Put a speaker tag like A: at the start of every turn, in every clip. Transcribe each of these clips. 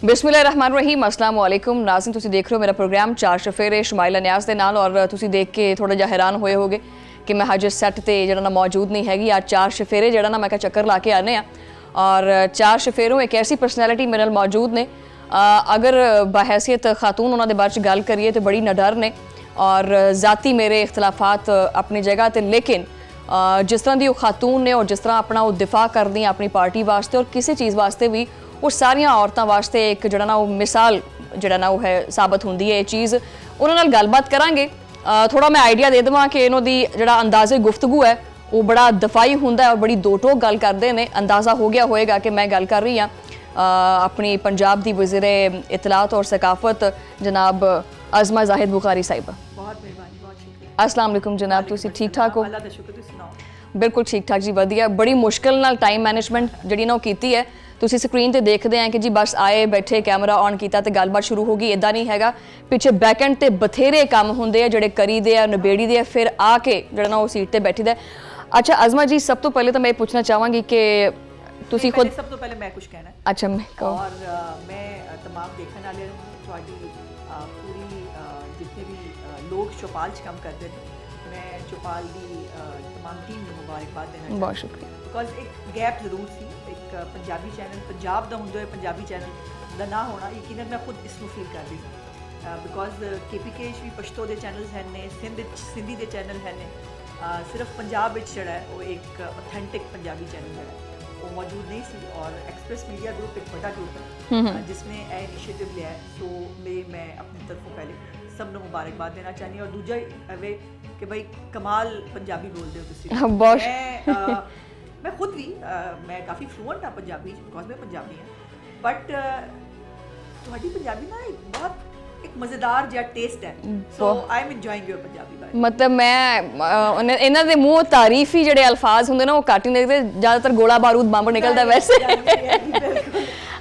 A: बिस्मिल्लाहिर्रहमानिर्रहीम अस्सलाम वालेकुम नाज़रीन, तुसी देख रहे हो मेरा प्रोग्राम चार चफेरे शुमाइला न्याज़ दे नाल और तुसी देख के थोड़ा जिहा हैरान होए होगे कि मैं हज सैट ते जेह्ड़ा ना मौजूद नहीं हैगी। आज चार चफेरे जेह्ड़ा ना मैं कहा चक्कर ला के आने और चार चफेरों एक ऐसी पर्सनैलिटी मेरे नाल मौजूद ने, अगर बहैसियत खातून उन्हां दे बारे च गल करिए तो बड़ी नडर ने और ज़ाती मेरे इख्तलाफात अपनी जगह ते, लेकिन जिस तरह दी वो खातून ने और जिस तरह अपना वो दिफा करदियां अपनी पार्टी वास्ते और किसी चीज़ वास्ते भी, वो सारियां औरतां वास्ते एक जड़ा ना वो मिसाल जड़ा ना वो है साबित होंदी है। ये चीज़ उन्हां नाल गलबात करांगे। थोड़ा मैं आइडिया दे देवां कि इन्हों दी जड़ा अंदाज़े गुफ्तगू है वो बड़ा दफाई हुंदा है और बड़ी दो टोक गल करदे ने। अंदाज़ा हो गया होएगा कि मैं गल कर रही हाँ अपनी पंजाब दी वज़ीरे इतलात और सकाफत जनाब अज़मा ज़ाहिद बुखारी साहिबा।
B: बहुत मेहरबानी, बहुत शुक्रिया।
A: अस्सलाम वालेकुम जनाब, तुसी ठीक ठाक हो?
B: अल्लाह दा शुक्र, तुसी सुनाओ?
A: बिल्कुल ठीक ठाक जी, वधिया। बड़ी मुश्किल नाल टाइम मैनेजमेंट जिहड़ी ना कीती है। तुसी स्क्रीन ते देखदे हैं कि जी बस आए बैठे कैमरा ऑन किया तो गलबात शुरू हो गई, इदा नहीं हैगा। पिछे बैकेंड ते बथेरे काम होंदे आ जिहड़े करी दे आ नबेड़ी दे फिर आके जिहड़ा ना वो सीट ते बैठी दे। अच्छा अज़मा जी, सब तो पहले तो मैं पूछना चाहांगी कि तुसी खुद
B: सब तो पहले मैं कुछ कहना है।
A: अच्छा मैं कहो।
B: और मैं तमाम देखने वाले थोड़ी पूरी जितने भी लोग चौपाल च काम करते हैं, मैं चौपाल की तमाम टीम को मुबारकबाद देना
A: बहुत शुक्रिया।
B: बिकॉज एक गैप जरूर सी, एक पंजाबी चैनल पंजाब का होंदे पंजाबी चैनल का ना होना, यकीनन मैं खुद इसमें फील कर रही थी। बिकॉज KPK भी पश्तो के चैनल्स हैं ने, सिंधी के चैनल हैं ने, सिर्फ पंजाब जड़ा है वो एक ऑथेंटिक पंजाबी चैनल जड़ा वो मौजूद नहीं सी। और एक्सप्रेस मीडिया ग्रुप एक बड़ा ग्रुप है जिसने यह इनिशिएटिव लिया है। सो मैं अपनी तरफों पहले सबको मुबारकबाद देना चाहनी और दूजा अवे कि भाई कमाल पंजाबी बोलते हो तुसी। मैं खुद भी मैं काफ़ी फ्लुएंट हाँ पंजाबी बिकॉज मैं पंजाबी हाँ, बट थोड़ी पंजाबी ना एक बहुत एक मज़ेदार जिहा टेस्ट है। So I am enjoying your Punjabi bhai.
A: मतलब मैं इन्हां दे मूँह तारीफ ही जिहड़े अल्फाज होंदे ना वो घट ही निकलदे, ज़्यादातर गोला बारूद बंब निकलदा वैसे।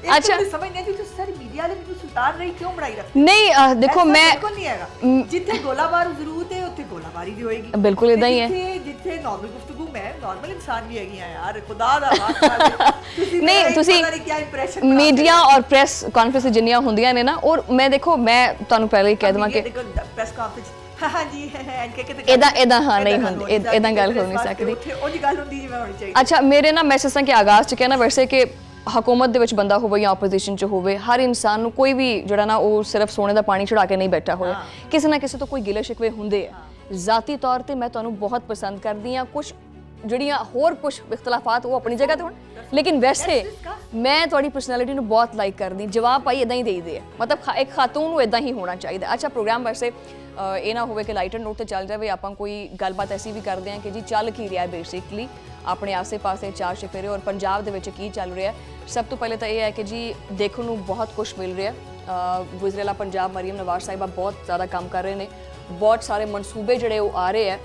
A: अच्छा
B: समझ नहीं आती सारी मीडिया वाले भी सुल्तान रही क्यों बनाई रखते?
A: नहीं देखो मैं
B: नहीं हैगा जिथे गोला बारूद जरूरत है उत्थे गोलाबारी भी होएगी।
A: बिल्कुल इदां ही है।
B: जिथे नॉर्मल गुफ्तगू मैं नॉर्मल इंसान भी हैगी यार, खुदा दा वास्ता
A: नहीं तुसी
B: क्या इंप्रेशन
A: मीडिया और प्रेस कॉन्फ्रेंस जिन्नियां होंदियां ने ना, और मैं देखो मैं तुहानू पहले ही कह देवां कि
B: प्रेस कॉन्फ्रेंस हाँ जी
A: एदा हाँ नहीं होंदी, एदा गल हो नहीं सकदी।
B: ओदी गल होंदी जिवें होनी चाहिए।
A: अच्छा मेरे ना मैं ससां के आगाज़ च कहना वैसे कि हुकूमत दे विच बंदा होवे या ओपोजिशन च होवे, हर इंसान नू कोई भी जड़ा ना वो सिर्फ सोने दा पानी चढ़ा के नहीं बैठा होया, किसी ना किसी तो कोई गिले शिकवे हुंदे है। ज़ाती तौर ते मैं तुहानू बहुत पसंद करदी हाँ, कुछ जड़ियाँ होर कुछ इख्तलाफात वो अपनी जगह ते होण, लेकिन वैसे मैं तुहाडी पर्सनैलिटी नू बहुत लाइक करदी। जवाब पाई इदां ही देई दे, मतलब एक खातून नू इदां ही होना चाहिए। अच्छा प्रोग्राम वैसे ये ना होवे कि लाइटर नोट ते चल जाए, आपां कोई गलबात ऐसी भी करते हैं कि जी चल की रहा बेसिकली अपने आसे पासे चार चफेरे और पंजाब दे विच की चल रहा है। सब तो पहले तो यह है कि जी देखने को बहुत कुछ मिल रहा है। गुजरेला पंजाब मरीम नवाज साहिबा बहुत ज़्यादा काम कर रहे हैं, बहुत सारे मनसूबे जड़े वो आ रहे हैं।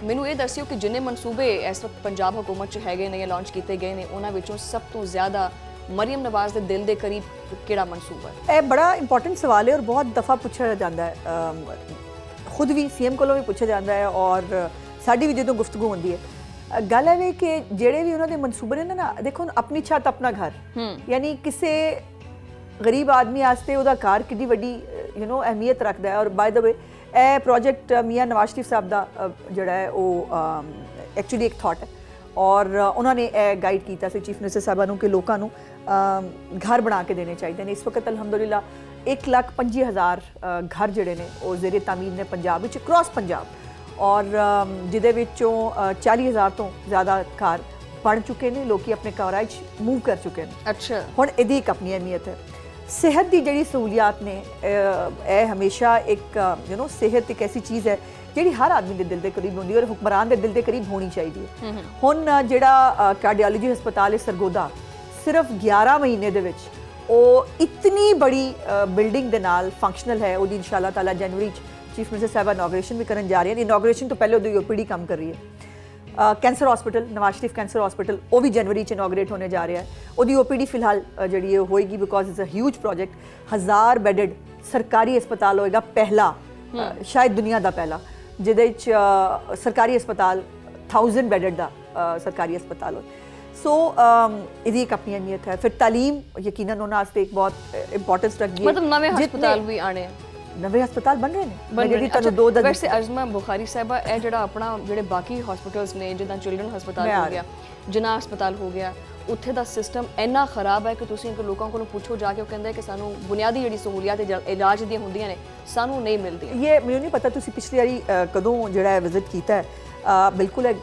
A: मैनू ये दस्सिओ कि जिन्ने मनसूबे इस वक्त पंजाब हुकूमत च हैगे ने या लॉन्च किए गए हैं उन्हां विचों सब तो ज़्यादा मरीम नवाज के दिल के करीब किहड़ा मनसूबा है?
B: यह बड़ा इंपॉर्टेंट सवाल है और बहुत दफ़ा पूछा जाता है, खुद भी CM कोलों भी पूछा जाता है और साडी भी जो गुफ्तगू होंदी है। गल है कि जेड़े भी उन्होंने मनसूबे ने ना, देखो अपनी छत अपना घर, यानी किसी गरीब आदमी वास्ते उहदा घर कितनी वड्डी अहमियत रखता है। और बाय द वे यह प्रोजेक्ट मियाँ नवाज शरीफ साहब का जोड़ा है वो एक्चुअली एक थॉट है और उन्होंने यह गाइड किया चीफ मिनिस्टर साहबा कि लोगों को घर बना के देने चाहिए। इस वक्त अलहमदुलिल्लाह 1,25,000 घर जोड़े ने वो ज़ेरे तामीर ने पंजाब विच क्रॉस पंजाब, और जिदे विचों 40,000 तो ज़्यादा घर बन चुके हैं, लोग अपने घरां च मूव कर चुके हैं। अच्छा हुण इहदी एक अपनी अहमियत है। सेहत की जिहड़ी सहूलियात ने यह हमेशा एक सेहत एक ऐसी चीज़ है जिहड़ी हर आदमी के दिल के करीब होंदी है और हुक्मरान के दिल के करीब होनी चाहिए। हुण जिहड़ा कार्डियोलॉजी हस्पताल है सरगोदा, सिर्फ 11 महीने दे विच वो इतनी बड़ी बिल्डिंग दे नाल फंक्शनल है। वो इंशाअल्लाह ताला जनवरी चीफ मिनिस्टर साहब इनॉग्रेशन भी करन जा रही है। इनॉग्रेशन तो पहले उहदी OPD काम कर रही है। Cancer hospital Nawaz Sharif cancer hospital वो भी जनवरी च इनॉग्रेट होने जा रहा है। उहदी OPD फिलहाल जी होएगी because it's a huge project. 1000 bedded सरकारी अस्पताल होएगा, पहला शायद दुनिया का पहला जिहदे सरकारी अस्पताल 1000 बेडेड का सरकारी अस्पताल हो। सो ਇਹਦੀ ਇੱਕ ਆਪਣੀ ਅਹਿਮੀਅਤ ਹੈ। ਫਿਰ ਤਾਲੀਮ ਯਕੀਨਨ ਉਹਨਾਂ ਵਾਸਤੇ ਇੱਕ ਬਹੁਤ ਇੰਪੋਰਟੈਂਸ ਰੱਖਦੀ ਹੈ।
A: ਮਤਲਬ ਨਵੇਂ ਹਸਪਤਾਲ ਵੀ ਆਣੇ ਆ,
B: ਨਵੇਂ ਹਸਪਤਾਲ ਬਣ ਰਹੇ ਨੇ।
A: ਬਣ ਰਹੇ ਨੇ।
B: ਤੁਹਾਨੂੰ ਦੋ ਦਾ
A: ਵੈਸੇ ਅਜ਼ਮਾ ਬੁਖਾਰੀ ਸਾਹਿਬਾ ਇਹ ਜਿਹੜਾ ਆਪਣਾ ਜਿਹੜੇ ਬਾਕੀ ਹਸਪੀਟਲਸ ਨੇ ਜਿੱਦਾਂ ਚਿਲਡਰਨ ਹਸਪਤਾਲ ਹੋ ਗਿਆ, ਜਿਨਾ ਹਸਪਤਾਲ ਹੋ ਗਿਆ, ਉੱਥੇ ਦਾ ਸਿਸਟਮ ਇੰਨਾ ਖਰਾਬ ਹੈ ਕਿ ਤੁਸੀਂ ਇੱਕ ਲੋਕਾਂ ਕੋਲੋਂ ਪੁੱਛੋ ਜਾ ਕੇ, ਉਹ ਕਹਿੰਦੇ ਕਿ ਸਾਨੂੰ ਬੁਨਿਆਦੀ ਜਿਹੜੀ ਸਹੂਲੀਅਤ ਇਲਾਜ ਦੀਆਂ ਹੁੰਦੀਆਂ ਨੇ ਸਾਨੂੰ ਨਹੀਂ ਮਿਲਦੀਆਂ।
B: ਇਹ ਮੈਨੂੰ ਨਹੀਂ ਪਤਾ ਤੁਸੀਂ ਪਿਛਲੀ ਵਾਰੀ ਕਦੋਂ ਜਿਹੜਾ ਹੈ ਵਿਜ਼ਿਟ ਕੀਤਾ ਹੈ, ਬਿਲਕੁਲ ਇਹ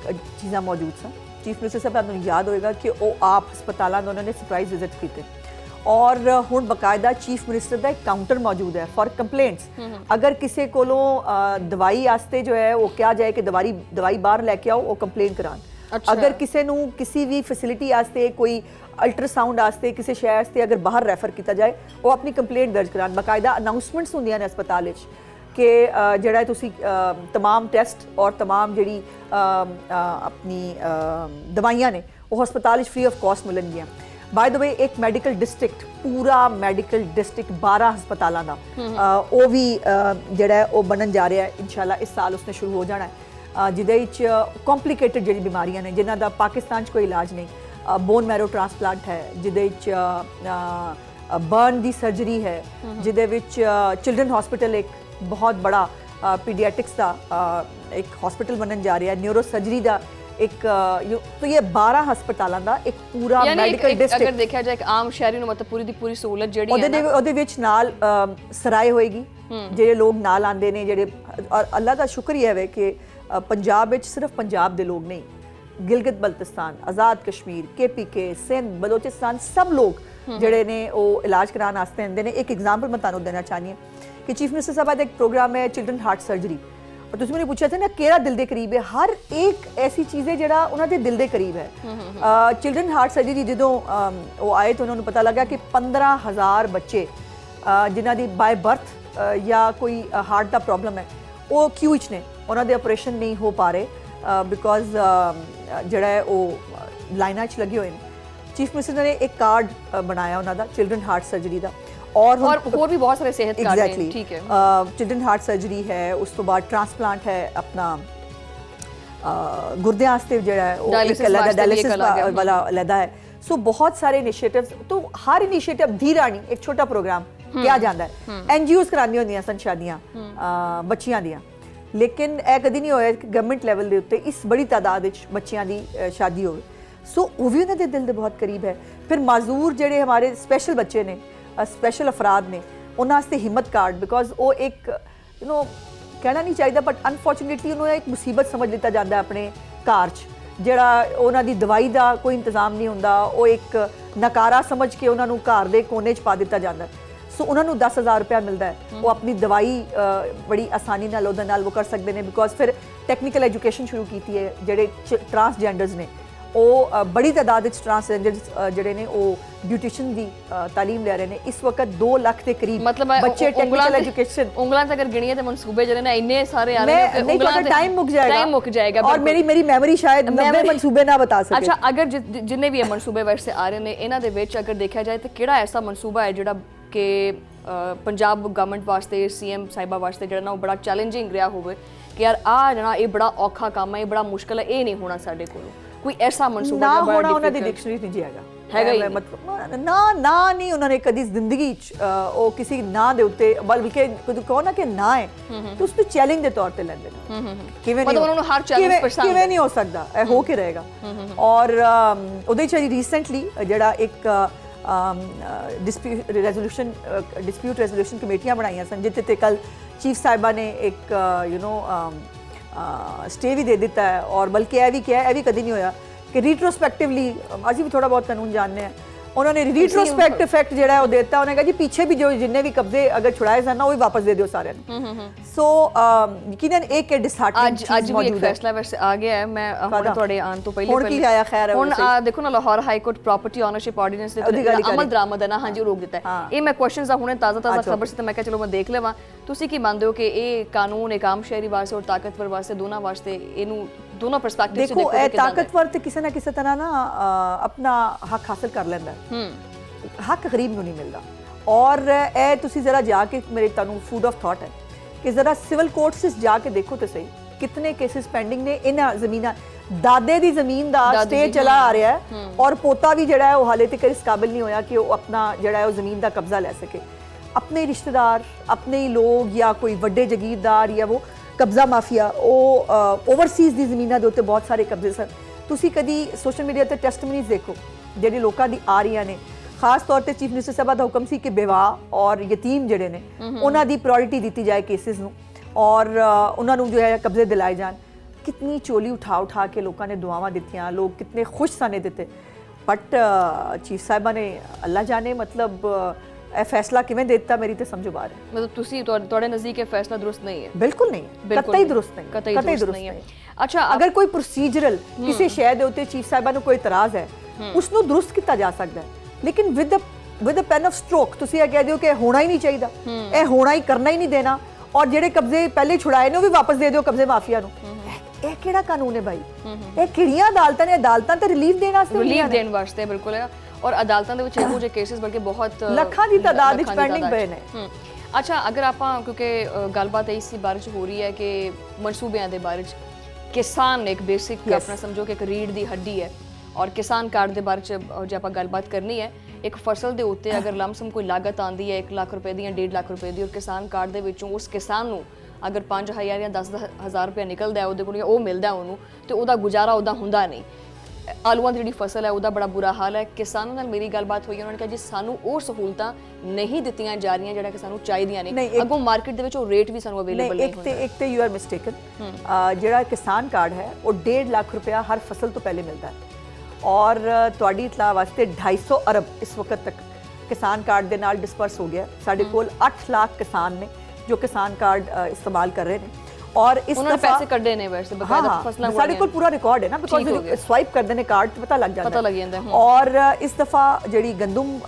B: ਚੀਜ਼ਾਂ ਮੌਜੂਦ ਸਨ। ਚੀਫ ਮਿਨਿਸਟਰ ਸਾਹਿਬ ਤੁਹਾਨੂੰ ਯਾਦ ਹੋਏਗਾ ਕਿ ਉਹ ਆਪ ਹਸਪਤਾਲਾਂ ਦਾ ਉਹਨਾਂ ਨੇ ਸਰਪ੍ਰਾਈਜ਼ ਵਿਜ਼ਿਟ ਕੀਤੇ ਔਰ ਹੁਣ ਬਕਾਇਦਾ ਚੀਫ ਮਿਨਿਸਟਰ ਦਾ ਇੱਕ ਕਾਊਂਟਰ ਮੌਜੂਦ ਹੈ ਫॉर ਕੰਪਲੇਂਟਸ। ਅਗਰ ਕਿਸੇ ਕੋਲੋਂ ਦਵਾਈ ਵਾਸਤੇ ਜੋ ਹੈ ਉਹ ਕਿਹਾ ਜਾਏ ਕਿ ਦਵਾਈ ਬਾਹਰ ਲੈ ਕੇ ਆਓ, ਉਹ ਕੰਪਲੇਨ ਕਰਾਉਣ। ਅਗਰ ਕਿਸੇ ਨੂੰ ਕਿਸੇ ਵੀ ਫੈਸਿਲਿਟੀ ਵਾਸਤੇ ਕੋਈ ਅਲਟਰਾਸਾਊਂਡ ਵਾਸਤੇ ਕਿਸੇ ਸ਼ਹਿਰ ਵਾਸਤੇ ਅਗਰ ਬਾਹਰ ਰੈਫਰ ਕੀਤਾ ਜਾਏ, ਉਹ ਆਪਣੀ ਕੰਪਲੇਂਟ ਦਰਜ ਕਰਾਉਣ। ਬਕਾਇਦਾ ਅਨਾਉਂਸਮੈਂਟਸ ਹੁੰਦੀਆਂ ਨੇ ਹਸਪਤਾਲ ਵਿੱਚ ਕਿ ਜਿਹੜਾ ਤੁਸੀਂ तमाम ਟੈਸਟ ਔਰ तमाम ਜਿਹੜੀ ਆਪਣੀ ਦਵਾਈਆਂ ਨੇ ਉਹ ਹਸਪਤਾਲ ਵਿੱਚ ਫ੍ਰੀ ਆਫ ਕਾਸਟ ਮਿਲਣਗੀਆਂ। ਬਾਏ ਦ ਵੇ ਇੱਕ ਮੈਡੀਕਲ ਡਿਸਟ੍ਰਿਕਟ, ਪੂਰਾ ਮੈਡੀਕਲ ਡਿਸਟ੍ਰਿਕਟ 12 ਹਸਪਤਾਲਾਂ ਦਾ ਉਹ ਵੀ ਜਿਹੜਾ ਹੈ ਉਹ ਬਣਨ ਜਾ ਰਿਹਾ ਹੈ। ਇਨਸ਼ਾਅੱਲਾ ਇਸ ਸਾਲ ਉਸਨੇ ਸ਼ੁਰੂ ਹੋ ਜਾਣਾ ਹੈ, ਜਿਹਦੇ ਵਿੱਚ ਕੰਪਲਿਕੇਟਡ ਜਿਹੜੀ ਬਿਮਾਰੀਆਂ ਨੇ ਜਿਨ੍ਹਾਂ ਦਾ ਪਾਕਿਸਤਾਨ 'ਚ ਕੋਈ ਇਲਾਜ ਨਹੀਂ। ਬੋਨ ਮੈਰੋ ਟ੍ਰਾਂਸਪਲਾਂਟ ਹੈ, ਜਿਹਦੇ ਵਿੱਚ ਬਰਨ ਦੀ ਸਰਜਰੀ ਹੈ, ਜਿਹਦੇ ਵਿੱਚ ਚਿਲਡਰਨ ਹਸਪੀਟਲ ਇੱਕ ਬਹੁਤ ਬੜਾ ਪੀਡੀਆਟ੍ਰਿक्स ਦਾ ਇੱਕ ਹਸਪੀਟਲ ਬਣਨ ਜਾ ਰਿਹਾ ਹੈ, ਨਿਊਰੋ ਸਰਜਰੀ ਦਾ ਇੱਕ तो ये 12 ਹਸਪਤਾਲਾਂ ਦਾ ਇੱਕ ਪੂਰਾ ਮੈਡੀਕਲ ਡਿਸਟ੍ਰਿਕਟ।
A: ਅਗਰ ਦੇਖਿਆ ਜਾਏ ਇੱਕ ਆਮ ਸ਼ਹਿਰੀ ਨੂੰ ਮਤਲਬ ਪੂਰੀ ਦੀ ਪੂਰੀ ਸਹੂਲਤ ਜਿਹੜੀ ਹੈ ਨਾ
B: ਉਹਦੇ ਵਿੱਚ ਨਾਲ ਸਰਾਏ ਹੋਏਗੀ, ਜਿਹੜੇ ਲੋਕ ਨਾਲ ਆਉਂਦੇ ਨੇ ਜਿਹੜੇ। ਔਰ ਅੱਲਾ ਦਾ ਸ਼ੁਕਰ ਹੀ ਹੈ ਕਿ ਪੰਜਾਬ ਵਿੱਚ ਸਿਰਫ ਪੰਜਾਬ ਦੇ ਲੋਕ ਨਹੀਂ, ਗਿਲਗਿਤ ਬਲਤਿਸਤਾਨ, ਆਜ਼ਾਦ ਕਸ਼ਮੀਰ, KPK, ਸਿੰਧ, ਬਲੋਚਿਸਤਾਨ, ਸਭ ਲੋਕ ਜਿਹੜੇ ਨੇ ਉਹ ਇਲਾਜ ਕਰਾਉਣ ਵਾਸਤੇ ਆਉਂਦੇ ਨੇ। ਇੱਕ ਐਗਜ਼ਾਮਪਲ ਮੈਂ ਤੁਹਾਨੂੰ ਦੇਣਾ ਚਾਹਨੀ ਹਾਂ ਕਿ ਚੀਫ ਮਿਨਿਸਟਰ ਸਾਹਿਬ ਦਾ ਇੱਕ ਪ੍ਰੋਗਰਾਮ ਹੈ ਚਿਲਡਰਨ ਹਾर्ट सर्जरी। और तुझे मैंने पूछा था ना केड़ा दिल के करीब है, हर एक ऐसी चीज़ है जड़ा उन्होंने दिल के करीब है। चिल्ड्रन हार्ट सर्जरी जो वो आए तो उन्होंने पता लगा कि 15,000 बच्चे जिन्हों की बाय बर्थ या कोई हार्ट का प्रॉब्लम है वो क्यू ने उन्होंने ऑपरेशन नहीं हो पा रहे बिकॉज जड़ा है वो लाइना च लगे हुए हैं। चीफ मिनिस्टर ने एक कार्ड बनाया उन्होंने चिल्ड्रन हार्ट सर्जरी का और
A: भी बहुत सारे सेहत कार्ड हैं। ठीक है,
B: चिल्ड्रन हार्ट सर्जरी है, उस तो बाद ट्रांसप्लांट है, अपना गुर्दे वास्ते जिहड़ा है वो एक अलग डायलिसिस वाला अलग है। सो बहुत सारे इनिशिएटिव्स, तो हर इनिशिएटिव धी रानी एक छोटा प्रोग्राम किया जाता है। NGOs करानी होंदियां सन शादियां बच्चियां दियां, लेकिन यह कदी नहीं होया कि गवर्नमेंट लैवल के उत्ते इस बड़ी तादाद विच बच्चियां दी शादी होवे। सो वो भी उन्होंने दिल के बहुत करीब है। फिर माजूर जिहड़े हमारे स्पैशल बच्चे ने, स्पैशल अफराद ने, उन्होंने हिम्मत कार्ड, बिकॉज वो एक कहना नहीं चाहिए बट अनफॉर्चुनेटली उन्होंने एक मुसीबत समझ लिता जाता है अपने घर च। जिहड़ा उन्हों की दवाई का कोई इंतजाम नहीं होंदा, वो एक नकारा समझ के उन्होंने घर के कोने च पा दिता जाता है। सो उन्होंने 10,000 रुपया मिलता है, वो अपनी दवाई बड़ी आसानी नाल उहदे नाल वो कर सकते हैं। बिकॉज फिर टैक्नीकल एजुकेशन शुरू की है, जिहड़े ट्रांसजेंडर्स ने वो बड़ी तादाद ट्रांसजेंडर जिहड़े ने वो ब्यूटिशियन की तालीम ले रहे हैं। इस वक्त 2 लाख के करीब
A: मतलब
B: बच्चे टेक्निकल एजुकेशन
A: उंगलां अगर गिनिए तो मनसूबे जिहड़े ने इन्ने सारे आ रहे हैं, उंगलां
B: टाइम मुक जाएगा और मेरी मेमोरी शायद 90 मनसूबे ना बता सके।
A: अच्छा, अगर जिन्ने भी मनसूबे वैसे आ रहे हैं, इन्हां दे विच अगर देखा जाए तो किहड़ा ऐसा मनसूबा है जिहड़ा कि पंजाब गवर्नमेंट वास्ते, CM साहिबा वास्ते जिहड़ा ना बड़ा चैलेंजिंग रहा होवे कि यार आ जणा ये बड़ा औखा काम है, ये बड़ा मुश्किल है, ये नहीं होना साडे कोलों? कोई ऐसा मनसूबा
B: ना होना उन्हां दी डिक्शनरी नहीं जाएगा हैगा ही मतलब ना ना नहीं उन्होंने कदी जिंदगी वो किसी ना दे उत्ते बल्कि कहो ना कि ना है तो उसको चैलेंज के तौर पे लेंदे ने किवें
A: मतलब उन्होंने हर चैलेंज पसंद
B: किवें नहीं हो सकदा ए हो के रहेगा। और उदे च रिसेंटली जेड़ा एक डिस्प्यूट रेजोल्यूशन कमेटियां बनाई सन, जिते ते कल चीफ साहिबा ने एक स्टे भी दे दिता है। और बल्कि यह भी किया है, यह भी कभी नहीं होया कि रिट्रोस्पैक्टिवली अभी भी थोड़ा बहुत कानून जानने हैं, उन्होंने रिट्रोस्पेक्ट इफेक्ट जो वो देता, उन्होंने कहा जी पीछे भी जो जिन्ने भी कब्जे अगर छुड़ाए सन ना वो भी वापस दे दो सारे। सो यकीनन एक डिसहार्टनिंग चीज मौजूद है।
A: फैसला वैसे आ गया है, मैं हुण तुहाडे आन तो पहले
B: हुण की आया खैर है
A: हुण देखो ना Lahore high court property ownership ordinance दे अमल दरामद है ना, हां जी रोक दिता है। ये मैं क्वेश्चंस दा हुणे ताज़ा खबर से तो मैं कहा चलो मैं देख लेवां, तुसी की मानदे हो कि ये कानून एक आम शहरी वास्ते और ताकतवर वास्ते दोनों वास्ते इनू दोनों पर्सपेक्टिव से
B: देखो ए ताकतवर ते किसी ना किसी तरह ना अपना हक हासिल कर लेंदा है, हक गरीब नूं नहीं मिलता। और ए तुसी जरा जाके मेरे तुहानूं फूड ऑफ थॉट है कि जरा सिविल कोर्ट्स जाके देखो तो सही कितने केसेस पेंडिंग ने इन जमीना ਦਾਦੇ ਦੀ ਜ਼ਮੀਨ ਦਾ ਸਟੇ ਚਲਾ ਆ ਰਿਹਾ ਹੈ ਔਰ ਪੋਤਾ ਵੀ ਜਿਹੜਾ ਹੈ ਉਹ ਹਾਲੇ ਤੱਕ ਇਸ ਕਾਬਿਲ ਨਹੀਂ ਹੋਇਆ ਕਿ ਉਹ ਆਪਣਾ ਜਿਹੜਾ ਹੈ ਉਹ ਜ਼ਮੀਨ ਦਾ ਕਬਜ਼ਾ ਲੈ ਸਕੇ। ਆਪਣੇ ਰਿਸ਼ਤੇਦਾਰ, ਆਪਣੇ ਹੀ ਲੋਕ ਜਾਂ ਕੋਈ ਵੱਡੇ ਜਗੀਰਦਾਰ ਜਾਂ ਉਹ ਕਬਜ਼ਾ ਮਾਫੀਆ, ਉਹ ਓਵਰਸੀਜ਼ ਦੀ ਜ਼ਮੀਨਾਂ ਦੇ ਉੱਤੇ ਬਹੁਤ ਸਾਰੇ ਕਬਜ਼ੇ ਸਨ। ਤੁਸੀਂ ਕਦੀ ਸੋਸ਼ਲ ਮੀਡੀਆ ਤੇ ਟੈਸਟਮਨੀਜ਼ ਦੇਖੋ ਜਿਹੜੇ ਲੋਕਾਂ ਦੀ ਆ ਰਹੀਆਂ ਨੇ, ਖਾਸ ਤੌਰ ਤੇ ਚੀਫ ਮਿਨਿਸਟਰ ਸਾਹਿਬ ਦਾ ਹੁਕਮ ਸੀ ਕਿ ਬੇਵਾਹ ਔਰ ਯਤੀਮ ਜਿਹੜੇ ਨੇ ਉਹਨਾਂ ਦੀ ਪ੍ਰਾਇੋਰਟੀ ਦਿੱਤੀ ਜਾਏ ਕੇਸਿਸ ਨੂੰ ਔਰ ਉਹਨਾਂ ਨੂੰ ਜੋ ਹੈ ਕਬਜ਼ੇ ਦਿਲਾਏ ਜਾਣ। ਕਿਤਨੀ ਚੋਲੀ ਉਠਾ ਕੇ ਲੋਕਾਂ ਨੇ ਦੁਆਵਾਂ ਦਿੱਤੀਆਂ, ਲੋਕ ਕਿਤਨੇ ਖੁਸ਼ ਸਨ ਦਿੱਤੇ, ਬਟ ਚੀਫ ਸਾਹਿਬਾ ਨੇ ਅੱਲਾ ਜਾਣੇ ਮਤਲਬ ਇਹ ਫੈਸਲਾ ਕਿਵੇਂ ਦੇ ਦਿੱਤਾ, ਮੇਰੀ ਤੇ ਸਮਝੋ ਬਾਹਰ ਹੈ।
A: ਮਤਲਬ ਤੁਸੀਂ ਤੁਹਾਡੇ ਨਜ਼ਦੀਕ ਇਹ ਫੈਸਲਾ ਦਰੁਸਤ ਨਹੀਂ ਹੈ?
B: ਬਿਲਕੁਲ ਨਹੀਂ, ਕਤਈ ਦਰੁਸਤ ਨਹੀਂ,
A: ਕਤਈ ਦਰੁਸਤ ਨਹੀਂ ਹੈ। ਅੱਛਾ,
B: ਅਗਰ ਕੋਈ ਪ੍ਰੋਸੀਜਰਲ ਕਿਸੇ ਸ਼ੈ ਦੇ ਉੱਤੇ ਚੀਫ ਸਾਹਿਬਾ ਨੂੰ ਕੋਈ ਇਤਰਾਜ਼ ਹੈ ਉਸ ਨੂੰ ਦਰੁਸਤ ਕੀਤਾ ਜਾ ਸਕਦਾ ਹੈ, ਲੇਕਿਨ with a pen of stroke ਤੁਸੀਂ ਇਹ ਕਹਿ ਦਿਓ ਕਿ ਹੋਣਾ ਹੀ ਨਹੀਂ ਚਾਹੀਦਾ, ਇਹ ਹੋਣਾ ਹੀ ਕਰਨਾ ਹੀ ਨਹੀਂ ਦੇਣਾ ਔਰ ਜਿਹੜੇ ਕਬਜ਼ੇ ਪਹਿਲੇ ਛੁਡਾਏ ਨੇ ਉਹ ਵੀ ਵਾਪਸ ਦੇ ਦਿਓ ਕਬਜ਼ੇ ਮਾਫੀਆ ਨੂੰ। ਇਹ ਕਿਹੜਾ ਕਾਨੂੰਨ ਹੈ ਭਾਈ? ਇਹ ਕਿਹੜੀਆਂ ਅਦਾਲਤਾਂ ਨੇ? ਅਦਾਲਤਾਂ ਤੇ ਰਿਲੀਫ ਦੇਣ ਵਾਸਤੇ
A: ਬਿਲਕੁਲ ਹੈ ਔਰ ਅਦਾਲਤਾਂ ਦੇ ਵਿੱਚ ਇਹੋ ਜਿਹੇ ਕੇਸਿਸ ਬਲਕਿ ਬਹੁਤ
B: ਲੱਖਾਂ ਦੀ ਤਾਦਾਦ ਵਿੱਚ ਪੈਂਡਿੰਗ ਪਏ ਨੇ।
A: ਅੱਛਾ, ਅਗਰ ਆਪਾਂ ਕਿਉਂਕਿ ਗੱਲਬਾਤ ਇਸ ਬਾਰੇ ਚ ਹੋ ਰਹੀ ਹੈ ਕਿ ਮਨਸੂਬਿਆਂ ਦੇ ਬਾਰੇ ਚ ਕਿਸਾਨ ਇੱਕ ਬੇਸਿਕ ਆਪਣਾ ਸਮਝੋ ਕਿ ਇੱਕ ਰੀੜ ਦੀ ਹੱਡੀ ਹੈ ਔਰ ਕਿਸਾਨ ਕਾਰਡ ਦੇ ਬਾਰੇ ਚ ਜੇ ਆਪਾਂ ਗੱਲਬਾਤ ਕਰਨੀ ਹੈ, ਇੱਕ ਫਸਲ ਦੇ ਉੱਤੇ ਅਗਰ ਲਮਸਮ ਕੋਈ ਲਾਗਤ ਆਉਂਦੀ ਹੈ 1 ਲੱਖ ਰੁਪਏ ਦੀ ਜਾਂ 1.5 ਲੱਖ ਰੁਪਏ ਦੀ ਔਰ ਕਿਸਾਨ ਕਾਰਡ ਦੇ ਵਿੱਚੋਂ ਉਸ ਕਿਸਾਨ ਨੂੰ ਅਗਰ 5000 ਜਾਂ 10,000 ਰੁਪਏ ਨਿਕਲਦਾ ਹੈ ਉਹਦੇ ਕੋਲ, ਉਹ ਮਿਲਦਾ ਉਹਨੂੰ, ਤੇ ਉਹਦਾ ਗੁਜ਼ਾਰਾ ਉਹਦਾ ਹੁੰਦਾ ਨਹੀਂ। ਆਲੂਆਂ ਦੀ ਜਿਹੜੀ ਫਸਲ ਹੈ ਉਹਦਾ ਬੜਾ ਬੁਰਾ ਹਾਲ ਹੈ। ਕਿਸਾਨਾਂ ਨਾਲ ਮੇਰੀ ਗੱਲਬਾਤ ਹੋਈ, ਉਹਨਾਂ ਨੇ ਕਿਹਾ ਜੀ ਸਾਨੂੰ ਉਹ ਸਹੂਲਤਾਂ ਨਹੀਂ ਦਿੱਤੀਆਂ ਜਾ ਰਹੀਆਂ ਜਿਹੜਾ ਕਿ ਸਾਨੂੰ ਚਾਹੀਦੀਆਂ ਨੇ, ਅੱਗੋਂ ਮਾਰਕੀਟ ਦੇ ਵਿੱਚ ਉਹ ਰੇਟ ਵੀ ਸਾਨੂੰ ਅਵੇਲੇਬਲ ਨਹੀਂ ਹੁੰਦਾ।
B: ਇੱਕ ਤੇ ਯੂ ਆਰ ਮਿਸਟੇਕਨ, ਜਿਹੜਾ ਕਿਸਾਨ ਕਾਰਡ ਹੈ ਉਹ 1.5 ਲੱਖ ਰੁਪਇਆ ਹਰ ਫਸਲ ਤੋਂ ਪਹਿਲੇ ਮਿਲਦਾ ਹੈ ਔਰ ਤੁਹਾਡੀ ਇਤਲਾਹ ਵਾਸਤੇ 250 ਅਰਬ ਇਸ ਵਕਤ ਤੱਕ ਕਿਸਾਨ ਕਾਰਡ ਦੇ ਨਾਲ ਡਿਸਪਰਸ ਹੋ ਗਿਆ। ਸਾਡੇ ਕੋਲ 8 ਲੱਖ ਕਿਸਾਨ ਨੇ ਜੋ ਕਿਸਾਨ ਕਾਰਡ ਇਸਤੇਮਾਲ ਕਰ ਰਹੇ ਨੇ ਔਰ ਇਸ
A: ਦਫਾ ਪੈਸੇ ਕੱਢੇ ਨੇ ਵੈਸੇ ਬਕਾਇਦਾ ਫਸਲਾਂ
B: ਸਾਡੇ ਕੋਲ ਪੂਰਾ ਰਿਕਾਰਡ ਹੈ ਨਾ, ਬਿਕੋਜ਼ ਸਵਾਈਪ ਕਰਦੇ ਨੇ ਕਾਰਡ ਤੇ ਪਤਾ ਲੱਗ ਜਾਂਦਾ ਹੈ। ਔਰ ਇਸ ਦਫਾ ਜਿਹੜੀ ਗੰਦਮ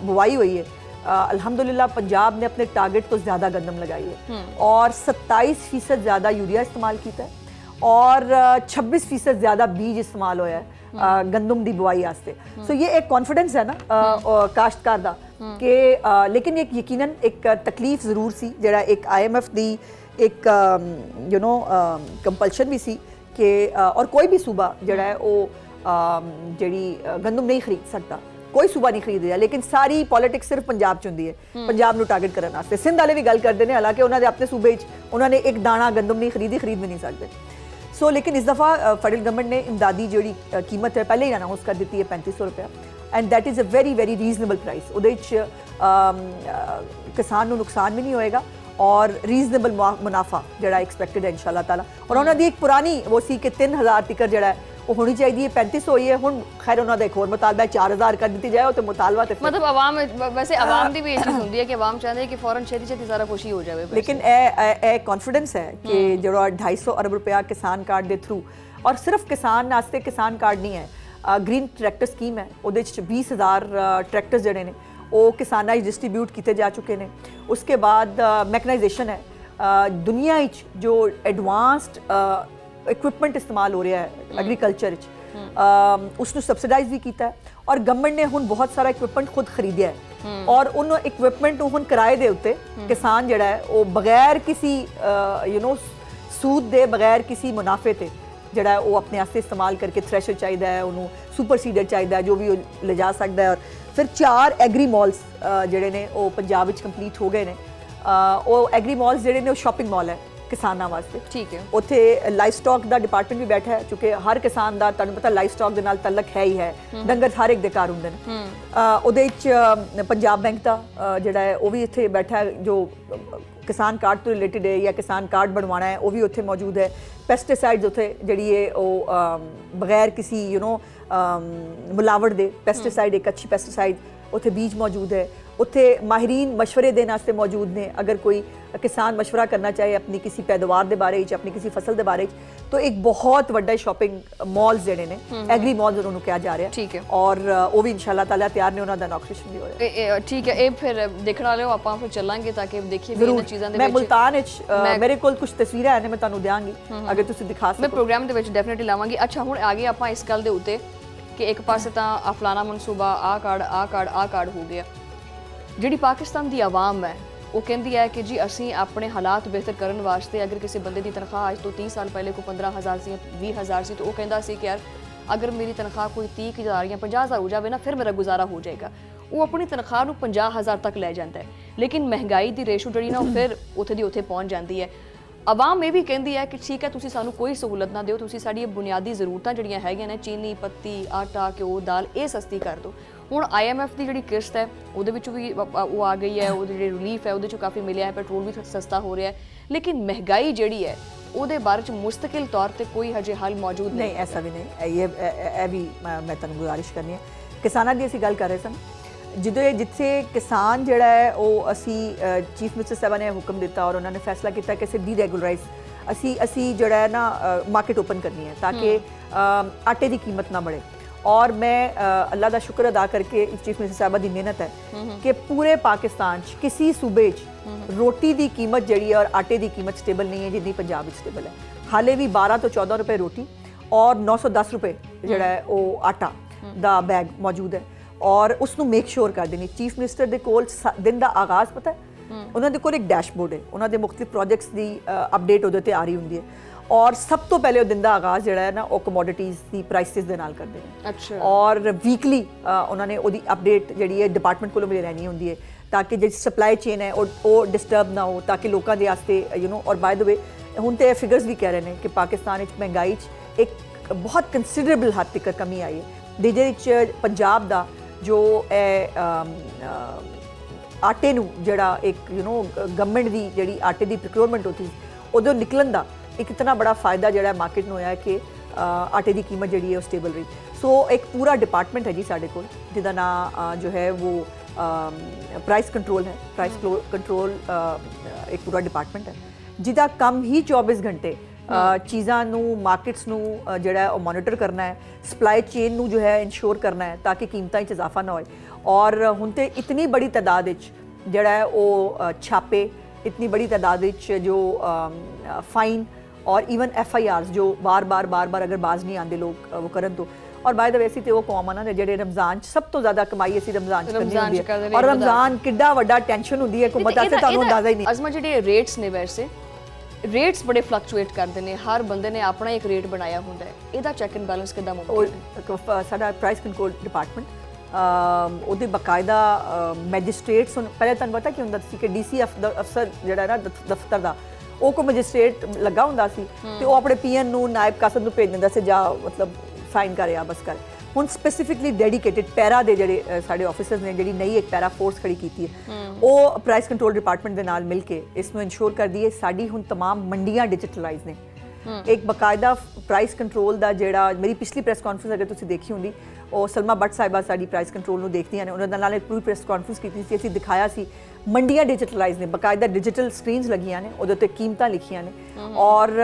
B: ਬੁਵਾਈ ਹੋਈ ਹੈ, ਅਲਹਮਦੁਲਿल्लाह पंजाब ने अपने टारगेट तो ज़्यादा गंदम लगाई है और 27% ज़्यादा यूरिया इस्तेमाल किया है और 26% ज़्यादा बीज इस्तेमाल होया है गंदम दी बुआई वास्ते। सो ये एक कॉन्फिडेंस है ना काश्तकार दा कि लेकिन एक यकीनन एक तकलीफ ज़रूर सी जिहड़ा एक IMF दी एक यू नो कंपल्शन भी सी कि और कोई भी सूबा जिहड़ा है वो जिहड़ी गंदम नहीं खरीद सकता, कोई सूबा नहीं खरीद रहा, लेकिन सारी पॉलिटिक्स सिर्फ पंजाब च हुंदी है, पंजाब नूं टारगेट करन वास्ते। सिंध वाले भी गल करते हैं, हालांकि उन्होंने अपने सूबे उन्होंने एक दाना गंदम नहीं खरीद भी नहीं सकते। सो लेकिन इस दफ़ा फेडरल गवर्नमेंट ने इमदादी जी कीमत है पहले ही अनाउंस कर दी है 3500 रुपया and that is a very very reasonable price. उहदे किसान नूं नुकसान भी नहीं होएगा और रीजनेबल मुनाफा जिहड़ा एक्सपैक्टेड है इंशाअल्लाह ताला। और उन्होंने दी एक पुरानी वो सी कि 3000 तिकर जिहड़ा है वो होनी चाहिए, 3500 होई है हुण। खैर उन्होंने एक होर मुतालबा 4000 कर दी जाए तो मुतालबा ते
A: मतलब आवाम वैसे आवाम दी भी ये चीज़ होंदी है कि आवाम चाहते हैं कि फौरन छेती छेती सारा कुछ ही हो जाए।
B: लेकिन ए कॉन्फिडेंस है कि जो 250 अरब रुपया किसान कार्ड के थ्रू, और सिर्फ किसान वास्ते किसान कार्ड नहीं है, ग्रीन ट्रैक्टर स्कीम है, उहदे 20,000 ट्रैक्टर्स जिहड़े ने वो किसानां च डिस्ट्रीब्यूट किए जा चुके हैं। उसके बाद मैकनाइजेशन है, दुनिया जो एडवांस्ड इक्विपमेंट इस्तेमाल हो रहा है एग्रीकल्चर उसनू सबसिडाइज भी किया है और गवर्नमेंट ने हुण बहुत सारा इक्विपमेंट खुद खरीदिया है और उन इक्विपमेंट नू हुण किराए दे उत्ते किसान जिहड़ा है वो बगैर किसी यू नो सूद दे, बगैर किसी मुनाफे ते जिहड़ा है वो अपने आस्ते इस्तेमाल करके थ्रैशर चाहिए है, उन्होंने सुपर सीडर चाहिए है जो भी ले जा सकता है। और फिर 4 एग्री मॉल्स जिहड़े ने वो पंजाब विच कंप्लीट हो गए ने। वो एग्री मॉल्स जिहड़े ने वो शॉपिंग मॉल है किसानां वास्ते, ठीक है। उत्थे लाइफ स्टॉक दा डिपार्टमेंट भी बैठा है, क्योंकि हर किसान दा तुहानूं पता लाइफ स्टॉक दे नाल तलक है ही है, डंगर हर एक दे घर हुंदे ने। उहदे विच पंजाब बैंक दा जिहड़ा है वो भी इत्थे बैठा है, जो किसान कार्ड तो रिलेटेड है या किसान कार्ड बनवाना है वो भी उत्थे मौजूद है। पेस्टिसाइड्स उत्थे जिहड़ी है वो बगैर किसी यू नो मिलावट दे पेस्टिसाइड, एक अच्छी पेस्टिसाइड उत्थे बीज मौजूद है। उत्थे माहिरीन मशवरे देने वास्ते मौजूद ने, अगर कोई किसान मशवरा करना चाहे अपनी किसी पैदावार के बारे अपनी किसी फसल के बारे, तो एक बहुत वड्डा शॉपिंग मॉल्स जिहड़े ने एग्री मॉल्स उन्होंने कहा जा रहा है, ठीक है। और वो भी इंशाअल्लाह ताला तैयार ने, उन्होंने इनॉग्रेशन भी हो रहा है, ठीक है। ये फिर देखने वाले हो आपां फिर चलांगे ताकि देखिए भी इन चीज़ां दे विच। मैं मुल्तान विच मेरे कोल कुछ तस्वीरें हैं, मैं तुहानूं देंगी अगर तुसीं दिखा सको, मैं प्रोग्राम दे विच डेफिनेटली लावांगी। अच्छा हुण आगे आपां इस गल दे उत्ते कि एक पासे तां फलाना मनसूबा आ कार्ड हो गया, जिहड़ी पाकिस्तान दी आवाम है
A: ਉਹ ਕਹਿੰਦੀ ਹੈ ਕਿ ਜੀ ਅਸੀਂ ਆਪਣੇ ਹਾਲਾਤ ਬਿਹਤਰ ਕਰਨ ਵਾਸਤੇ ਅਗਰ ਕਿਸੇ ਬੰਦੇ ਦੀ ਤਨਖਾਹ ਅੱਜ ਤੋਂ 30 ਸਾਲ ਪਹਿਲੇ ਕੋਈ 15,000 ਸੀ 20,000 ਸੀ ਤਾਂ ਉਹ ਕਹਿੰਦਾ ਸੀ ਕਿ ਯਾਰ ਅਗਰ ਮੇਰੀ ਤਨਖਾਹ ਕੋਈ 30,000 ਜਾਂ 50,000 ਹੋ ਜਾਵੇ ਨਾ ਫਿਰ ਮੇਰਾ ਗੁਜ਼ਾਰਾ ਹੋ ਜਾਏਗਾ। ਉਹ ਆਪਣੀ ਤਨਖਾਹ ਨੂੰ 50,000 ਤੱਕ ਲੈ ਜਾਂਦਾ ਹੈ, ਲੇਕਿਨ ਮਹਿੰਗਾਈ ਦੀ ਰੇਸ਼ੋ ਜਿਹੜੀ ਨਾ ਉਹ ਫਿਰ ਉੱਥੇ ਦੀ ਉੱਥੇ ਪਹੁੰਚ ਜਾਂਦੀ ਹੈ। ਆਵਾਮ ਇਹ ਵੀ ਕਹਿੰਦੀ ਹੈ ਕਿ ਠੀਕ ਹੈ ਤੁਸੀਂ ਸਾਨੂੰ ਕੋਈ ਸਹੂਲਤ ਨਾ ਦਿਓ, ਤੁਸੀਂ ਸਾਡੀਆਂ ਬੁਨਿਆਦੀ ਜ਼ਰੂਰਤਾਂ ਜਿਹੜੀਆਂ ਹੈਗੀਆਂ ਨੇ ਚੀਨੀ, ਪੱਤੀ, ਆਟਾ, ਘਿਓ, ਦਾਲ ਇਹ ਸਸਤੀ ਕਰ ਦਿਓ। ਹੁਣ IMF ਦੀ ਜਿਹੜੀ ਕਿਸ਼ਤ ਹੈ ਉਹਦੇ ਵਿੱਚ ਵੀ ਉਹ ਆ ਗਈ ਹੈ, ਉਹਦੀ ਜਿਹੜੀ ਰਿਲੀਫ ਹੈ ਉਹਦੇ 'ਚੋਂ ਕਾਫੀ ਮਿਲਿਆ ਹੈ, ਪੈਟਰੋਲ ਵੀ ਸਸਤਾ ਹੋ ਰਿਹਾ ਹੈ, ਲੇਕਿਨ ਮਹਿੰਗਾਈ ਜਿਹੜੀ ਹੈ ਉਹਦੇ ਬਾਰੇ 'ਚ ਮੁਸਤਕਿਲ ਤੌਰ ਤੇ ਕੋਈ ਹਜੇ ਹੱਲ ਮੌਜੂਦ ਨਹੀਂ।
B: ਐਸਾ ਵੀ ਨਹੀਂ, ਇਹ ਵੀ ਮੈਂ ਤੁਹਾਨੂੰ ਗੁਜ਼ਾਰਿਸ਼ ਕਰਨੀ ਹੈ। ਕਿਸਾਨਾਂ ਦੀ ਅਸੀਂ ਗੱਲ ਕਰ ਰਹੇ ਸਨ, ਜਿੱਥੇ ਕਿਸਾਨ ਜਿਹੜਾ ਹੈ ਉਹ ਅਸੀਂ ਚੀਫ ਮਿਨਿਸਟਰ ਸਾਹਿਬ ਨੇ ਹੁਕਮ ਦਿੱਤਾ ਔਰ ਉਹਨਾਂ ਨੇ ਫੈਸਲਾ ਕੀਤਾ ਕਿ ਅਸੀਂ ਡੀਰੈਗੂਲਰਾਈਜ਼ ਅਸੀਂ ਜਿਹੜਾ ਹੈ ਨਾ ਮਾਰਕੀਟ ਓਪਨ ਕਰਨੀ ਹੈ ਤਾਂ ਕਿ ਆਟੇ ਦੀ ਕੀਮਤ ਨਾ बढ़े। और मैं अल्लाह का शुक्र अदा करके चीफ मिनिस्टर साहबा की मेहनत है कि पूरे पाकिस्तान किसी सूबे रोटी की कीमत जी और आटे की कीमत स्टेबल नहीं है जितनी पंजाब में स्टेबल है। हाले भी 12 तो 14 रुपए रोटी और 910 रुपए जोड़ा है वो आटा का बैग मौजूद है और उसनू मेक श्योर कर देनी। चीफ मिनिस्टर के कोल दिन का आगाज़ पता है, उन्होंने कोल एक डैशबोर्ड है, उन्होंने मुख्तलिफ प्रोजेक्ट्स की अपडेट उहदे ते आ रही होंदी है और सब तो पहले दिन का आगाज़ जोड़ा है ना वो कमोडिटीज़ की प्राइसिस के नाल करते हैं।
A: अच्छा।
B: और वीकली उन्होंने वो अपडेट जी है डिपार्टमेंट को मिल रहनी होंगी है ताकि जी सप्लाई चेन है वो डिस्टर्ब ना हो, ताकि लोगों के वास्ते और बाय द वे हुण तो फिगर्स भी कह रहे हैं कि पाकिस्तान महंगाई एक बहुत कंसिडरेबल हद तक कमी आई है। जिहदे पंजाब का जो आटे नूं जिहड़ा एक गवर्नमेंट की जिहड़ी आटे की प्रोक्योरमेंट होती उदों निकलन का एक इतना बड़ा फायदा जो मार्केट में होया है कि आटे की कीमत जी है स्टेबल रही। सो एक पूरा डिपार्टमेंट है जी साढ़े को जिसका नाम जो है वो प्राइस कंट्रोल है। प्राइस कंट्रोल एक पूरा डिपार्टमेंट है जिसका काम ही 24 घंटे चीज़ों मार्केट्स नूं जिहड़ा मॉनिटर करना है, सप्लाई चेन नूं जो है इंश्योर करना है ताकि कीमतां च इजाफा ना हो। और हुण ते इतनी बड़ी तादाद जिहड़ा है वो छापे, इतनी बड़ी तादाद जो फाइन और ईवन FIRs जो बार बार अगर बाज नहीं आते लोग वो करन तो। और बाय द वे तो वो कौम आ ना जेडे रमजान सब तो ज़्यादा कमाई असी रमजान करनी होंदी है और रमजान किड्डा वड्डा टेंशन होंदी है हुकूमत वास्ते तुहानूं अंदाज़ा ही नहीं।
A: अज़मा जिहड़े रेट्स ने वैसे रेट्स बड़े फ्लक्चुएट करते हैं, हर बंदे ने अपना एक रेट बनाया होंदा है, इहदा चैक एंड बैलेंस किदां मुमकिन है?
B: साडा प्राइस कंट्रोल डिपार्टमेंट ਉਹਦੇ ਬਕਾਇਦਾ ਮੈਜਿਸਟ੍ਰੇਟਸ ਪਹਿਲੇ ਤੁਹਾਨੂੰ ਪਤਾ ਕੀ ਹੁੰਦਾ ਸੀ ਕਿ DC ਅਫਸਰ ਜਿਹੜਾ ਨਾ ਦਫ਼ਤਰ ਦਾ ਉਹ ਕੋ ਮੈਜਿਸਟ੍ਰੇਟ ਲੱਗਾ ਹੁੰਦਾ ਸੀ ਤੇ ਉਹ ਆਪਣੇ PN ਨੂੰ ਨਾਇਬ ਕਾਸਦ ਨੂੰ ਭੇਜ ਦਿੰਦਾ ਸੀ ਜਾ ਮਤਲਬ ਸਾਈਨ ਕਰ ਆ ਬਸ ਕਰ। ਹੁਣ ਸਪੈਸੀਫਿਕਲੀ ਡੈਡੀਕੇਟਿਡ ਪੈਰਾ ਦੇ ਜਿਹੜੇ ਸਾਡੇ ਆਫਿਸਰਸ ਨੇ ਜਿਹੜੀ ਨਈ ਇੱਕ ਪੈਰਾ ਫੋਰਸ ਖੜੀ ਕੀਤੀ ਹੈ ਉਹ ਪ੍ਰਾਈਸ ਕੰਟਰੋਲ ਡਿਪਾਰਟਮੈਂਟ ਦੇ ਨਾਲ ਮਿਲ ਕੇ ਇਸ ਨੂੰ ਇਨਸ਼ੋਰ ਕਰਦੀ ਹੈ ਸਾਡੀ ਹੁਣ तमाम ਮੰਡੀਆਂ ਡਿਜੀਟਲਾਈਜ਼ ਨੇ। एक बकायदा प्राइस कंट्रोल का जोड़ा मेरी पिछली प्रेस कॉन्फ्रेंस अगर तुसीं देखी होंगी वो सलमा भट्ट साहिबा साडी प्राइस कंट्रोल नूं देखदियां ने उन्होंने नाल एक पूरी प्रेस कॉन्फ्रेंस की थी असीं दिखाया सी मंडियां डिजिटलाइज ने बकायदा डिजिटल स्क्रीनस लगियां ने उहदे उत्ते कीमतां लिखियां ने और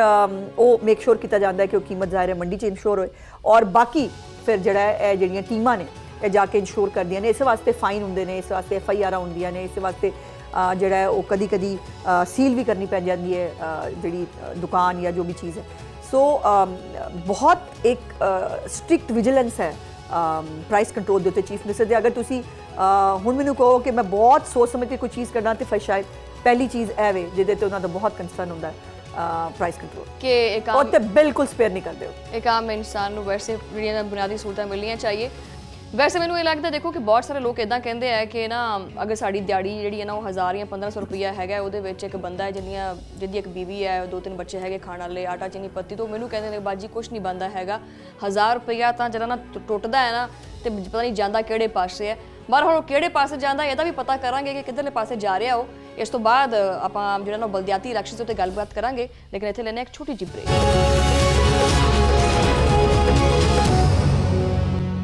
B: वो मेक श्योर किया जाता है कि वो कीमत ज़ाहिर है मंडी च इंश्योर होए और बाकी फिर जिहड़ा है जिहड़ियां टीमां ने ये जाके इंश्योर करदियां ने। इस वास्ते फाइन हुंदे ने, इस वास्ते FIR होंदियां ने, इस वास्ते जिहड़ा है वो कदी कदी सील भी करनी पै जाती है जिहड़ी दुकान या जो भी चीज़ है। सो बहुत एक स्ट्रिक्ट विजिलेंस है प्राइस कंट्रोल के उत्ते चीफ मिनिस्टर दे। अगर तुसी हुण मैनूं कहो कि मैं बहुत सोच समझ के कोई चीज़ करना तो फिर शायद पहली चीज़ ए वे जिहदे ते उन्हां दा बहुत कंसर्न हुंदा है प्राइस कंट्रोल
A: कि एक आम
B: ते बिल्कुल स्पेयर नहीं करदे हो।
A: एक आम इंसान नूं वैसे जिहड़ियां बुनियादी सहूलतां मिलनियां चाहिए। वैसे मैनूं ये लगता देखो कि बहुत सारे लोग इदां कहते हैं कि ना अगर साड़ी दिहाड़ी जिहड़ी है ना वो 1000 या 1500 रुपया है ਉਹਦੇ ਵਿੱਚ ਇੱਕ ਬੰਦਾ ਹੈ ਜਿਹਦੀ ਇੱਕ ਬੀਵੀ ਹੈ 2-3 ਬੱਚੇ ਹੈਗੇ ਖਾਣ ਵਾਲੇ ਆਟਾ ਚੀਨੀ ਪੱਤੀ ਤੋਂ ਮੈਨੂੰ ਕਹਿੰਦੇ ਨੇ ਬਾਜੀ ਕੁਛ ਨਹੀਂ ਬੰਦਾ ਹੈਗਾ 1000 ਰੁਪਇਆ ਤਾਂ ਜਿਹੜਾ ਨਾ ਟੁੱਟਦਾ ਹੈ ਨਾ ਤੇ ਪਤਾ ਨਹੀਂ ਜਾਂਦਾ ਕਿਹੜੇ ਪਾਸੇ ਹੈ ਪਰ ਹੁਣ ਕਿਹੜੇ ਪਾਸੇ ਜਾਂਦਾ ਇਹਦਾ ਵੀ ਪਤਾ ਕਰਾਂਗੇ ਕਿ ਕਿੱਧਰਲੇ ਪਾਸੇ ਜਾ ਰਿਹਾ ਉਹ। ਇਸ ਤੋਂ ਬਾਅਦ ਆਪਾਂ ਜਿਹੜਾ ਨਾ ਬਲਦਿਆਤੀ ਇਲੈਕਸ਼ਨ ਉੱਤੇ ਗੱਲਬਾਤ ਕਰਾਂਗੇ ਲੇਕਿਨ ਇੱਥੇ ਲੈਣੇ ਇੱਕ ਛੋਟੀ ਜਿਹੀ ਬ੍ਰੇਕ।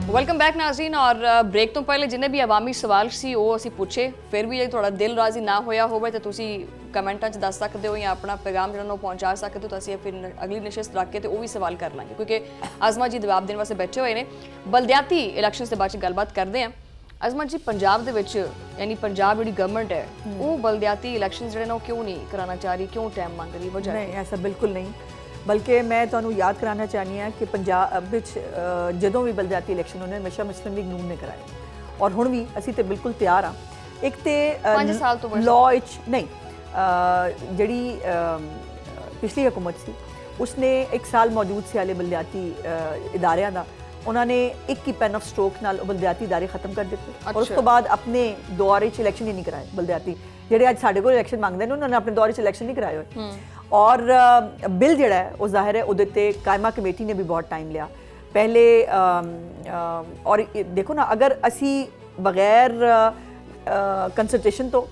A: वेलकम बैक नाज़रीन और ब्रेक तो पहले जिन्हें भी अवामी सवाल सी वो असी पूछे फिर भी जो थोड़ा दिल राजी ना होया होवे तो तुसी कमेंटा च दस सकते हो या अपना पैगाम जो पहुँचा सकते हो तो असी फिर अगली नशिस्त रख के तो वो भी सवाल कर लेंगे क्योंकि आज़मा जी जवाब देने वास्ते बैठे हुए हैं। बलदियाती इलैक्शन के बाद गलबात करते हैं। आज़मा जी पंजाब दे विच यानी पंजाब जी गवर्नमेंट है वो बलदियाती इलैक्शन जो ना क्यों नहीं कराना चाह रही, क्यों टाइम मांग रही? वजह
B: नहीं ऐसा बिल्कुल नहीं, बल्कि मैं तुहानूं याद कराना चाहनी हाँ कि पंजाब जदों भी बलदियाती इलैक्शन उन्होंने हमेशा मुस्लिम लीग नून ने कराए और हुण भी असीं ते बिल्कुल तैयार हाँ ਇੱਕ ਤੇ
A: 5 ਸਾਲ ਤੋਂ
B: ਲਾਅ ਵਿੱਚ ਨਹੀਂ ਜਿਹੜੀ ਪਿਛਲੀ ਹਕੂਮਤ ਸੀ ਉਸਨੇ 1 ਸਾਲ ਮੌਜੂਦ ਸਿਆਲੇ ਬਲਦਿਆਤੀ ਇਦਾਰਿਆਂ ਦਾ ਉਹਨਾਂ ਨੇ ਇੱਕ ਹੀ ਪੈਨ ਆਫ ਸਟ੍ਰੋਕ ਨਾਲ ਬਲਦਿਆਤੀ ਇਦਾਰੇ ਖਤਮ ਕਰ ਦਿੱਤੇ ਔਰ ਉਸ ਤੋਂ ਬਾਅਦ ਆਪਣੇ ਦੌਰ ਵਿੱਚ ਇਲੈਕਸ਼ਨ ਹੀ ਨਹੀਂ ਕਰਾਏ ਬਲਦਿਆਤੀ ਜਿਹੜੇ ਅੱਜ ਸਾਡੇ ਕੋਲ ਇਲੈਕਸ਼ਨ ਮੰਗਦੇ ਨੇ ਉਹਨਾਂ ਨੇ ਆਪਣੇ ਦੌਰ ਵਿੱਚ ਇਲੈਕਸ਼ਨ ਨਹੀਂ ਕਰਾਏ ਹੋਏ ਔਰ ਬਿੱਲ ਜਿਹੜਾ ਹੈ ਉਹ ਜ਼ਾਹਿਰ ਹੈ ਉਹਦੇ ਤੇ ਕਾਇਮਾ ਕਮੇਟੀ ਨੇ ਵੀ ਬਹੁਤ ਟਾਈਮ ਲਿਆ ਪਹਿਲੇ ਔਰ ਦੇਖੋ ਨਾ ਅਗਰ ਅਸੀਂ ਬਗੈਰ ਕੰਸਲਟੇਸ਼ਨ ਤੋਂ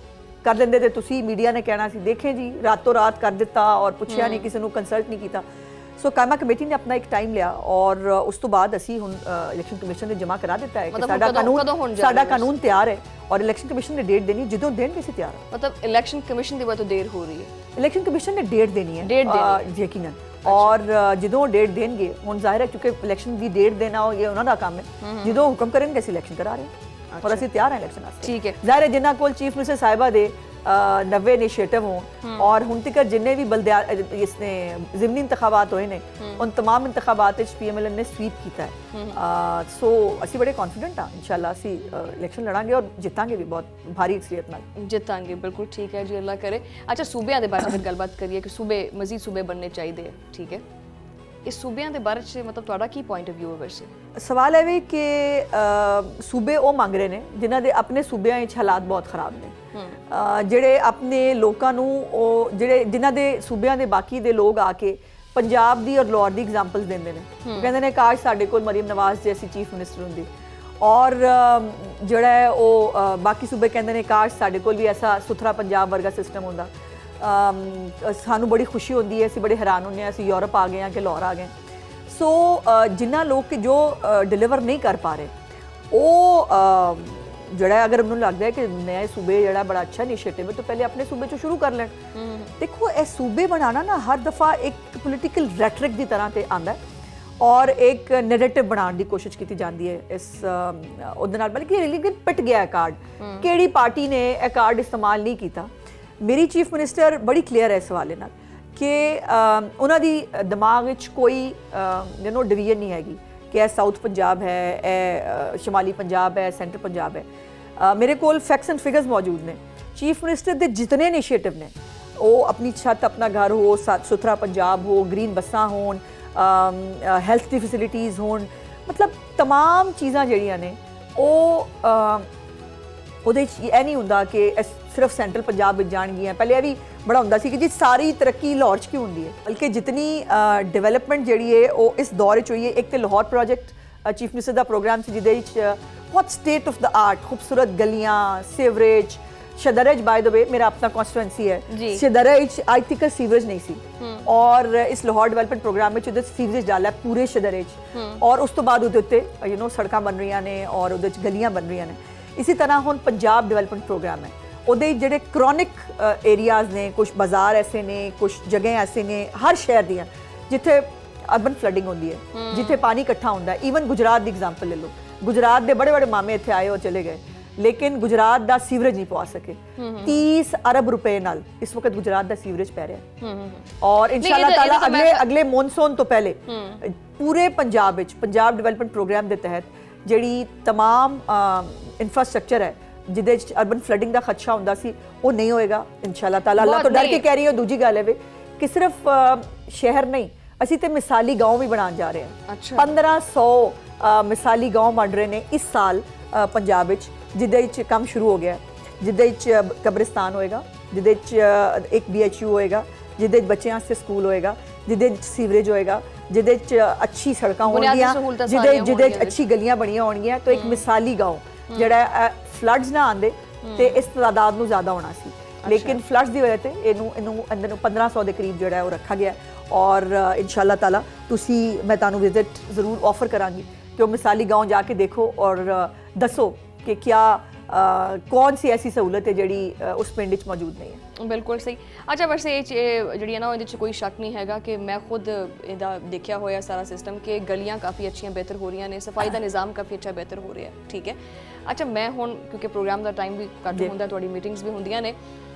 B: ਕਰ ਦਿੰਦੇ ਤੇ ਤੁਸੀਂ ਮੀਡੀਆ ਨੇ ਕਹਿਣਾ ਸੀ ਦੇਖੇ ਜੀ ਰਾਤੋਂ ਰਾਤ ਕਰ ਦਿੱਤਾ ਔਰ ਪੁੱਛਿਆ ਨਹੀਂ ਕਿਸੇ ਨੂੰ ਕੰਸਲਟ ਨਹੀਂ ਕੀਤਾ ਸੋ ਕਾਇਮਾ ਕਮੇਟੀ ਨੇ ਆਪਣਾ ਇੱਕ ਟਾਈਮ ਲਿਆ ਔਰ ਉਸ ਤੋਂ ਬਾਅਦ ਅਸੀਂ ਹੁਣ ਇਲੈਕਸ਼ਨ ਕਮਿਸ਼ਨ ਨੇ ਜਮ੍ਹਾਂ ਕਰਾ ਦਿੱਤਾ ਹੈ ਕਿ ਸਾਡਾ ਕਾਨੂੰਨ ਤਿਆਰ ਹੈ ਔਰ ਇਲੈਕਸ਼ਨ ਕਮਿਸ਼ਨ ਨੇ ਡੇਟ ਦੇਣੀ ਜਦੋਂ ਦੇਣਗੇ ਅਸੀਂ ਤਿਆਰ ਹਾਂ
A: ਮਤਲਬ ਇਲੈਕਸ਼ਨ ਕਮਿਸ਼ਨ ਦੀ ਵਜ੍ਹਾ ਤੋਂ ਦੇਰ ਹੋ ਰਹੀ ਹੈ
B: ਇਲੈਕਸ਼ਨ ਕਮਿਸ਼ਨ ਨੇ ਡੇਟ ਦੇਣੀ ਹੈ ਯਕੀਨਨ ਔਰ ਜਦੋਂ ਡੇਟ ਦੇਣਗੇ ਹੁਣ ਜ਼ਾਹਿਰ ਹੈ ਕਿਉਂਕਿ ਇਲੈਕਸ਼ਨ ਦੀ ਡੇਟ ਦੇਣਾ ਇਹ ਉਹਨਾਂ ਦਾ ਕੰਮ ਹੈ ਜਦੋਂ ਹੁਕਮ ਕਰਨਗੇ ਅਸੀਂ ਇਲੈਕਸ਼ਨ ਕਰਾ ਰਹੇ ਹਾਂ ਔਰ ਅਸੀਂ ਤਿਆਰ ਹਾਂ ਇਲੈਕਸ਼ਨ ਵਾਸਤੇ
A: ਠੀਕ ਹੈ
B: ਜ਼ਾਹਿਰ ਹੈ ਜਿਨ੍ਹਾਂ ਕੋਲ ਚੀਫ ਮਿਨਿਸਟਰ ਸਾਹਿਬਾ ਦੇ 90 ਇਨੀਸ਼ੀਏਟਿਵ ਹੋਣ ਔਰ ਹੁਣ ਤੱਕ ਜਿੰਨੇ ਵੀ ਇਸਨੇ ਜ਼ਿਮਨੀ ਇੰਤਖਾਬਾਤ ਹੋਏ ਨੇ ਉਨ तमाम ਇੰਤਖਾਬਾਤ ਵਿੱਚ ਪੀਐਮਐਲ ਨੇ ਸਵੀਪ ਕੀਤਾ ਹੈ ਸੋ ਅਸੀਂ ਬੜੇ ਕੌਨਫੀਡੈਂਟ ਹਾਂ ਇਨਸ਼ਾਅੱਲਾ ਅਸੀਂ ਇਲੈਕਸ਼ਨ ਲੜਾਂਗੇ ਔਰ ਜਿੱਤਾਂਗੇ ਵੀ ਬਹੁਤ ਭਾਰੀ ਅਕਸਰੀਅਤ ਨਾਲ
A: ਜਿੱਤਾਂਗੇ ਬਿਲਕੁਲ ਠੀਕ ਹੈ ਜੀ ਅੱਲਾ ਕਰੇ ਅੱਛਾ ਸੂਬਿਆਂ ਦੇ ਬਾਰੇ ਅਗਰ ਗੱਲਬਾਤ ਕਰੀਏ ਕਿ ਸੂਬੇ ਮਜ਼ੀਦ ਸੂਬੇ ਬਣਨੇ ਚਾਹੀਦੇ ਠੀਕ ਹੈ ਇਸ ਸੂਬਿਆਂ ਦੇ ਬਾਰੇ ਚ ਮਤਲਬ ਤੁਹਾਡਾ ਕੀ ਪੁਆਇੰਟ ਆਫ ਵਿਊ ਹੈ ਵੈਸੇ
B: ਸਵਾਲ ਹੈ ਵੀ ਕਿ ਸੂਬੇ ਉਹ ਮੰਗ ਰਹੇ ਨੇ ਜਿਨ੍ਹਾਂ ਦੇ ਆਪਣੇ ਸੂਬਿਆਂ ਵਿੱਚ ਹਾਲਾਤ ਬਹੁਤ ਖਰਾਬ ਨੇ ਜਿਹੜੇ ਆਪਣੇ ਲੋਕਾਂ ਨੂੰ ਉਹ ਜਿਹੜੇ ਜਿਨ੍ਹਾਂ ਦੇ ਸੂਬਿਆਂ ਦੇ ਬਾਕੀ ਦੇ ਲੋਕ ਆ ਕੇ ਪੰਜਾਬ ਦੀ ਔਰ ਲਾਹੌਰ ਦੀ ਐਗਜ਼ਾਮਪਲਸ ਦਿੰਦੇ ਨੇ ਕਹਿੰਦੇ ਨੇ ਕਾਸ਼ ਸਾਡੇ ਕੋਲ ਮਰੀਮ ਨਵਾਜ਼ ਜੈਸੀ ਚੀਫ ਮਿਨਿਸਟਰ ਹੁੰਦੀ ਔਰ ਜਿਹੜਾ ਹੈ ਉਹ ਬਾਕੀ ਸੂਬੇ ਕਹਿੰਦੇ ਨੇ ਕਾਸ਼ ਸਾਡੇ ਕੋਲ ਵੀ ਐਸਾ ਸੁਥਰਾ ਪੰਜਾਬ ਵਰਗਾ ਸਿਸਟਮ ਹੁੰਦਾ ਸਾਨੂੰ ਬੜੀ ਖੁਸ਼ੀ ਹੁੰਦੀ ਹੈ ਅਸੀਂ ਬੜੇ ਹੈਰਾਨ ਹੁੰਦੇ ਹਾਂ ਅਸੀਂ ਯੂਰਪ ਆ ਗਏ ਹਾਂ ਕਿ ਲਾਹੌਰ ਆ ਗਏ ਸੋ ਜਿਨ੍ਹਾਂ ਲੋਕ ਜੋ ਡਿਲੀਵਰ ਨਹੀਂ ਕਰ ਪਾ ਰਹੇ ਉਹ ਜਿਹੜਾ ਅਗਰ ਮੈਨੂੰ ਲੱਗਦਾ ਹੈ ਕਿ ਨਏ ਸੂਬੇ ਜਿਹੜਾ ਬੜਾ ਅੱਛਾ ਇਨੀਸ਼ੀਏਟਿਵ ਹੈ ਤਾਂ ਪਹਿਲੇ ਆਪਣੇ ਸੂਬੇ ਚੋਂ ਸ਼ੁਰੂ ਕਰ ਲੈਣ ਦੇਖੋ ਇਹ ਸੂਬੇ ਬਣਾਉਣਾ ਨਾ ਹਰ ਦਫਾ ਇੱਕ ਪੋਲੀਟੀਕਲ ਰੈਟਰਿਕ ਦੀ ਤਰ੍ਹਾਂ ਤੇ ਆਉਂਦਾ ਔਰ ਇੱਕ ਨੈਰੇਟਿਵ ਬਣਾਉਣ ਦੀ ਕੋਸ਼ਿਸ਼ ਕੀਤੀ ਜਾਂਦੀ ਹੈ ਇਸ ਉਹਦੇ ਨਾਲ ਬਲਕਿ ਰਿਲੀਜਨ ਪਿਟ ਗਿਆ ਹੈ ਕਾਰਡ ਕਿਹੜੀ ਪਾਰਟੀ ਨੇ ਇਹ ਕਾਰਡ ਇਸਤੇਮਾਲ ਨਹੀਂ ਕੀਤਾ ਮੇਰੀ ਚੀਫ ਮਿਨਿਸਟਰ ਬੜੀ ਕਲੀਅਰ ਹੈ ਇਸ ਹਵਾਲੇ ਨਾਲ ਕਿ ਉਹਨਾਂ ਦੀ ਦਿਮਾਗ ਵਿੱਚ ਕੋਈ ਡਿਵੀਜ਼ਨ ਨਹੀਂ ਹੈਗੀ ਕਿ ਇਹ ਸਾਊਥ ਪੰਜਾਬ ਹੈ ਇਹ ਸ਼ਮਾਲੀ ਪੰਜਾਬ ਹੈ ਸੈਂਟਰ ਪੰਜਾਬ ਹੈ ਮੇਰੇ ਕੋਲ ਫੈਕਟਸ ਐਂਡ ਫਿਗਰਸ ਮੌਜੂਦ ਨੇ ਚੀਫ ਮਿਨਿਸਟਰ ਦੇ ਜਿਤਨੇ ਇਨੀਸ਼ੀਏਟਿਵ ਨੇ ਉਹ ਆਪਣੀ ਛੱਤ ਆਪਣਾ ਘਰ ਹੋ ਸਾਫ ਸੁਥਰਾ ਪੰਜਾਬ ਹੋ ਗ੍ਰੀਨ ਬੱਸਾਂ ਹੋਣ ਹੈਲਥ ਦੀ ਫੈਸਿਲਿਟੀਜ਼ ਹੋਣ ਮਤਲਬ तमाम ਚੀਜ਼ਾਂ ਜਿਹੜੀਆਂ ਨੇ ਉਹ ਉਹਦੇ 'ਚ ਇਹ ਨਹੀਂ ਹੁੰਦਾ ਕਿ ਸਿਰਫ ਸੈਂਟਰਲ ਪੰਜਾਬ ਵਿੱਚ ਜਾਣਗੀਆਂ ਪਹਿਲੇ ਇਹ ਵੀ ਬੜਾ ਹੁੰਦਾ ਸੀ ਕਿ ਜੀ ਸਾਰੀ ਤਰੱਕੀ ਲਾਹੌਰ 'ਚ ਕਿਉਂ ਹੁੰਦੀ ਹੈ ਬਲਕਿ ਜਿਤਨੀ ਡਿਵੈਲਪਮੈਂਟ ਜਿਹੜੀ ਹੈ ਉਹ ਇਸ ਦੌਰ 'ਚ ਹੋਈ ਹੈ ਇੱਕ ਤੇ ਲਾਹੌਰ ਪ੍ਰੋਜੈਕਟ ਚੀਫ ਮਿਨਿਸਟਰ ਦਾ ਪ੍ਰੋਗਰਾਮ ਸੀ ਜਿਹਦੇ ਵਿੱਚ ਬਹੁਤ ਸਟੇਟ ਆਫ ਦਾ ਆਰਟ ਖੂਬਸੂਰਤ ਗਲੀਆਂ ਸੀਵਰੇਜ ਸ਼ਦਰਜ ਬਾय द ਵੇ ਮੇਰਾ ਆਪਣਾ ਕਨਸਟੀਟੂਐਂਸੀ ਹੈ ਸ਼ਦਰਜ ਅੱਜ ਤੱਕ ਸੀਵਰੇਜ ਨਹੀਂ ਸੀ ਔਰ ਇਸ ਲਾਹੌਰ ਡਿਵੈਲਪਮੈਂਟ ਪ੍ਰੋਗਰਾਮ ਵਿੱਚ ਉਹਦੇ ਸੀਵਰੇਜ ਡਾਲਾ ਪੂਰੇ ਸ਼ਦਰਜ ਔਰ ਉਸ ਤੋਂ ਬਾਅਦ ਉਹਦੇ ਉੱਤੇ ਸੜਕਾਂ ਬਣ ਰਹੀਆਂ ਨੇ ਔਰ ਉਹਦੇ 'ਚ ਗਲੀਆਂ ਬਣ ਰਹੀਆਂ ਨੇ ਇਸੇ ਤਰ੍ਹਾਂ ਹੁਣ ਪੰਜਾਬ ਡਿਵੈਲਪਮੈਂਟ ਪ੍ਰੋਗਰਾਮ ਹੈ ਉਹਦੇ ਜਿਹੜੇ ਕ੍ਰੋਨਿਕ ਏਰੀਆਜ਼ ਨੇ ਕੁਝ ਬਾਜ਼ਾਰ ਐਸੇ ਨੇ ਕੁਝ ਜਗ੍ਹਾ ਐਸੇ ਨੇ ਹਰ ਸ਼ਹਿਰ ਦੀਆਂ ਜਿੱਥੇ ਅਰਬਨ ਫਲੱਡਿੰਗ ਹੁੰਦੀ ਹੈ ਜਿੱਥੇ ਪਾਣੀ ਇਕੱਠਾ ਹੁੰਦਾ ਹੈ ਈਵਨ ਗੁਜਰਾਤ ਦੀ ਐਗਜ਼ਾਮਪਲ ਲੈ ਲਓ ਗੁਜਰਾਤ ਦੇ ਬੜੇ ਬੜੇ ਮਾਮੇ ਇੱਥੇ ਆਏ ਔਰ ਚਲੇ ਗਏ ਲੇਕਿਨ ਗੁਜਰਾਤ ਦਾ ਸੀਵਰੇਜ ਨਹੀਂ ਪਵਾ ਸਕੇ 30 ਅਰਬ ਰੁਪਏ ਨਾਲ ਇਸ ਵਕਤ ਗੁਜਰਾਤ ਦਾ ਸੀਵਰੇਜ ਪੈ ਰਿਹਾ ਔਰ ਇਨਸ਼ਾਅੱਲਾ ਤਾਲਾ ਅਗਲੇ ਮੌਨਸੂਨ ਤੋਂ ਪਹਿਲੇ ਪੂਰੇ ਪੰਜਾਬ ਵਿੱਚ ਪੰਜਾਬ ਡਿਵੈਲਪਮੈਂਟ ਪ੍ਰੋਗਰਾਮ ਦੇ ਤਹਿਤ ਜਿਹੜੀ तमाम ਇਨਫਰਾਸਟ੍ਰਕਚਰ ਹੈ ਜਿਹਦੇ ਵਿੱਚ ਅਰਬਨ ਫਲੱਡਿੰਗ ਦਾ ਖਦਸ਼ਾ ਹੁੰਦਾ ਸੀ ਉਹ ਨਹੀਂ ਹੋਏਗਾ ਇਨਸ਼ਾਅੱਲਾ ਤਾਲਾ ਅੱਲਾਹ ਤੋਂ ਡਰ ਕੇ ਕਹਿ ਰਹੀ ਹਾਂ ਦੂਜੀ ਗੱਲ ਹੈ ਕਿ ਸਿਰਫ ਸ਼ਹਿਰ ਨਹੀਂ ਅਸੀਂ ਤੇ ਮਿਸਾਲੀ گاؤں ਵੀ ਬਣਾਉਣ ਜਾ ਰਹੇ ਹਾਂ 1500 ਮਿਸਾਲੀ گاؤں ਬਣ ਰਹੇ ਨੇ ਇਸ ਸਾਲ ਪੰਜਾਬ ਵਿੱਚ ਜਿਹਦੇ ਵਿੱਚ ਕੰਮ ਸ਼ੁਰੂ ਹੋ ਗਿਆ ਜਿਹਦੇ ਵਿੱਚ ਕਬਰਿਸਤਾਨ ਹੋਏਗਾ ਜਿਹਦੇ ਵਿੱਚ ਇੱਕ BHU ਹੋਏਗਾ ਜਿਹਦੇ ਵਿੱਚ ਬੱਚਿਆਂ ਵਾਸਤੇ ਸਕੂਲ ਹੋਏਗਾ ਜਿਹਦੇ ਵਿੱਚ ਸੀਵਰੇਜ ਹੋਏਗਾ ਜਿਹਦੇ ਵਿੱਚ ਅੱਛੀ ਸੜਕਾਂ ਹੋਣਗੀਆਂ ਜਿਹਦੇ ਵਿੱਚ ਅੱਛੀ ਗਲੀਆਂ ਬਣੀਆਂ ਹੋਣਗੀਆਂ ਤਾਂ ਇੱਕ ਮਿਸਾਲੀ گاؤں ਜਿਹੜਾ ਫਲੱਡਸ ਨਾ ਆਂਦੇ ਤੇ ਇਸ ਤਾਦਾਦ ਨੂੰ ਜ਼ਿਆਦਾ ਹੋਣਾ ਸੀ ਲੇਕਿਨ ਫਲੱਡਸ ਦੀ ਵਜ੍ਹਾ ਤੇ ਇਹਨੂੰ ਅੰਦਰ ਨੂੰ 1500 ਦੇ ਕਰੀਬ ਜਿਹੜਾ ਉਹ ਰੱਖਾ ਗਿਆ ਔਰ ਇਨਸ਼ਾਅੱਲਾ ਤਾਲਾ ਤੁਸੀਂ ਮੈਂ ਤੁਹਾਨੂੰ ਵਿਜ਼ਿਟ ਜ਼ਰੂਰ ਆਫਰ ਕਰਾਂਗੀ ਕਿ ਉਹ ਮਿਸਾਲੀ گاؤں ਜਾ ਕੇ ਦੇਖੋ ਔਰ ਦੱਸੋ ਕਿ ਕਿਆ ਕੌਣ ਸੀ ਐਸੀ ਸਹੂਲਤ ਹੈ ਜਿਹੜੀ ਉਸ ਪਿੰਡ ਵਿੱਚ ਮੌਜੂਦ ਨਹੀਂ ਹੈ
A: ਬਿਲਕੁਲ ਸਹੀ ਅੱਛਾ ਵੈਸੇ ਇਹ ਜਿਹੜੀ ਹੈ ਨਾ ਇਹਦੇ 'ਚ ਕੋਈ ਸ਼ੱਕ ਨਹੀਂ ਹੈਗਾ ਕਿ ਮੈਂ ਖੁਦ ਇਹਦਾ ਦੇਖਿਆ ਹੋਇਆ ਸਾਰਾ ਸਿਸਟਮ ਕਿ ਗਲੀਆਂ ਕਾਫੀ ਅੱਛੀਆਂ ਬਿਹਤਰ ਹੋ ਰਹੀਆਂ ਨੇ ਸਫਾਈ ਦਾ ਨਿਜ਼ਾਮ ਕਾਫੀ ਅੱਛਾ ਬਿਹਤਰ ਹੋ ਰਿਹਾ ਠੀਕ ਹੈ ਅੱਛਾ ਮੈਂ ਹੁਣ ਕਿਉਂਕਿ ਪ੍ਰੋਗਰਾਮ ਦਾ ਟਾਈਮ ਵੀ ਘੱਟ ਹੁੰਦਾ ਤੁਹਾਡੀ ਮੀਟਿੰਗਸ ਵੀ ਹੁੰਦੀਆਂ ਨੇ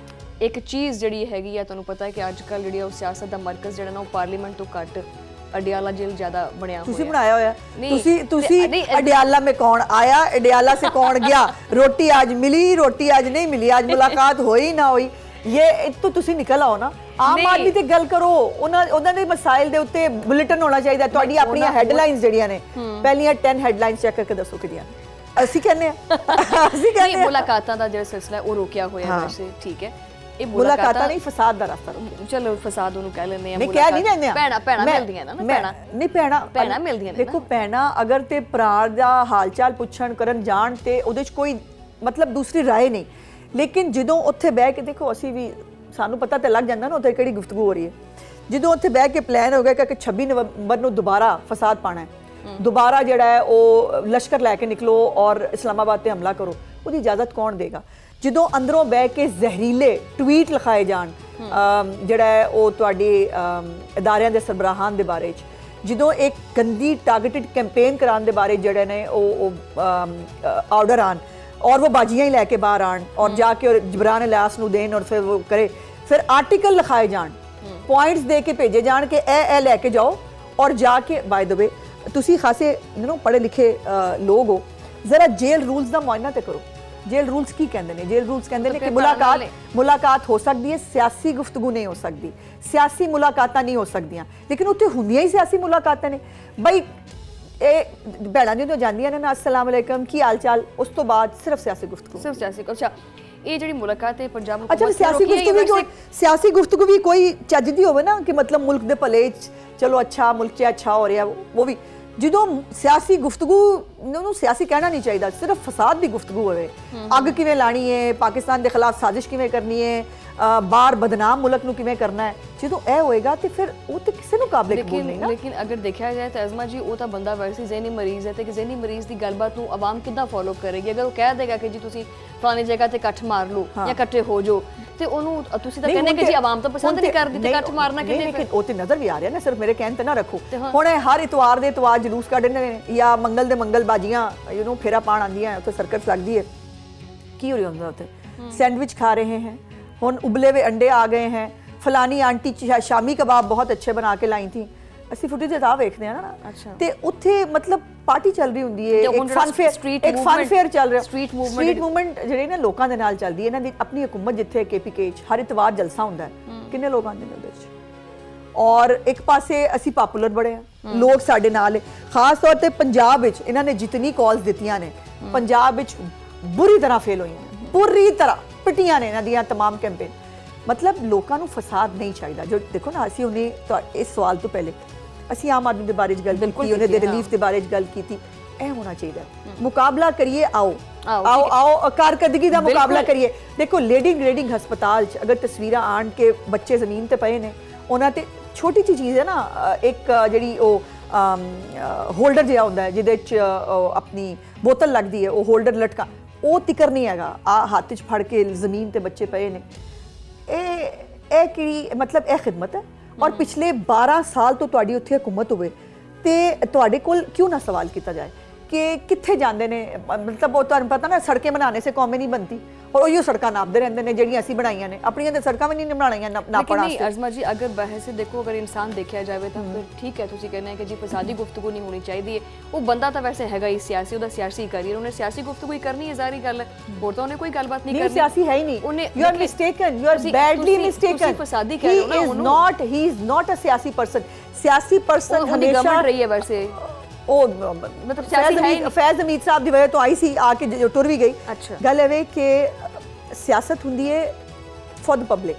A: ਇੱਕ ਚੀਜ਼ ਜਿਹੜੀ ਹੈਗੀ ਆ ਤੁਹਾਨੂੰ ਪਤਾ ਹੈ ਕਿ ਅੱਜ ਕੱਲ੍ਹ ਜਿਹੜੀ ਉਹ ਸਿਆਸਤ ਦਾ ਮਰਕਜ਼ ਜਿਹੜਾ ਨਾ ਉਹ ਪਾਰਲੀਮੈਂਟ ਤੋਂ ਘੱਟ ਅਡਿਆਲਾ ਜੇਲ੍ਹ ਜ਼ਿਆਦਾ ਬਣਿਆ
B: ਤੁਸੀਂ
A: ਹੋਇਆ
B: ਬਣਾਇਆ ਹੋਇਆ
A: नहीं,
B: ਤੁਸੀਂ
A: नहीं,
B: अडियाला में कौन आया अडियाला से कौन गया रोटी आज मिली रोटी आज नहीं मिली आज मुलाकात होई ना होई ये तो ਤੁਸੀਂ ਨਿਕਲ ਆਓ ਨਾ ਆਮ
A: नहीं।
B: ਆਦਮੀ ਤੇ ਗੱਲ ਕਰੋ ਉਹਨਾਂ ਦੇ ਮਸਾਇਲ ਦੇ ਉੱਤੇ ਬੁਲੇਟਿਨ ਹੋਣਾ ਚਾਹੀਦਾ ਤੁਹਾਡੀ ਆਪਣੀਆਂ ਹੈਡਲਾਈਨਸ ਜਿਹੜੀਆਂ ਨੇ ਪਹਿਲੀਆਂ 10 ਹੈਡਲਾਈਨਸ ਚੈੱਕ ਕਰਕੇ ਦੱਸੋ ਕਿਹਦੀਆਂ ਅਸੀਂ ਕਹਿੰਦੇ ਆ ਅਸੀਂ
A: ਨਹੀਂ
B: ਕਹਿੰਦੇ ਆ
A: ਮੁਲਾਕਾਤਾਂ ਦਾ ਜਿਹੜਾ ਸਿਲਸਿਲਾ ਹੈ, ਉਹ ਰੋਕਿਆ ਹੋਇਆ ਵੈਸੇ ਠੀਕ ਹੈ ਇਹ
B: ਮੁਲਾਕਾਤਾਂ ਨਹੀਂ ਫਸਾਦ ਦਾ ਰਸਤਾ ਰੋਕਿਆ
A: ਚਲੋ ਫਸਾਦ ਉਹਨੂੰ ਕਹਿ ਲੈਂਦੇ ਆ
B: ਨਹੀਂ ਕਹਿ ਨਹੀਂ ਲੈਂਦੇ ਆ
A: ਭੈਣਾ ਮਿਲਦੀਆਂ ਨਾ ਭੈਣਾ
B: ਨਹੀਂ ਭੈਣਾ
A: ਮਿਲਦੀਆਂ ਨੇ
B: ਦੇਖੋ ਭੈਣਾ ਅਗਰ ਤੇ ਭਰਾ ਦਾ ਹਾਲ ਚਾਲ ਪੁੱਛਣ ਕਰਨ ਜਾਣ ਤੇ ਉਹਦੇ ਚ ਕੋਈ ਮਤਲਬ ਦੂਸਰੀ ਰਾਏ ਨਹੀਂ ਲੇਕਿਨ ਜਦੋਂ ਉੱਥੇ ਬਹਿ ਕੇ ਦੇਖੋ ਅਸੀਂ ਵੀ ਸਾਨੂੰ ਪਤਾ ਤੇ ਲੱਗ ਜਾਂਦਾ ਨਾ ਉੱਥੇ ਕਿਹੜੀ ਗੁਫ਼ਤਗੂ ਹੋ ਰਹੀ ਹੈ ਜਦੋਂ ਉੱਥੇ ਬਹਿ ਕੇ ਪਲਾਨ ਹੋ ਗਿਆ ਕਿ 26 ਨਵੰਬਰ ਨੂੰ ਦੁਬਾਰਾ ਫਸਾਦ ਪਾਣਾ ਹੈ ਦੁਬਾਰਾ ਜਿਹੜਾ ਹੈ ਉਹ ਲਸ਼ਕਰ ਲੈ ਕੇ ਨਿਕਲੋ ਔਰ ਇਸਲਾਮਾਬਾਦ ਤੇ ਹਮਲਾ ਕਰੋ ਉਹਦੀ ਇਜਾਜ਼ਤ ਕੌਣ ਦੇਗਾ ਜਦੋਂ ਅੰਦਰੋਂ ਬਹਿ ਕੇ ਜ਼ਹਿਰੀਲੇ ਟਵੀਟ ਲਿਖਾਏ ਜਾਣ ਜਿਹੜਾ ਹੈ ਉਹ ਤੁਹਾਡੇ ਇਦਾਰਿਆਂ ਦੇ ਸਰਬਰਾਹਾਂ ਦੇ ਬਾਰੇ ਚ ਜਦੋਂ ਇੱਕ ਗੰਦੀ ਟਾਰਗੇਟਡ ਕੈਂਪੇਨ ਕਰਾਉਣ ਦੇ ਬਾਰੇ ਜਿਹੜੇ ਨੇ ਉਹ ਆਰਡਰ ਆਣ और वो बाजियाँ ही लैके बाहर आन और जाके और जबरान इलियास नूं देन और फिर वो करे फिर आर्टिकल लिखाए जान पॉइंट्स दे के भेजे जान के ए लैके जाओ और जाके बाय द वे तुसी खासे पढ़े लिखे लोग हो जरा जेल रूल्स का मुआयना तो करो जेल रूल्स की कहते हैं जेल रूल्स कहते हैं कि मुलाकात हो सकती है सियासी गुफ्तगू नहीं हो सकती सियासी मुलाकातां नहीं हो सकदियां लेकिन उत्थे हुंदियां ही सियासी मुलाकातां ने बई ਇਹ ਭੈਣਾਂ ਜਦੋਂ ਜਾਂਦੀਆਂ ਨੇ ਨਾ अस्सलाम वालेकुम ਕੀ ਹਾਲ ਚਾਲ ਉਸ ਤੋਂ ਬਾਅਦ ਸਿਰਫ ਸਿਆਸੀ ਗੁਫ਼ਤਗੂ
A: ਸਿਰਫ ਸਿਆਸੀ ਅੱਛਾ ਇਹ ਜਿਹੜੀ ਮੁਲਾਕਾਤ ਹੈ ਪੰਜਾਬ
B: ਅੱਛਾ ਸਿਆਸੀ ਗੁਫ਼ਤਗੂ ਵੀ ਕੋਈ ਚੱਜ ਦੀ ਹੋਵੇ ਨਾ ਕਿ ਮਤਲਬ ਮੁਲਕ ਦੇ ਭਲੇ ਚ ਚਲੋ ਅੱਛਾ ਮੁਲਕ 'ਚ ਅੱਛਾ ਹੋ ਰਿਹਾ ਉਹ ਵੀ ਜਦੋਂ ਸਿਆਸੀ ਗੁਫ਼ਤਗੂ ਨੂੰ ਸਿਆਸੀ ਕਹਿਣਾ ਨਹੀਂ ਚਾਹੀਦਾ ਸਿਰਫ ਫਸਾਦ ਦੀ ਗੁਫ਼ਤਗੂ ਹੋਵੇ ਅੱਗ ਕਿਵੇਂ ਲਾਣੀ ਹੈ ਪਾਕਿਸਤਾਨ ਦੇ ਖਿਲਾਫ ਸਾਜ਼ਿਸ਼ ਕਿਵੇਂ ਕਰਨੀ ਹੈ ਬਾਹਰ ਬਦਨਾਮ ਮੁਲਕ ਨੂੰ ਕਿਵੇਂ ਕਰਨਾ ਹੈ ਜਦੋਂ ਇਹ ਹੋਏਗਾ ਤੇ ਫਿਰ ਉਹ ਤੇ ਕਿਸੇ ਨੂੰ ਕਾਬਲੇ ਕਬੂਲ ਨਹੀਂ ਨਾ
A: ਲੇਕਿਨ ਅਗਰ ਦੇਖਿਆ ਜਾਏ ਤਾਂ ਅਜ਼ਮਾ ਜੀ ਉਹ ਤਾਂ ਬੰਦਾ ਵੈਸੇ ਜ਼ਹਿਨੀ ਮਰੀਜ਼ ਹੈ ਤੇ ਕਿ ਜ਼ਹਿਨੀ ਮਰੀਜ਼ ਦੀ ਗੱਲਬਾਤ ਨੂੰ ਆਵਾਮ ਕਿੱਦਾਂ ਫੋਲੋ ਕਰੇਗੀ ਅਗਰ ਉਹ ਕਹਿ ਦੇਗਾ ਕਿ ਜੀ ਤੁਸੀਂ ਫਲਾਣੀ ਜਗ੍ਹਾ ਤੇ ਇਕੱਠ ਮਾਰ ਲਓ ਜਾਂ ਇਕੱਠੇ ਹੋ ਜਾਓ ਤੇ ਉਹਨੂੰ ਤੁਸੀਂ ਤਾਂ ਕਹਿੰਦੇ ਕਿ ਜੀ ਆਵਾਮ ਤਾਂ ਪਸੰਦ ਨਹੀਂ ਕਰਦੀ ਤੇ ਇਕੱਠ ਮਾਰਨਾ ਕਿੰਨੇ ਫਿਰ
B: ਉਹ ਤੇ ਨਜ਼ਰ ਵੀ ਆ ਰਿਹਾ ਨਾ ਸਿਰਫ ਮੇਰੇ ਕਹਿਣ ਤੇ ਨਾ ਰੱਖੋ ਹੁਣ ਹਰ ਇਤਵਾਰ ਦੇ ਇਤਵਾਰ ਜਲੂਸ ਕੱਢਦੇ ਨੇ ਜਾਂ ਮੰਗਲ ਦੇ ਮੰਗਲ ਬਾਜੀਆਂ ਫੇਰਾ ਪਾਣ ਆਉਂਦੀਆਂ ਉੱਥੇ ਸਰਕਸ ਲੱਗਦੀ ਹੈ ਕੀ ਹੋ ਰਿਹਾ ਹੁੰਦਾ ਉੱਥੇ ਸੈਂਡਵਿਚ ਖਾ ਰਹੇ हैं ਹੁਣ ਉਬਲੇ ਹੋਏ ਅੰਡੇ ਆ ਗਏ हैं ਫਲਾਨੀ ਆਂਟੀ ਸ਼ਾਮੀ ਕਬਾਬ ਬਹੁਤ ਅੱਛੇ ਬਣਾ ਕੇ ਲਾਈ ਥੀ ਅਸੀਂ ਫੁਟੇਜ ਤਾਂ ਵੇਖਦੇ ਆ ਨਾ ਤੇ ਉੱਥੇ ਮਤਲਬ ਪਾਰਟੀ ਚੱਲ ਰਹੀ ਹੁੰਦੀ ਹੈ ਇੱਕ ਫਨ ਫੇਅਰ ਚੱਲ ਰਿਹਾ ਸਟਰੀਟ ਮੂਵਮੈਂਟ ਜਿਹੜੇ ਨੇ ਲੋਕਾਂ ਦੇ ਨਾਲ ਚੱਲਦੀ ਹੈ ਇਹਨਾਂ ਦੀ ਆਪਣੀ ਹਕੂਮਤ ਜਿੱਥੇ KPK ਚ ਹਰ ਇਤਵਾਰ ਜਲਸਾ ਹੁੰਦਾ ਹੈ ਕਿੰਨੇ ਲੋਕ ਆਉਂਦੇ ਨੇ ਉਹਦੇ ਵਿੱਚ ਔਰ ਇੱਕ ਪਾਸੇ ਅਸੀਂ ਪਪੂਲਰ ਬੜੇ ਆ ਲੋਕ ਸਾਡੇ ਨਾਲ ਹੈ ਖਾਸ ਤੌਰ ਤੇ ਪੰਜਾਬ ਵਿੱਚ ਇਹਨਾਂ ਨੇ ਜਿਤਨੀ ਕਾਲਸ ਦਿੱਤੀਆਂ ਨੇ ਪੰਜਾਬ ਵਿੱਚ ਬੁਰੀ ਤਰ੍ਹਾਂ ਫੇਲ ਹੋਈਆਂ ਨੇ ਪੂਰੀ ਤਰ੍ਹਾਂ ਪਿਟੀਆਂ ਨੇ ਇਹਨਾਂ ਦੀਆਂ तमाम ਕੈਂਪੇਨ ਮਤਲਬ ਲੋਕਾਂ ਨੂੰ ਫਸਾਦ ਨਹੀਂ ਚਾਹੀਦਾ ਜੋ ਦੇਖੋ ਨਾ ਅਸੀਂ ਉਹਨੇ ਇਸ ਸਵਾਲ ਤੋਂ ਪਹਿਲੇ ਅਸੀਂ ਆਮ ਆਦਮੀ ਦੇ ਬਾਰੇ ਚ ਗੱਲ ਕੀਤੀ ਉਹਨੇ ਦੇ ਰਿਲੀਫ ਦੇ ਬਾਰੇ ਚ ਗੱਲ ਕੀਤੀ ਇਹ ਹੋਣਾ ਚਾਹੀਦਾ ਮੁਕਾਬਲਾ ਕਰੀਏ ਆਓ ਕਾਰਕਰਦਗੀ ਦਾ ਮੁਕਾਬਲਾ ਕਰੀਏ ਦੇਖੋ ਲੀਡਿੰਗ ਹਸਪਤਾਲ ਚ ਅਗਰ ਤਸਵੀਰਾਂ ਆਣ ਕੇ ਬੱਚੇ ਜ਼ਮੀਨ ਤੇ ਪਏ ਨੇ ਉਹਨਾਂ ਤੇ ਛੋਟੀ ਜਿਹੀ ਚੀਜ਼ ਹੈ ਨਾ ਇੱਕ ਜਿਹੜੀ ਉਹ ਹੋਲਡਰ ਜਿਹਾ ਹੁੰਦਾ ਹੈ ਜਿਹਦੇ ਚ ਆਪਣੀ ਬੋਤਲ ਲੱਗਦੀ ਹੈ ਉਹ ਹੋਲਡਰ ਲਟਕਾ ਉਹ ਤਿਕਰ ਨਹੀਂ ਹੈਗਾ ਆ ਹੱਥ 'ਚ ਫੜ ਕੇ ਜ਼ਮੀਨ ਤੇ ਬੱਚੇ ਪਏ ਨੇ ਇਹ ਕਿਹੜੀ ਮਤਲਬ ਇਹ ਖਿਦਮਤ ਹੈ ਔਰ ਪਿਛਲੇ 12 ਸਾਲ ਤੋਂ ਤੁਹਾਡੀ ਉੱਥੇ ਹਕੂਮਤ ਹੋਵੇ ਤੇ ਤੁਹਾਡੇ ਕੋਲ ਕਿਉਂ ਨਾ ਸਵਾਲ ਕੀਤਾ ਜਾਏ ਕਿ ਕਿੱਥੇ ਜਾਂਦੇ ਨੇ ਮਤਲਬ ਉਹ ਤੁਹਾਨੂੰ ਪਤਾ ਨਾ ਸੜਕੇ ਬਣਾਉਣੇ ਸੇ ਕੌਮੇ ਨਹੀਂ ਬਣਤੀ और उहियो सड़कां नापदे रहंदे ने ਜਿਹੜੀਆਂ ਅਸੀਂ ਬਣਾਈਆਂ ਨੇ ਆਪਣੀਆਂ ਤੇ ਸੜਕਾਂ ਵੀ ਨਹੀਂ ਬਣਾਈਆਂ ਨਾਪਣ ਵਾਸਤੇ
A: ਅਜ਼ਮਾ ਜੀ ਅਗਰ ਬਹਿਸ से देखो अगर इंसान देखा जाए तो फिर ठीक है ਤੁਸੀਂ ਕਹਿੰਦੇ ਕਿ ਜੀ ਫਸਾਦੀ ਗੁਫ਼ਤਗੂ ਨਹੀਂ ਹੋਣੀ ਚਾਹੀਦੀ ਹੈ ਉਹ ਬੰਦਾ ਤਾਂ ਵੈਸੇ ਹੈਗਾ ਹੀ ਸਿਆਸੀ ਉਹਦਾ ਸਿਆਸੀ ਕਰੀਅਰ ਉਹਨੇ ਸਿਆਸੀ ਗੁਫ਼ਤਗੂ ਹੀ ਕਰਨੀ ਹੈ ਜ਼ਾਰੀ ਗੱਲ ਹੋਰ ਤਾਂ ਉਹਨੇ ਕੋਈ ਗੱਲਬਾਤ ਨਹੀਂ ਕਰਨੀ
B: ਸਿਆਸੀ ਹੈ ਹੀ ਨਹੀਂ you are mistaken you are badly mistaken
A: ਤੁਸੀਂ ਫਸਾਦੀ ਕਹਿ ਰਹੇ ਹੋ ਨਾ ਉਹਨੂੰ
B: ਹੀ ਇਜ਼ ਨਾਟ ਅ ਸਿਆਸੀ ਪਰਸਨ
A: ਹਮੇਸ਼ਾ ਗਵਰਨਮੈਂਟ ਰਹੀ ਹੈ ਵੈਸੇ ਉਹ ਮਤਲਬ ਸਿਆਸੀ ਹੈ ਹੀ
B: ਫੈਜ਼ ਹਮੀਦ ਸਾਹਿਬ ਦੀ ਵਜ੍ਹਾ ਤੋਂ ਆਈ ਸੀ ਆ ਕੇ ਟੁਰ ਵੀ ਗਈ ਗੱਲ ਇਹ ਕਿ ਸਿਆਸਤ ਹੁੰਦੀ ਹੈ ਫॉर द ਪਬਲਿਕ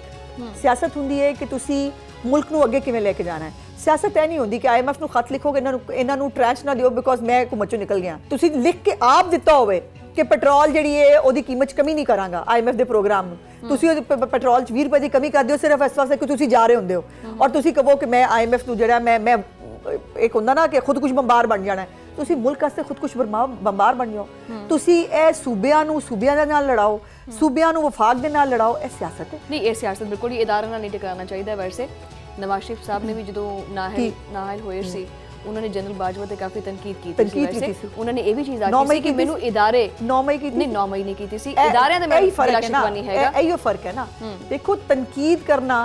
B: ਸਿਆਸਤ ਹੁੰਦੀ ਹੈ ਕਿ ਤੁਸੀਂ ਮੁਲਕ ਨੂੰ ਅੱਗੇ ਕਿਵੇਂ ਲੈ ਕੇ ਜਾਣਾ ਹੈ ਸਿਆਸਤ ਇਹ ਨਹੀਂ ਹੁੰਦੀ ਕਿ IMF ਨੂੰ ਖਤ ਲਿਖੋਗੇ ਇਹਨਾਂ ਨੂੰ ਟ੍ਰੈਂਚ ਨਾ ਦਿਓ ਬਿਕੋਜ਼ ਮੈਂ ਹੁਕੂਮਤ ਚੋਂ ਨਿਕਲ ਗਿਆ ਤੁਸੀਂ ਲਿਖ ਕੇ ਆਪ ਦਿੱਤਾ ਹੋਵੇ ਕਿ ਪੈਟਰੋਲ ਜਿਹੜੀ ਹੈ ਉਹਦੀ ਕੀਮਤ 'ਚ ਕਮੀ ਨਹੀਂ ਕਰਾਂਗਾ IMF ਦੇ ਪ੍ਰੋਗਰਾਮ ਨੂੰ ਤੁਸੀਂ ਪੈਟਰੋਲ 'ਚ 20 ਰੁਪਏ ਦੀ ਕਮੀ ਕਰ ਦਿਓ ਸਿਰਫ ਇਸ ਵਾਸਤੇ ਕਿ ਤੁਸੀਂ ਜਾ ਰਹੇ ਹੁੰਦੇ ਹੋ ਔਰ ਤੁਸੀਂ ਕਹੋ ਕਿ ਮੈਂ IMF ਨੂੰ ਜਿਹੜਾ ਮੈਂ ਇੱਕ ਹੁੰਦਾ ਨਾ ਕਿ ਖੁਦਕੁਸ਼ ਬੰਬਾਰ ਬਣ ਜਾਣਾ ਤੁਸੀਂ ਮੁਲਕ ਵਾਸਤੇ ਖੁਦਕੁਸ਼ ਬੰਬਾਰ ਬਣ ਜਾਓ ਤੁਸੀਂ ਇਹ ਸੂਬਿਆਂ ਦੇ ਨਾਲ ਲੜਾਓ ਸੂਬਿਆਂ ਨੂੰ ਵਫਾਕ ਦੇ ਨਾਲ ਲੜਾਓ ਇਹ ਸਿਆਸਤ ਹੈ ਨਹੀਂ
A: ਇਹ ਸਿਆਸਤ ਬਿਲਕੁਲ ਹੀ ਇਦਾਰਿਆਂ ਨਾਲ ਨਹੀਂ ਟਿਕਾਣਾ ਚਾਹੀਦਾ ਵੈਸੇ ਨਵਾਜ਼ ਸ਼ਰੀਫ ਸਾਹਿਬ ਨੇ ਵੀ ਜਦੋਂ ਨਾਹਲ ਹੋਏ ਸੀ ਉਹਨਾਂ ਨੇ ਜਨਰਲ ਬਾਜਵਾ ਤੇ ਕਾਫੀ ਤਨਕੀਦ ਕੀਤੀ ਸੀ ਵੈਸੇ ਉਹਨਾਂ ਨੇ ਇਹ ਵੀ ਚੀਜ਼ ਆਖੀ ਸੀ ਕਿ ਮੈਨੂੰ ਇਦਾਰੇ 9 ਮਈ ਨਹੀਂ ਕੀਤੀ ਸੀ ਇਦਾਰਿਆਂ ਦੇ ਮੈਂ ਗਿਲਾਸ਼ਿਕਵਾਨੀ ਹੈਗਾ
B: ਇਹੋ ਫਰਕ ਹੈ ਨਾ ਦੇਖੋ ਤਨਕੀਦ ਕਰਨਾ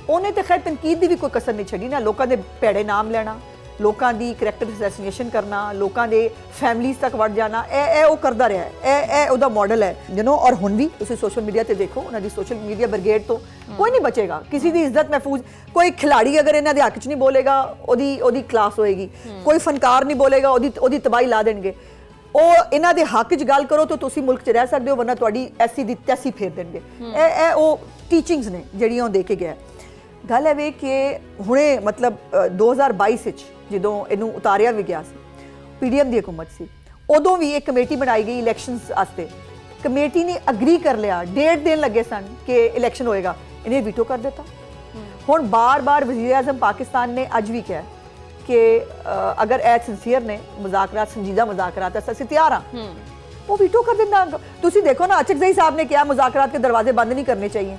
B: ਉਹਨੇ ਤੇ ਖੈਰ ਤਨਕੀਦ ਦੀ ਵੀ ਕੋਈ ਕਸਰ ਨਹੀਂ ਛੱਡੀ ਨਾ, ਲੋਕਾਂ ਦੇ ਭੈੜੇ ਨਾਮ ਲੈਣਾ, ਲੋਕਾਂ ਦੀ ਕਰੈਕਟਰ ਅਸੈਸੀਨੇਸ਼ਨ ਕਰਨਾ, ਲੋਕਾਂ ਦੇ ਫੈਮਲੀਜ਼ ਤੱਕ ਵੜ ਜਾਣਾ, ਇਹ ਉਹ ਕਰਦਾ ਰਿਹਾ ਹੈ, ਇਹ ਉਹਦਾ ਮਾਡਲ ਹੈ ਔਰ ਹੁਣ ਵੀ ਤੁਸੀਂ ਸੋਸ਼ਲ ਮੀਡੀਆ ਤੇ ਦੇਖੋ ਉਹਨਾਂ ਦੀ ਸੋਸ਼ਲ ਮੀਡੀਆ ਬ੍ਰਿਗੇਡ ਤੋਂ ਕੋਈ ਨਹੀਂ ਬਚੇਗਾ, ਕਿਸੇ ਦੀ ਇੱਜ਼ਤ ਮਹਿਫੂਜ਼, ਕੋਈ ਖਿਲਾੜੀ ਅਗਰ ਇਹਨਾਂ ਦੇ ਹੱਕ 'ਚ ਨਹੀਂ ਬੋਲੇਗਾ ਉਹਦੀ ਕਲਾਸ ਹੋਏਗੀ, ਕੋਈ ਫਨਕਾਰ ਨਹੀਂ ਬੋਲੇਗਾ ਉਹਦੀ ਤਬਾਹੀ ਲਾ ਦੇਣਗੇ। ਉਹ ਇਹਨਾਂ ਦੇ ਹੱਕ 'ਚ ਗੱਲ ਕਰੋ ਤਾਂ ਤੁਸੀਂ ਮੁਲਕ 'ਚ ਰਹਿ ਸਕਦੇ ਹੋ, ਵਰਨਾ ਤੁਹਾਡੀ ਐਸੀ ਦੀ ਤੈਸੀ ਫੇਰ ਦੇਣਗੇ। ਇਹ ਉਹ ਟੀਚਿੰਗਸ ਨੇ ਜਿਹੜੀਆਂ ਉਹ ਦੇ ਕੇ ਗਿਆ। ਗੱਲ ਹੈ ਵੇ ਕਿ ਹੁਣੇ ਮਤਲਬ 2022 ਵਿੱਚ ਜਦੋਂ ਇਹਨੂੰ ਉਤਾਰਿਆ ਵੀ ਗਿਆ ਸੀ, ਪੀਡੀਐਮ ਦੀ ਹਕੂਮਤ ਸੀ, ਉਦੋਂ ਵੀ ਇੱਕ ਕਮੇਟੀ ਬਣਾਈ ਗਈ ਇਲੈਕਸ਼ਨਸ ਵਾਸਤੇ। ਕਮੇਟੀ ਨੇ ਅਗਰੀ ਕਰ ਲਿਆ, ਡੇਟ ਦੇਣ ਲੱਗੇ ਸਨ ਕਿ ਇਲੈਕਸ਼ਨ ਹੋਏਗਾ, ਇਹਨੇ ਵੀਟੋ ਕਰ ਦਿੱਤਾ। ਹੁਣ ਬਾਰ-ਬਾਰ ਵਜ਼ੀਰ ਆਜ਼ਮ ਪਾਕਿਸਤਾਨ ਨੇ ਅੱਜ ਵੀ ਕਿਹਾ ਕਿ ਅਗਰ ਇਹ ਸਿੰਸੀਅਰ ਨੇ ਮੁਜ਼ਾਕਰਾਤ, ਸੰਜੀਦਾ ਮੁਜ਼ਾਕਰਾਤ, ਅਸੀਂ ਤਿਆਰ ਹਾਂ, ਉਹ ਵੀਟੋ कर देना। ਤੁਸੀਂ देखो ना, अचकज़ई साहब ने क्या मुज़ाकरात के दरवाजे बंद नहीं करने चाहिए।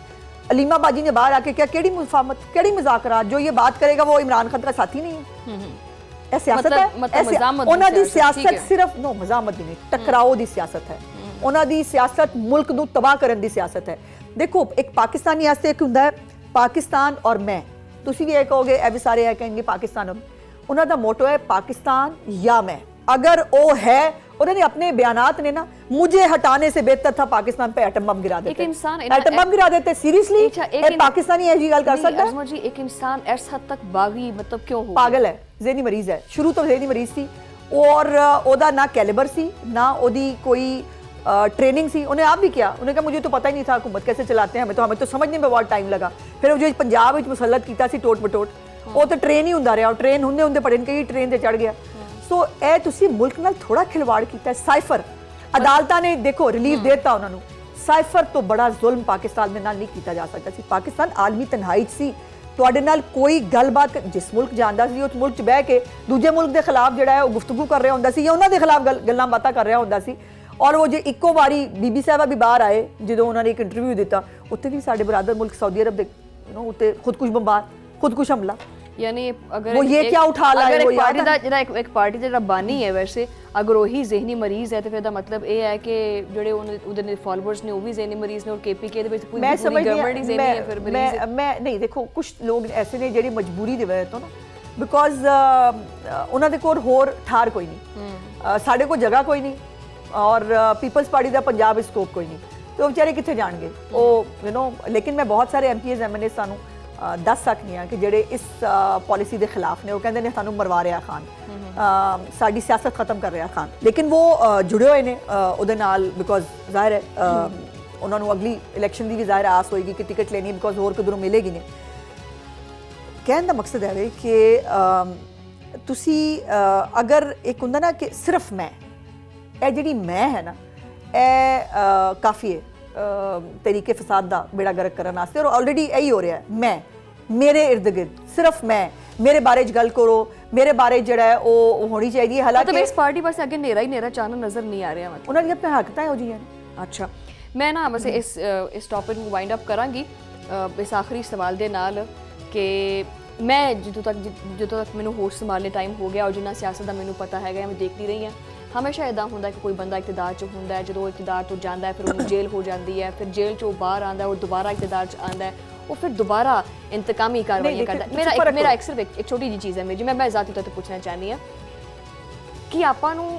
B: अलीमा बाजी ने बाहर आके क्या केड़ी मुफाहमत, केड़ी मुज़ाकरात, जो ये बात करेगा वो इमरान खान का साथी नहीं है। ਇਹ ਸਿਆਸਤ ਹੈ, ਉਹਨਾਂ ਦੀ ਸਿਆਸਤ ਸਿਰਫ ਮਜ਼ਾਮਤ ਦੀ ਨਹੀਂ, ਟਕਰਾਓ ਦੀ ਸਿਆਸਤ ਹੈ। ਉਹਨਾਂ ਦੀ ਸਿਆਸਤ ਮੁਲਕ ਨੂੰ ਤਬਾਹ ਕਰਨ ਦੀ ਸਿਆਸਤ ਹੈ। ਦੇਖੋ ਇੱਕ ਪਾਕਿਸਤਾਨੀ ਵਾਸਤੇ ਇੱਕ ਹੁੰਦਾ ਹੈ ਪਾਕਿਸਤਾਨ ਔਰ ਮੈਂ, ਤੁਸੀਂ ਵੀ ਇਹ ਕਹੋਗੇ, ਇਹ ਵੀ ਸਾਰੇ ਇਹ ਕਹਿਣਗੇ ਪਾਕਿਸਤਾਨ। ਉਹਨਾਂ ਦਾ ਮੋਟੋ ਹੈ ਪਾਕਿस्तान या मैं। अगर वो है, उन्होंने अपने बयानात ने ना, मुझे हटाने से बेहतर था पाकिस्तान पे एटम बम गिरा देते, एटम बम गिरा देते। सीरियसली पाकिस्तानी ऐसी गल कर सकता है?
A: जी, एक इंसान इस हद तक बागी मतलब क्यों हो?
B: पागल है, ज़हनी मरीज है, शुरू तो ज़हनी मरीज थी, और ओदा ना कैलिबर सी, ना ओदी कोई ट्रेनिंग सी। उन्हें आप भी किया, उन्हें कहा मुझे तो पता ही नहीं था हुकूमत कैसे चलाते हैं, हमें तो समझने में बहुत टाइम लगा। फिर जो पंजाब में मुसलत किया सी टोट बटोट, वो तो ट्रेन ही होंदा रहा, ट्रेन होंदे होंदे पड़े कई ट्रेन ते चढ़ गया। सो ਇਹ ਤੁਸੀਂ ਮੁਲਕ ਨਾਲ ਥੋੜਾ ਖਿਲਵਾੜ ਕੀਤਾ। ਸਾਈਫਰ ਅਦਾਲਤਾਂ ਨੇ ਦੇਖੋ ਰਿਲੀਫ ਦੇਤਾ ਉਹਨਾਂ ਨੂੰ। ਸਾਈਫਰ ਤੋਂ ਬੜਾ ਜ਼ੁਲਮ ਪਾਕਿਸਤਾਨ ਦੇ ਨਾਲ ਨਹੀਂ ਕੀਤਾ ਜਾ ਸਕਦਾ ਸੀ। ਪਾਕਿਸਤਾਨ ਆਲਮੀ ਤਨਹਾਈ 'ਚ ਸੀ, ਤੁਹਾਡੇ ਨਾਲ ਕੋਈ ਗੱਲਬਾਤ, ਜਿਸ ਮੁਲਕ ਜਾਂਦਾ ਸੀ ਉਸ ਮੁਲਕ 'ਚ ਬਹਿ ਕੇ ਦੂਜੇ ਮੁਲਕ ਦੇ ਖਿਲਾਫ ਜਿਹੜਾ ਹੈ ਉਹ ਗੁਫ਼ਤਗੂ ਕਰ ਰਿਹਾ ਹੁੰਦਾ ਸੀ, ਜਾਂ ਉਹਨਾਂ ਦੇ ਖਿਲਾਫ ਗੱਲਾਂ ਬਾਤਾਂ ਕਰ ਰਿਹਾ ਹੁੰਦਾ ਸੀ। ਔਰ ਉਹ ਜੇ ਇੱਕੋ ਵਾਰੀ ਬੀਬੀ ਸਾਹਿਬਾ ਵੀ ਬਾਹਰ ਆਏ ਜਦੋਂ ਉਹਨਾਂ ਨੇ ਇੱਕ ਇੰਟਰਵਿਊ ਦਿੱਤਾ, ਉੱਥੇ ਵੀ ਸਾਡੇ ਬਰਾਦਰ ਮੁਲਕ ਸਾਊਦੀ ਅਰਬ ਦੇ ਉੱਤੇ ਖੁਦਕੁਸ਼ ਬੰਬਾਰ, ਖੁਦਕੁਸ਼ ਹਮਲਾ।
A: यानी अगर
B: वो ये क्या उठा ला है, वो
A: पार्टी दा जेड़ा एक पार्टी दा जेड़ा बानी है, वैसे अगर वही ज़हनी मरीज है तो फिर दा मतलब ये है कि जेड़े उधर फॉलोअर्स ने वो भी ज़हनी मरीज ने, और केपीके दे विच पूरी गवर्नमेंट ही ज़हनी है। फिर मरीज
B: मैं नहीं, देखो कुछ लोग ऐसे ने जेड़ी मजबूरी दे वजह तो ना, बिकॉज उन्हां दे कोल होर ठार कोई नहीं, साडे कोल जगह कोई नहीं, और पीपल्स पार्टी दा पंजाब स्कोप कोई नहीं, तो बेचारे कित्थे जाणगे ਉਹ लेकिन मैं बहुत सारे MPs MNA सानू दस सकनी हाँ कि जेडे इस पॉलिसी के खिलाफ ने, वो कहते हैं सानू मरवा रहा खान, साड़ी सियासत खत्म कर रहा खान, लेकिन वो जुड़े हुए ने उहदे नाल, बिकॉज जाहिर है उन्होंने अगली इलैक्शन की भी जाहिर आस होएगी कि टिकट लेनी, बिकॉज होर किधरों मिलेगी नहीं। कहने का मकसद है कि तुसी अगर एक हुंदा ना कि सिर्फ मैं, ये जिहड़ी मैं है ना, ये काफ़ी है तरीके फसाद का बेड़ा गर्क करने वास्ते, और ऑलरेडी यही हो रहा है। मैं, मेरे इर्द गिर्द सिर्फ मैं, मेरे बारे गल करो, मेरे बारे जड़ा है वो होनी चाहिए। हालांकि
A: इस पार्टी बस अगे नेरा ही नेरा चानन नजर नहीं आ रहा, मतलब
B: उन्होंने अपने हकता हो जी।
A: अच्छा, मैं ना बस इस टॉपिक को वाइंड अप करांगी इस आखिरी सवाल दे नाल कि मैं ਜਦੋਂ ਤੱਕ ਮੈਨੂੰ ਹੋਸ਼ ਸੰਭਾਲਣੇ ਟਾਈਮ ਹੋ ਗਿਆ, और जिन्ना सियासत का मैनू पता है, मैं देखती रही हाँ, हमेशा इदा होंदा कि कोई बंदा इकतदार च होंदा है, जो इकतदार तो जाता है फिर उन्हें जेल हो जाती है, फिर जेल चो बाहर आता है और दोबारा इकतदार च आता है, वो फिर दोबारा इंतकामी कार्रवाइयाँ करता है। मेरा सिर्फ एक छोटी जी चीज़ है मेरी, मैं ज़ाती तौर पर पूछना चाहती हाँ कि आपां नूं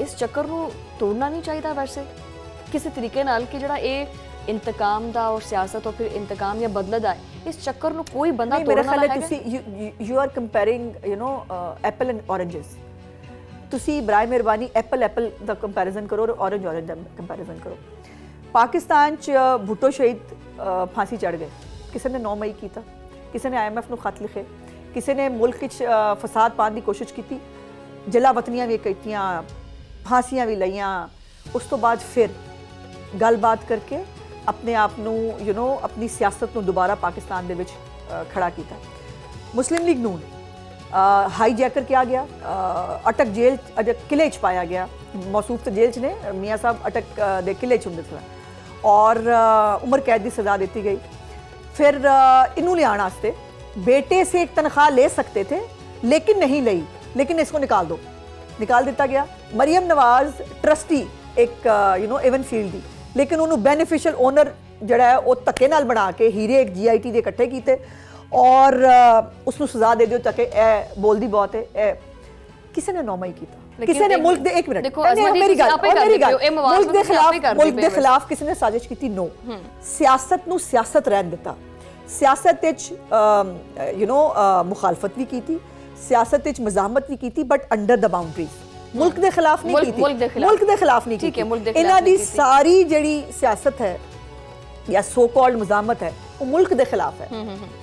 A: इस चक्कर नूं तोड़ना नहीं चाहिए वैसे किसी तरीके नाल कि जिहड़ा ये इंतकाम दा और सियासत और फिर इंतकाम या बदले दा इस चक्कर नूं कोई बंदा तोड़न वाला है।
B: You are comparing apple and oranges. तुसी बराए मेहरबानी एप्पल का कंपैरिजन करो और ऑरेंज का कंपैरिजन करो। पाकिस्तान च भुट्टो शहीद फांसी चढ़ गए, किसी ने 9 मई किया, किसी ने IMF नूं खत लिखे, किसी ने मुल्क फसाद पाने की कोशिश की, जलावतनियां भी कीतियां, फांसियां भी लईयां, उस तो बाद फिर गलबात करके अपने आप नूं अपनी सियासत नूं दोबारा पाकिस्तान दे विच खड़ा किया। मुस्लिम लीग नून हाईजैकर किया गया, अटक जेल किले च पाया गया, मौसूफ तो जेल च ने, मियाँ साहब अटक दे किले च होंदे थे, और उम्र कैद की सज़ा दी गई। फिर इनू ले आने वास्ते बेटे से एक तनख्वाह ले सकते थे लेकिन नहीं ली, लेकिन इसको निकाल दो, निकाल दिता गया। मरियम नवाज ट्रस्टी एक एवन फील्ड दी, लेकिन उन्होंने बेनिफिशियल ओनर ਜਿਹੜਾ ਹੈ ਉਹ ਧੱਕੇ ਨਾਲ ਬਣਾ ਕੇ ਹੀਰੇ GIT ਦੇ ਇਕੱਠੇ ਕੀਤੇ ਔਰ ਉਸ ਨੂੰ ਸਜ਼ਾ ਦੇ ਦਿਓ ਤਾਂ ਕਿ ਇਹ ਬੋਲਦੀ ਬਹੁਤ ਹੈ, ਇਹ ਕਿਸੇ ਨੇ ਨੋਮਾ ਹੀ ਕੀਤਾ, ਕਿਸੇ ਨੇ ਮੁਲਕ ਦੇ ਇੱਕ ਮਿੰਟ
A: ਦੇਖੋ
B: ਮੇਰੀ ਗੱਲ ਮੁਲਕ ਦੇ ਖਿਲਾਫ ਕਿਸੇ ਨੇ ਸਾਜ਼ਿਸ਼ ਕੀਤੀ, ਨੋ ਸਿਆਸਤ ਨੂੰ ਸਿਆਸਤ ਰਹਿਣ ਦਿੱਤਾ, ਸਿਆਸਤ ਵਿੱਚ ਮੁਖਾਲਫਤ ਵੀ ਕੀਤੀ, ਸਿਆਸਤ ਵਿੱਚ ਮਜ਼ਾਮਤ ਵੀ ਕੀਤੀ ਬਟ ਅੰਡਰ ਦ ਬਾਉਂਡਰੀਜ਼, ਮੁਲਕ ਦੇ ਖਿਲਾਫ ਨਹੀਂ ਕੀਤੀ, ਮੁਲਕ ਦੇ ਖਿਲਾਫ ਨਹੀਂ ਕੀਤੀ। ਇਹਨਾਂ ਦੀ ਸਾਰੀ ਜਿਹੜੀ ਸਿਆਸਤ ਹੈ ਜਾਂ ਸੋ ਕਾਲਡ ਮਜ਼ਾਮਤ ਹੈ ਉਹ ਮੁਲਕ ਦੇ ਖਿਲਾਫ ਹੈ,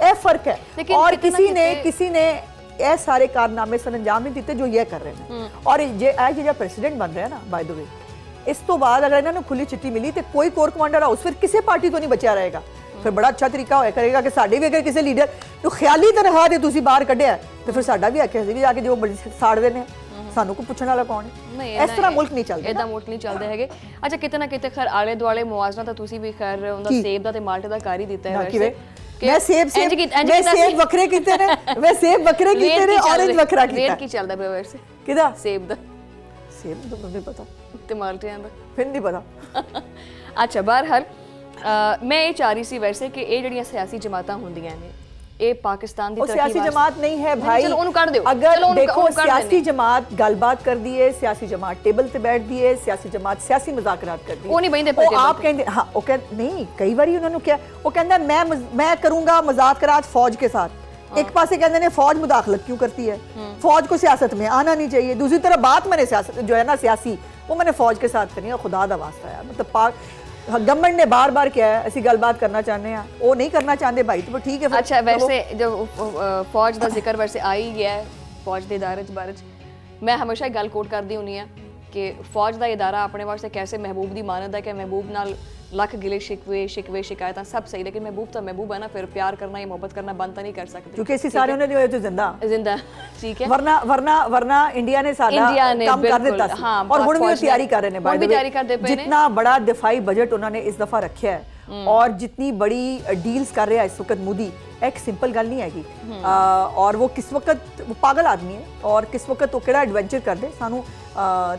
B: ਇਹ ਫਰਕ ਹੈ। और किसी ने ਇਹ ਸਾਰੇ ਕਾਰਨਾਮੇ ਸਰੰਜਾਮ ਨਹੀਂ ਦਿੱਤੇ ਜੋ ਇਹ ਕਰ ਰਹੇ ਨੇ। ਔਰ ਜੇ ਇਹ ਜਿਹੜਾ ਪ੍ਰੈਜ਼ੀਡੈਂਟ ਬਣ ਰਿਹਾ ਨਾ ਬਾਈ ਦ ਵੇ, ਇਸ ਤੋਂ ਬਾਅਦ ਅਗਰ ਇਹਨਾਂ ਨੂੰ ਖੁੱਲੀ ਚਿੱਠੀ ਮਿਲੀ ਤੇ ਕੋਈ ਕੋਰ ਕਮਾਂਡਰ ਹਾਊਸ ਫਿਰ ਕਿਸੇ ਪਾਰਟੀ ਤੋਂ ਨਹੀਂ ਬਚਿਆ ਰਹੇਗਾ, ਫਿਰ ਬੜਾ ਅੱਛਾ ਤਰੀਕਾ ਹੋਇਆ ਕਰੇਗਾ ਕਿ ਸਾਡੇ ਵੀ ਅਗਰ ਕਿਸੇ ਲੀਡਰ ਨੂੰ ਖਿਆਲੀ ਤਨਖਾਹ ਤੇ ਤੁਸੀਂ ਬਾਹਰ ਕੱਢਿਆ ਤੇ ਫਿਰ ਸਾਡਾ ਵੀ ਆਖਿਆ ਸੀ ਵੀ ਜਾ ਕੇ ਜੋ ਸਾੜਦੇ ਨੇ ਸਾਨੂੰ ਕੋਈ ਪੁੱਛਣ ਵਾਲਾ ਕੌਣ ਹੈ। ਇਸ ਤਰ੍ਹਾਂ ਮੁਲਕ ਨਹੀਂ ਚੱਲਦਾ,
A: ਇਹਦਾ ਮੁਲਕ ਨਹੀਂ ਚੱਲਦੇ ਹੈਗੇ। ਅੱਛਾ ਕਿਤੇ ਨਾ ਕਿਤੇ ਖੈਰ ਆਲੇ ਦੁਆਲੇ ਮੁਆਵਜ਼ਾ ਤਾਂ ਤੁਸੀਂ ਵੀ ਖੈਰ ਉਹਦਾ ਸੇਬ ਦਾ ਤੇ ਮਾਲਟੇ ਦਾ ਕਰ ਹੀ ਦਿੱਤਾ ਹੈ ਵੈਸੇ।
B: ਮੈਂ ਸੇਬ ਵੱਖਰੇ ਕੀਤੇ ਨੇ, ਮੈਂ ਸੇਬ ਵੱਖਰੇ ਕੀਤੇ ਨੇ, ਔਰੇਂਜ ਵੱਖਰਾ ਕੀਤਾ।
A: ਰੇਟ ਕੀ ਚੱਲਦਾ ਪਿਆ ਵੈਸੇ
B: ਕਿਹਦਾ?
A: ਸੇਬ ਦਾ
B: ਨਹੀਂ ਪਤਾ
A: ਤੇ ਮਾਲਟਿਆਂ ਦਾ
B: ਫਿਰ ਨਹੀਂ ਪਤਾ।
A: ਅੱਛਾ ਬਹਰਹਾਲ ਮੈਂ ਇਹ ਚਾਹ ਰਹੀ ਸੀ ਵੈਸੇ ਕਿ ਇਹ ਜਿਹੜੀਆਂ ਸਿਆਸੀ ਜਮਾਤਾਂ ਹੁੰਦੀਆਂ ਨੇ ਇਹ ਪਾਕਿਸਤਾਨ ਦੀ ਤਰੱਕੀ
B: ਸਿਆਸੀ ਜਮਾਤ ਨਹੀਂ ਹੈ ਭਾਈ।
A: ਚਲੋ ਉਹਨੂੰ ਕੱਢ ਦਿਓ।
B: ਅਗਰ ਦੇਖੋ ਸਿਆਸੀ ਜਮਾਤ ਗੱਲਬਾਤ ਕਰਦੀ ਹੈ, ਸਿਆਸੀ ਜਮਾਤ ਟੇਬਲ ਤੇ ਬੈਠਦੀ ਹੈ, ਸਿਆਸੀ ਜਮਾਤ ਸਿਆਸੀ ਮੁਜ਼ਾਕਰਾਤ ਕਰਦੀ ਹੈ,
A: ਉਹ ਨਹੀਂ ਬੈਠਦੇ
B: ਉਹ ਆਪ ਕਹਿੰਦੇ ਹਾਂ, ਉਹ ਕਹਿੰਦੇ ਨਹੀਂ, ਕਈ ਵਾਰੀ ਉਹਨਾਂ ਨੂੰ ਕਿਹਾ, ਉਹ ਕਹਿੰਦਾ मैं करूंगा मुज़ाकरात फौज के साथ, एक पासे कहते हैं फौज मुदाखलत क्यों करती है, फौज को सियासत में आना नहीं चाहिए, दूसरी तरफ बात मैंने सियासत जो है ना सियासी वो मैंने फौज के साथ करनी है। खुदा दा वास्ता यार, मतलब गवर्नमेंट ने बार बार किया है ਅਸੀਂ ਗੱਲਬਾਤ ਕਰਨਾ ਚਾਹੁੰਦੇ ਆ, ਉਹ ਨਹੀਂ ਕਰਨਾ ਚਾਹੁੰਦੇ ਭਾਈ तो ठीक है।
A: अच्छा वैसे जब फौज ਦਾ ਜ਼ਿਕਰ ਵੈਸੇ ਆ ਹੀ ਗਿਆ ਹੈ ਫੌਜ ਦੇ ਇਦਾਰੇ ਦੇ ਬਾਰੇ ਮੈਂ ਹਮੇਸ਼ਾ ਇਹ ਗੱਲ ਕੋਟ ਕਰਦੀ ਹੁੰਨੀ ਆ ਕਿ ਫੌਜ ਦਾ ਇਦਾਰਾ ਆਪਣੇ ਵਾਸਤੇ ਕੈਸੇ ਮਹਿਬੂਬ ਦੀ ਮਾਨਤ ਹੈ ਕਿ ਮਹਿਬੂਬ ਨਾਲ ਲੱਖ ਗਿਲੇ शिकवे शिकायतां सब सही, लेकिन महबूब तो महबूब है ना, फिर प्यार करना या मोहब्बत करना बंद तो नहीं कर सकते
B: क्योंकि इसी सारे उन्हें जो है जिंदा
A: ठीक है।
B: वरना इंडिया ने सारा काम कर दिता सी।
A: हाँ,
B: और हुण भी तैयारी कर रहे हैं,
A: तैयारी करते पे
B: जितना बड़ा दिफाई बजट उन्होंने इस दफा रखा है और जितनी बड़ी डील्स कर रहा है इस वक्त मोदी, एक सिंपल गल नहीं हैगी। और वो किस वक्त वो पागल आदमी है और किस वक्त वो केड़ा एडवेंचर कर दे, सानू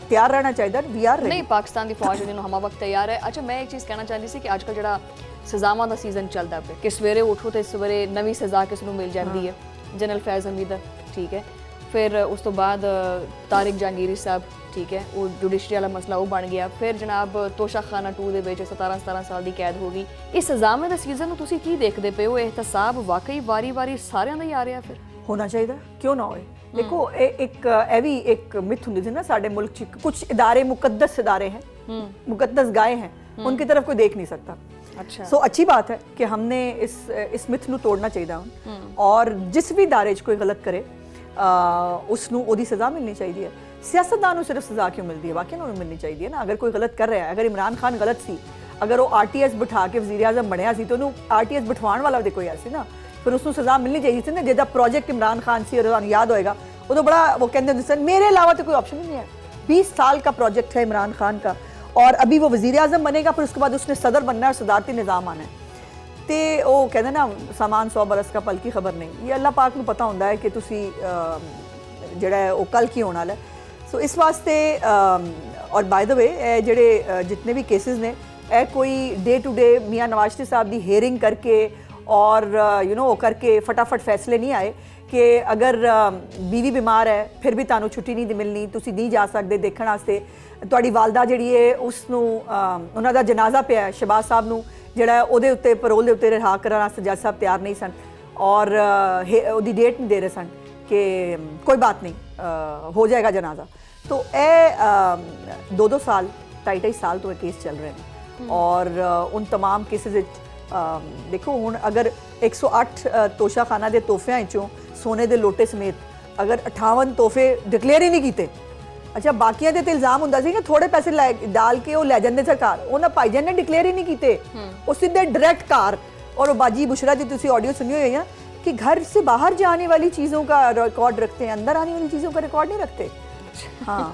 B: ਤਿਆਰ ਰਹਿਣਾ ਚਾਹੀਦਾ। ਵੀ ਆਰ
A: ਨਹੀਂ ਪਾਕਿਸਤਾਨ ਦੀ ਫੌਜ ਜਿਹਨੂੰ ਹਮਾ ਵਕਤ ਤਿਆਰ ਹੈ। ਅੱਛਾ ਮੈਂ ਇੱਕ ਚੀਜ਼ ਕਹਿਣਾ ਚਾਹੁੰਦੀ ਸੀ ਕਿ ਅੱਜਕੱਲ ਜਿਹੜਾ ਸਜ਼ਾਵਾਂ ਦਾ ਸੀਜ਼ਨ ਚੱਲਦਾ ਪਿਆ ਕਿ ਸਵੇਰੇ ਉਠੋ ਤੇ ਸਵੇਰੇ ਨਵੀਂ ਸਜ਼ਾ ਕਿਸ ਨੂੰ ਮਿਲ ਜਾਂਦੀ ਹੈ, ਜਨਰਲ ਫੈਜ਼ ਹਮੀਦ ਠੀਕ ਹੈ, ਫਿਰ ਉਸ ਤੋਂ ਬਾਅਦ ਤਾਰਿਕ ਜਹਾਂਗੀਰੀ ਸਾਹਿਬ ਠੀਕ ਹੈ, ਉਹ ਜੁਡੀਸ਼ਰੀ ਵਾਲਾ ਮਸਲਾ ਉਹ ਬਣ ਗਿਆ, ਫਿਰ ਜਨਾਬ ਤੋਸ਼ਾਖਾਨਾ 2 ਦੇ ਵਿੱਚ 17 ਸਾਲ ਦੀ ਕੈਦ ਹੋ ਗਈ। ਇਸ ਸਜ਼ਾਵਾਂ ਦਾ ਸੀਜ਼ਨ ਨੂੰ ਤੁਸੀਂ ਕੀ ਦੇਖਦੇ ਪਏ ਹੋ? ਇਹ ਇਹਤਸਾਬ ਵਾਕਈ ਵਾਰੀ-ਵਾਰੀ ਸਾਰਿਆਂ ਦਾ ਹੀ ਆ ਰਿਹਾ? ਫਿਰ
B: ਹੋਣਾ ਚਾਹੀਦਾ, ਕਿਉਂ ਨਾ ਹੋਏ। देखो ये भी एक मिथ होती थी ना साडे मुल्क च, कुछ इदारे मुकद्दस इदारे हैं, मुकद्दस गाय हैं, उनकी तरफ कोई देख नहीं सकता। अच्छा सो अच्छी बात है कि हमने इस मिथ ਨੂੰ ਤੋੜਨਾ ਚਾਹੀਦਾ ਔਰ ਜਿਸ ਵੀ ਇਦਾਰੇ 'ਚ ਕੋਈ ਗਲਤ ਕਰੇ ਉਸ ਨੂੰ ਉਹਦੀ ਸਜ਼ਾ ਮਿਲਣੀ ਚਾਹੀਦੀ ਹੈ। ਸਿਆਸਤਦਾਨ ਨੂੰ ਸਿਰਫ ਸਜ਼ਾ ਕਿਉਂ ਮਿਲਦੀ ਹੈ? ਵਾਕਈ ਨੂੰ ਮਿਲਣੀ ਚਾਹੀਦੀ ਹੈ ਨਾ। ਅਗਰ ਕੋਈ ਗਲਤ ਕਰ ਰਿਹਾ ਹੈ, ਅਗਰ ਇਮਰਾਨ ਖਾਨ ਗਲਤ ਸੀ, ਅਗਰ ਉਹ RTS ਬਿਠਾ ਕੇ ਵਜ਼ੀਰ ਆਜ਼ਮ ਬਣਿਆ ਸੀ ਤਾਂ ਉਹਨੂੰ RTS ਬਿਠਵਾਉਣ ਵਾਲਾ ਵੀ ਕੋਈ ਐਸੀ ਨਾ, ਫਿਰ ਉਸ ਨੂੰ ਸਜ਼ਾ ਮਿਲਣੀ ਚਾਹੀਦੀ ਸੀ ਨਾ। ਜਿਹਦਾ ਪ੍ਰੋਜੈਕਟ ਇਮਰਾਨ ਖਾਨ ਸੀ, ਤੁਹਾਨੂੰ ਯਾਦ ਹੋਏਗਾ उਦੋਂ बड़ा वो कहते हैं सर मेरे अलावा तो कोई ऑप्शन ही नहीं है। 20 साल का प्रोजेक्ट है इमरान खान का और अभी वो वज़ीर आज़म बनेगा, फिर उसके बाद उसने सदर बनना है और सदारती निज़ाम आना है। तो वो कहते ना सामान 100 बरस का पल की खबर नहीं, ये अल्लाह पाक को पता होता है कि तुसी जिहड़ा है वो कल की होने वाला है। सो इस वास्ते और बाय द वे जिहड़े जितने भी केसेस ने कोई डे टू डे मियाँ नवाज शरीफ साहब की हेयरिंग करके और करके फटाफट फैसले नहीं आए कि अगर बीवी बीमार है फिर भी ਤੁਹਾਨੂੰ ਛੁੱਟੀ ਨਹੀਂ ਮਿਲਣੀ, ਤੁਸੀਂ ਨਹੀਂ ਜਾ ਸਕਦੇ ਦੇਖਣ ਵਾਸਤੇ। ਤੁਹਾਡੀ ਵਾਲਦਾ ਜਿਹੜੀ ਹੈ ਉਸ ਨੂੰ ਉਹਨਾਂ ਦਾ ਜਨਾਜ਼ਾ ਪਿਆ ਹੈ, ਸ਼ਹਬਾਜ਼ ਸਾਹਿਬ ਨੂੰ ਜਿਹੜਾ ਉਹਦੇ ਉੱਤੇ ਪੈਰੋਲ ਦੇ ਉੱਤੇ ਰਿਹਾ ਕਰਨ ਵਾਸਤੇ ਜੱਜ ਸਾਹਿਬ ਤਿਆਰ ਨਹੀਂ ਸਨ ਔਰ ਉਹਦੀ ਡੇਟ ਨਹੀਂ ਦੇ ਰਹੇ ਸਨ ਕਿ ਕੋਈ ਬਾਤ ਨਹੀਂ ਹੋ ਜਾਏਗਾ ਜਨਾਜ਼ਾ। तो ਇਹ 2-2 ਸਾਲ 2.5 ਸਾਲ ਤੋਂ ਇਹ ਕੇਸ ਚੱਲ ਰਹੇ ਨੇ ਔਰ ਉਨ तमाम केसेस देखो हुण अगर 108 ਤੋਸ਼ਾਖਾਨਾ ਦੇ ਤੋਹਫਿਆਂ ਵਿੱਚੋਂ सोने के लोटे समेत अगर 58 तोहफे डिकलेयर ही नहीं किए, अच्छा बाकियां ते इल्जाम हुंदा सी कि थोड़े पैसे डाल के वो लै जांदे सरकार, उन्हां भाईजान ने डिकलेयर ही नहीं किए, वो सीधे डायरेक्ट कार। और बाजी बुशरा जी तुसी ऑडियो सुनी हुई है कि घर से बाहर जाने वाली चीज़ों का रिकॉर्ड रखते हैं, अंदर आने वाली चीज़ों का रिकॉर्ड नहीं रखते। हाँ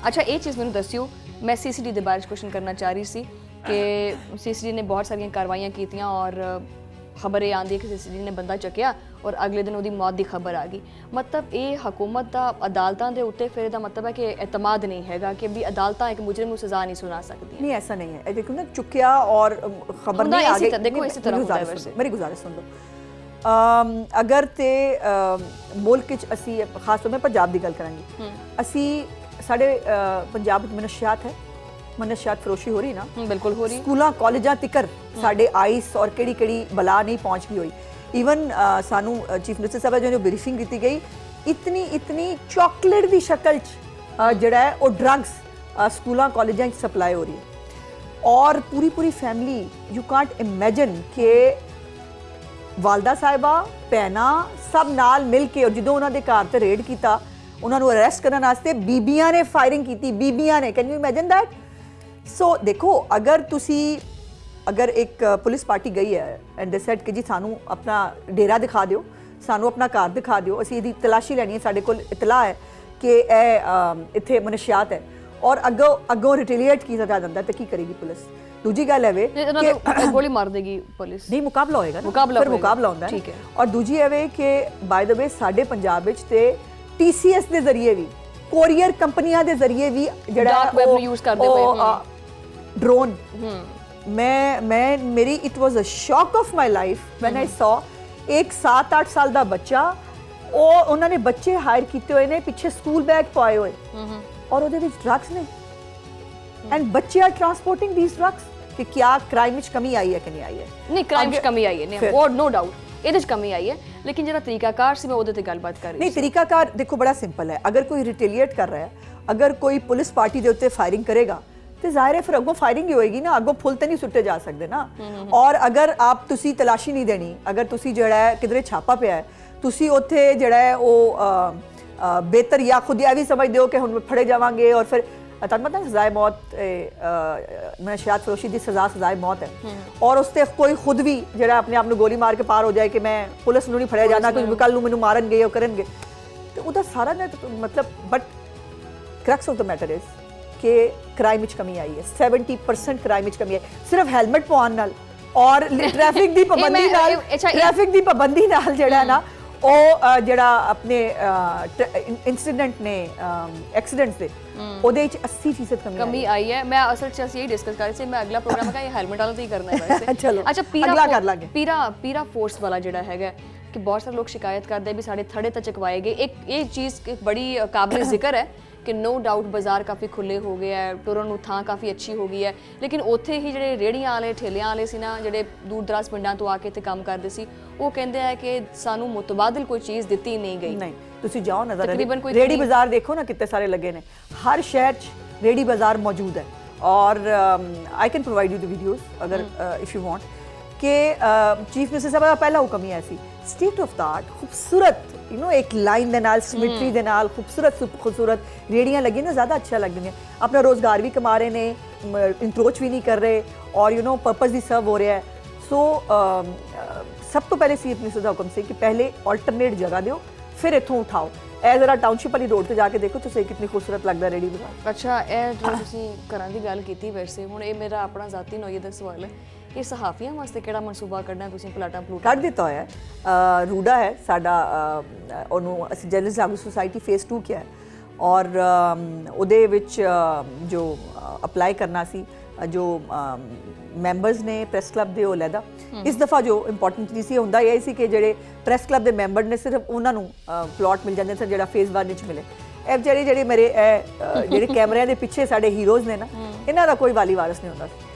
A: अच्छा ये चीज़ मैंने दस्सियो, मैं CCD के बारे क्वेश्चन करना चाह रही सी कि CCD ने बहुत सारियां कार्रवाइयां कीतियां और ਖਬਰ ਇਹ ਆਉਂਦੀ ਹੈ ਕਿ ਸੀਸੀਟੀਵੀ ਨੇ ਬੰਦਾ ਚੱਕਿਆ ਔਰ ਅਗਲੇ ਦਿਨ ਉਹਦੀ ਮੌਤ ਦੀ ਖਬਰ ਆ ਗਈ। ਮਤਲਬ ਇਹ ਹਕੂਮਤ ਦਾ ਅਦਾਲਤਾਂ ਦੇ ਉੱਤੇ ਫਿਰ ਇਹਦਾ ਮਤਲਬ ਹੈ ਕਿ ਇਤਮਾਦ ਨਹੀਂ ਹੈਗਾ ਕਿ ਵੀ ਅਦਾਲਤਾਂ ਇੱਕ ਮੁਜਰਮ ਨੂੰ ਸਜ਼ਾ ਨਹੀਂ ਸੁਣਾ ਸਕਦੀਆਂ।
B: नहीं ऐसा नहीं है, देखो ना चुकिया और खबर नहीं आ गई।
A: देखो इसी तरह होता है वैसे।
B: मेरी गुजारिश सुन लो, अगर ते मुल्क च असी खास तौर पर पंजाब की गल करांगे, असी साडे पंजाब में मनशियात है, मनशियात फरोशी हो रही ना,
A: बिल्कुल हो रही।
B: स्कूलों कॉलेजां तिकर साडे आइस और केड़ी केड़ी बला नहीं पहुंच गई हुई। ईवन सानू चीफ मिनिस्टर साहब जो ब्रीफिंग की गई, इतनी इतनी चॉकलेट की शक्ल च जड़ा है वो ड्रग्स स्कूलों कॉलेजां च सप्लाई हो रही है और पूरी पूरी फैमिली, यू कांट इमेजिन कि वालदा साहिबा भैनां सब नाल मिल के, और जो उन्होंने घर ते रेड किया उन्होंने अरेस्ट करने वास्ते बीबियां ने फायरिंग की, बीबियां ने, कैन यू इमेजिन दैट। सो देखो अगर एक पुलिस पार्टी गई है एंड दे सेड कि जी सानू अपना डेरा दिखा दिओ, सानू अपना घर दिखा दिओ, असी इहदी तलाशी लैनी है, साडे कोल इतला है कि इत्थे मनशियात है और अगों रिटेलिएट किया जाता है तो की करेगी पुलिस। दूजी गल है
A: कि गोली मार देगी पुलिस,
B: नहीं मुकाबला होएगा ना,
A: मुकाबला
B: होंदा है। और दूजी है कि बाय द वे साडे पंजाब विच ते TCS दे जरिए भी, कोरियर कंपनियां दे जरिए भी
A: जिहड़ा वेब यूज करदे पए
B: ड्रोन, मैं मेरी it was a shock of my life when I saw एक 7-8 साल का बच्चा, उन्होंने बच्चे हायर किए हुए ने, पिछे स्कूल बैग पाए हुए और ਉਹਦੇ ਵਿੱਚ ड्रग्स ने एंड बच्चे आर ट्रांसपोर्टिंग दीज ड्रग्स। कि क्या क्राइम ਵਿੱਚ ਕਮੀ ਆਈ ਹੈ ਕਿ ਨਹੀਂ ਆਈ ਹੈ?
A: ਨਹੀਂ ਕ੍ਰਾਈਮ ਵਿੱਚ ਕਮੀ ਆਈ ਹੈ, ਨਹੀਂ ਉਹ ਨੋ ਡਾਊਟ ਇਹਦੇ ਵਿੱਚ ਕਮੀ ਆਈ ਹੈ, लेकिन ਜਿਹੜਾ ਤਰੀਕਾਕਾਰ ਸੀ ਮੈਂ ਉਹਦੇ ਤੇ ਗੱਲਬਾਤ ਕਰ ਰਹੀ
B: ਨਹੀਂ ਤਰੀਕਾਕਾਰ ਦੇਖੋ ਬੜਾ ਸਿੰਪਲ ਹੈ। ਅਗਰ ਕੋਈ ਰਿਟੇਲੀਏਟ ਕਰ ਰਿਹਾ ਹੈ, ਅਗਰ ਕੋਈ ਪੁਲਿਸ ਪਾਰਟੀ ਦੇ ਉੱਤੇ ਫਾਇਰਿੰਗ ਕਰੇਗਾ ਤੇ ਜ਼ਾਹਿਰ ਹੈ ਫਿਰ ਅੱਗੋਂ ਫਾਇਰਿੰਗ ਹੀ ਹੋਏਗੀ ਨਾ, ਅੱਗੋਂ ਫੁੱਲ ਤੇ ਨਹੀਂ ਸੁੱਟੇ ਜਾ ਸਕਦੇ ਨਾ। ਔਰ ਅਗਰ ਆਪ ਤੁਸੀਂ ਤਲਾਸ਼ੀ ਨਹੀਂ ਦੇਣੀ, ਅਗਰ ਤੁਸੀਂ ਜਿਹੜਾ ਹੈ ਕਿਧਰੇ ਛਾਪਾ ਪਿਆ ਹੈ, ਤੁਸੀਂ ਉੱਥੇ ਜਿਹੜਾ ਹੈ ਉਹ ਬਿਹਤਰ ਜਾਂ ਖੁਦ ਇਹ ਵੀ ਸਮਝਦੇ ਹੋ ਕਿ ਹੁਣ ਫੜੇ ਜਾਵਾਂਗੇ और फिर ਤੁਹਾਨੂੰ ਪਤਾ ਸਜ਼ਾਏ ਮੌਤ, ਨਸ਼ਿਆਤ ਫਰੋਸ਼ੀ ਦੀ ਸਜ਼ਾਏ ਮੌਤ ਹੈ ਔਰ ਉਸ ਤੇ ਕੋਈ ਖੁਦ ਵੀ ਜਿਹੜਾ ਆਪਣੇ ਆਪ ਨੂੰ ਗੋਲੀ ਮਾਰ ਕੇ ਪਾਰ ਹੋ ਜਾਏ ਕਿ ਮੈਂ ਪੁਲਿਸ ਨੂੰ ਨਹੀਂ ਫੜਿਆ ਜਾਣਾ, ਕੋਈ ਕੱਲ ਨੂੰ ਮੈਨੂੰ ਮਾਰਨਗੇ ਉਹ ਕਰਨਗੇ, ਤੇ ਉਹਦਾ ਸਾਰਾ ਮਤਲਬ but crux of the matter is ਕਿ ਕ੍ਰਾਈਮ ਵਿੱਚ ਕਮੀ ਆਈ ਹੈ, 70% ਕ੍ਰਾਈਮ ਵਿੱਚ ਕਮੀ ਹੈ ਸਿਰਫ ਹੈਲਮਟ ਪਾਉਣ ਨਾਲ ਔਰ ਟ੍ਰੈਫਿਕ ਦੀ ਪਾਬੰਦੀ ਨਾਲ ਜਿਹੜਾ ਨਾ ਉਹ ਜਿਹੜਾ ਆਪਣੇ ਇਨਸੀਡੈਂਟ ਨੇ ਐਕਸੀਡੈਂਟਸ ਦੇ ਉਹਦੇ ਵਿੱਚ 80% ਕਮੀ ਆਈ ਹੈ।
A: ਮੈਂ ਅਸਲ 'ਚ ਅਸੀਂ ਇਹ ਡਿਸਕਸ ਕਰ ਰਹੇ ਸੀ, ਮੈਂ ਅਗਲਾ ਪ੍ਰੋਗਰਾਮ ਹੈਗਾ ਇਹ ਹੈਲਮਟ ਵਾਲਾ ਤੇ ਹੀ ਕਰਨਾ ਹੈ ਵੈਸੇ।
B: ਚਲੋ
A: ਅੱਛਾ
B: ਅਗਲਾ ਕਰ ਲਾਂਗੇ।
A: ਪੀਰਾ ਫੋਰਸ ਵਾਲਾ ਜਿਹੜਾ ਹੈਗਾ ਕਿ ਬਹੁਤ ਸਾਰੇ ਲੋਕ ਸ਼ਿਕਾਇਤ ਕਰਦੇ ਵੀ ਸਾਡੇ ਥੜੇ ਤਾਂ ਚਕਵਾਏ ਗਏ, ਇੱਕ ਇਹ ਚੀਜ਼ ਇੱਕ ਬੜੀ ਕਾਬਿਲ ਜ਼ਿਕਰ ਹੈ ਕਿ नो डाउट बाजार काफ़ी खुले हो गए है, टुरन ਨੂੰ ਥਾਂ ਕਾਫੀ ਅੱਛੀ ਹੋ ਗਈ ਹੈ, ਲੇਕਿਨ ਉੱਥੇ ਹੀ ਜਿਹੜੇ ਰੇੜੀਆਂ ਵਾਲੇ ਠੇਲਿਆਂ ਵਾਲੇ ਸੀ ਨਾ, ਜਿਹੜੇ ਦੂਰ ਦਰਾਜ਼ ਪਿੰਡਾਂ ਤੋਂ ਆ ਕੇ ਇੱਥੇ ਕੰਮ ਕਰਦੇ ਸੀ, ਉਹ ਕਹਿੰਦੇ ਆ ਕਿ ਸਾਨੂੰ ਮੁਤਬਾਦਲ ਕੋਈ ਚੀਜ਼ ਦਿੱਤੀ ਨਹੀਂ ਗਈ।
B: ਨਹੀਂ ਤੁਸੀਂ ਜਾਓ ਨਜ਼ਰ ਰੇੜੀ ਬਾਜ਼ਾਰ ਦੇਖੋ ਨਾ ਕਿੰਨੇ ਸਾਰੇ ਲੱਗੇ ਨੇ, ਹਰ ਸ਼ਹਿਰ 'ਚ ਰੇੜੀ ਬਾਜ਼ਾਰ ਮੌਜੂਦ ਹੈ और I can provide you the videos अगर इफ़ यू वांट कि चीफ मिनिस्टर साहब का पहला हुक्म ही ऐसी स्टेट ऑफ द आर्ट खूबसूरत यू नो एक लाइन दे नाल सिमेट्री दे नाल खूबसूरत रेड़ियां लगी ना, ज़्यादा अच्छा लग रही हैं, अपना रोज़गार भी कमा रहे ने, इंक्रोच भी नहीं कर रहे और यू नो पर्पस भी सर्व हो रहा है। सो सब तो पहले चीफ मिनिस्टर का हुक्म से कि पहले ऑल्टरनेट जगह दो फिर इत्थों उठाओ। ਇਹ ਜ਼ਰਾ ਟਾਊਨਸ਼ਿਪ ਵਾਲੀ ਰੋਡ ਤੇ ਜਾ ਕੇ ਦੇਖੋ ਤੁਸੀਂ ਕਿੰਨੀ ਖੂਬਸੂਰਤ ਲੱਗਦਾ ਰੇੜੀ ਬਾਜ਼ਾਰ।
A: ਅੱਛਾ ਇਹ ਜੋ ਤੁਸੀਂ ਘਰਾਂ ਦੀ ਗੱਲ ਕੀਤੀ, ਵੈਸੇ ਹੁਣ ਇਹ ਮੇਰਾ ਆਪਣਾ ਜ਼ਾਤੀ ਨੋਈਏ ਦਾ ਸਵਾਲ ਹੈ, ਇਹ ਸਹਾਫੀਆਂ ਵਾਸਤੇ ਕਿਹੜਾ ਮਨਸੂਬਾ ਕੱਢਣਾ ਤੁਸੀਂ ਪਲਾਟਾਂ
B: ਕੱਢ ਦਿੱਤਾ ਹੋਇਆ ਹੈ। ਰੂਡਾ ਹੈ ਸਾਡਾ, ਉਹਨੂੰ ਅਸੀਂ ਜਰਨਲਿਸਟ ਜਾਗਰੂਕ ਸੁਸਾਇਟੀ ਫੇਸ 2 ਕਿਹਾ ਹੈ ਔਰ ਉਹਦੇ ਵਿੱਚ ਜੋ ਅਪਲਾਈ ਕਰਨਾ ਸੀ ਜੋ ਮੈਂਬਰਸ ਨੇ ਪ੍ਰੈਸ ਕਲੱਬ ਦੇ ਉਹ ਲੈਦਾ ਇਸ ਦਫਾ ਜੋ ਇੰਪੋਰਟੈਂਟ ਚੀਜ਼ ਸੀ ਹੁੰਦਾ ਇਹ ਸੀ ਕਿ ਜਿਹੜੇ ਪ੍ਰੈਸ ਕਲੱਬ ਦੇ ਮੈਂਬਰ ਨੇ ਸਿਰਫ ਉਹਨਾਂ ਨੂੰ ਪਲਾਟ ਮਿਲ ਜਾਂਦੇ ਸਨ ਜਿਹੜਾ ਫੇਸ 1 ਵਿੱਚ ਮਿਲੇ। ਇਹ ਜਿਹੜੇ ਮੇਰੇ ਜਿਹੜੇ ਕੈਮਰਿਆਂ ਦੇ ਪਿੱਛੇ ਸਾਡੇ ਹੀਰੋਜ਼ ਨੇ ਨਾ, ਇਹਨਾਂ ਦਾ ਕੋਈ ਵਾਲੀ ਵਾਰਸ ਨਹੀਂ ਹੁੰਦਾ।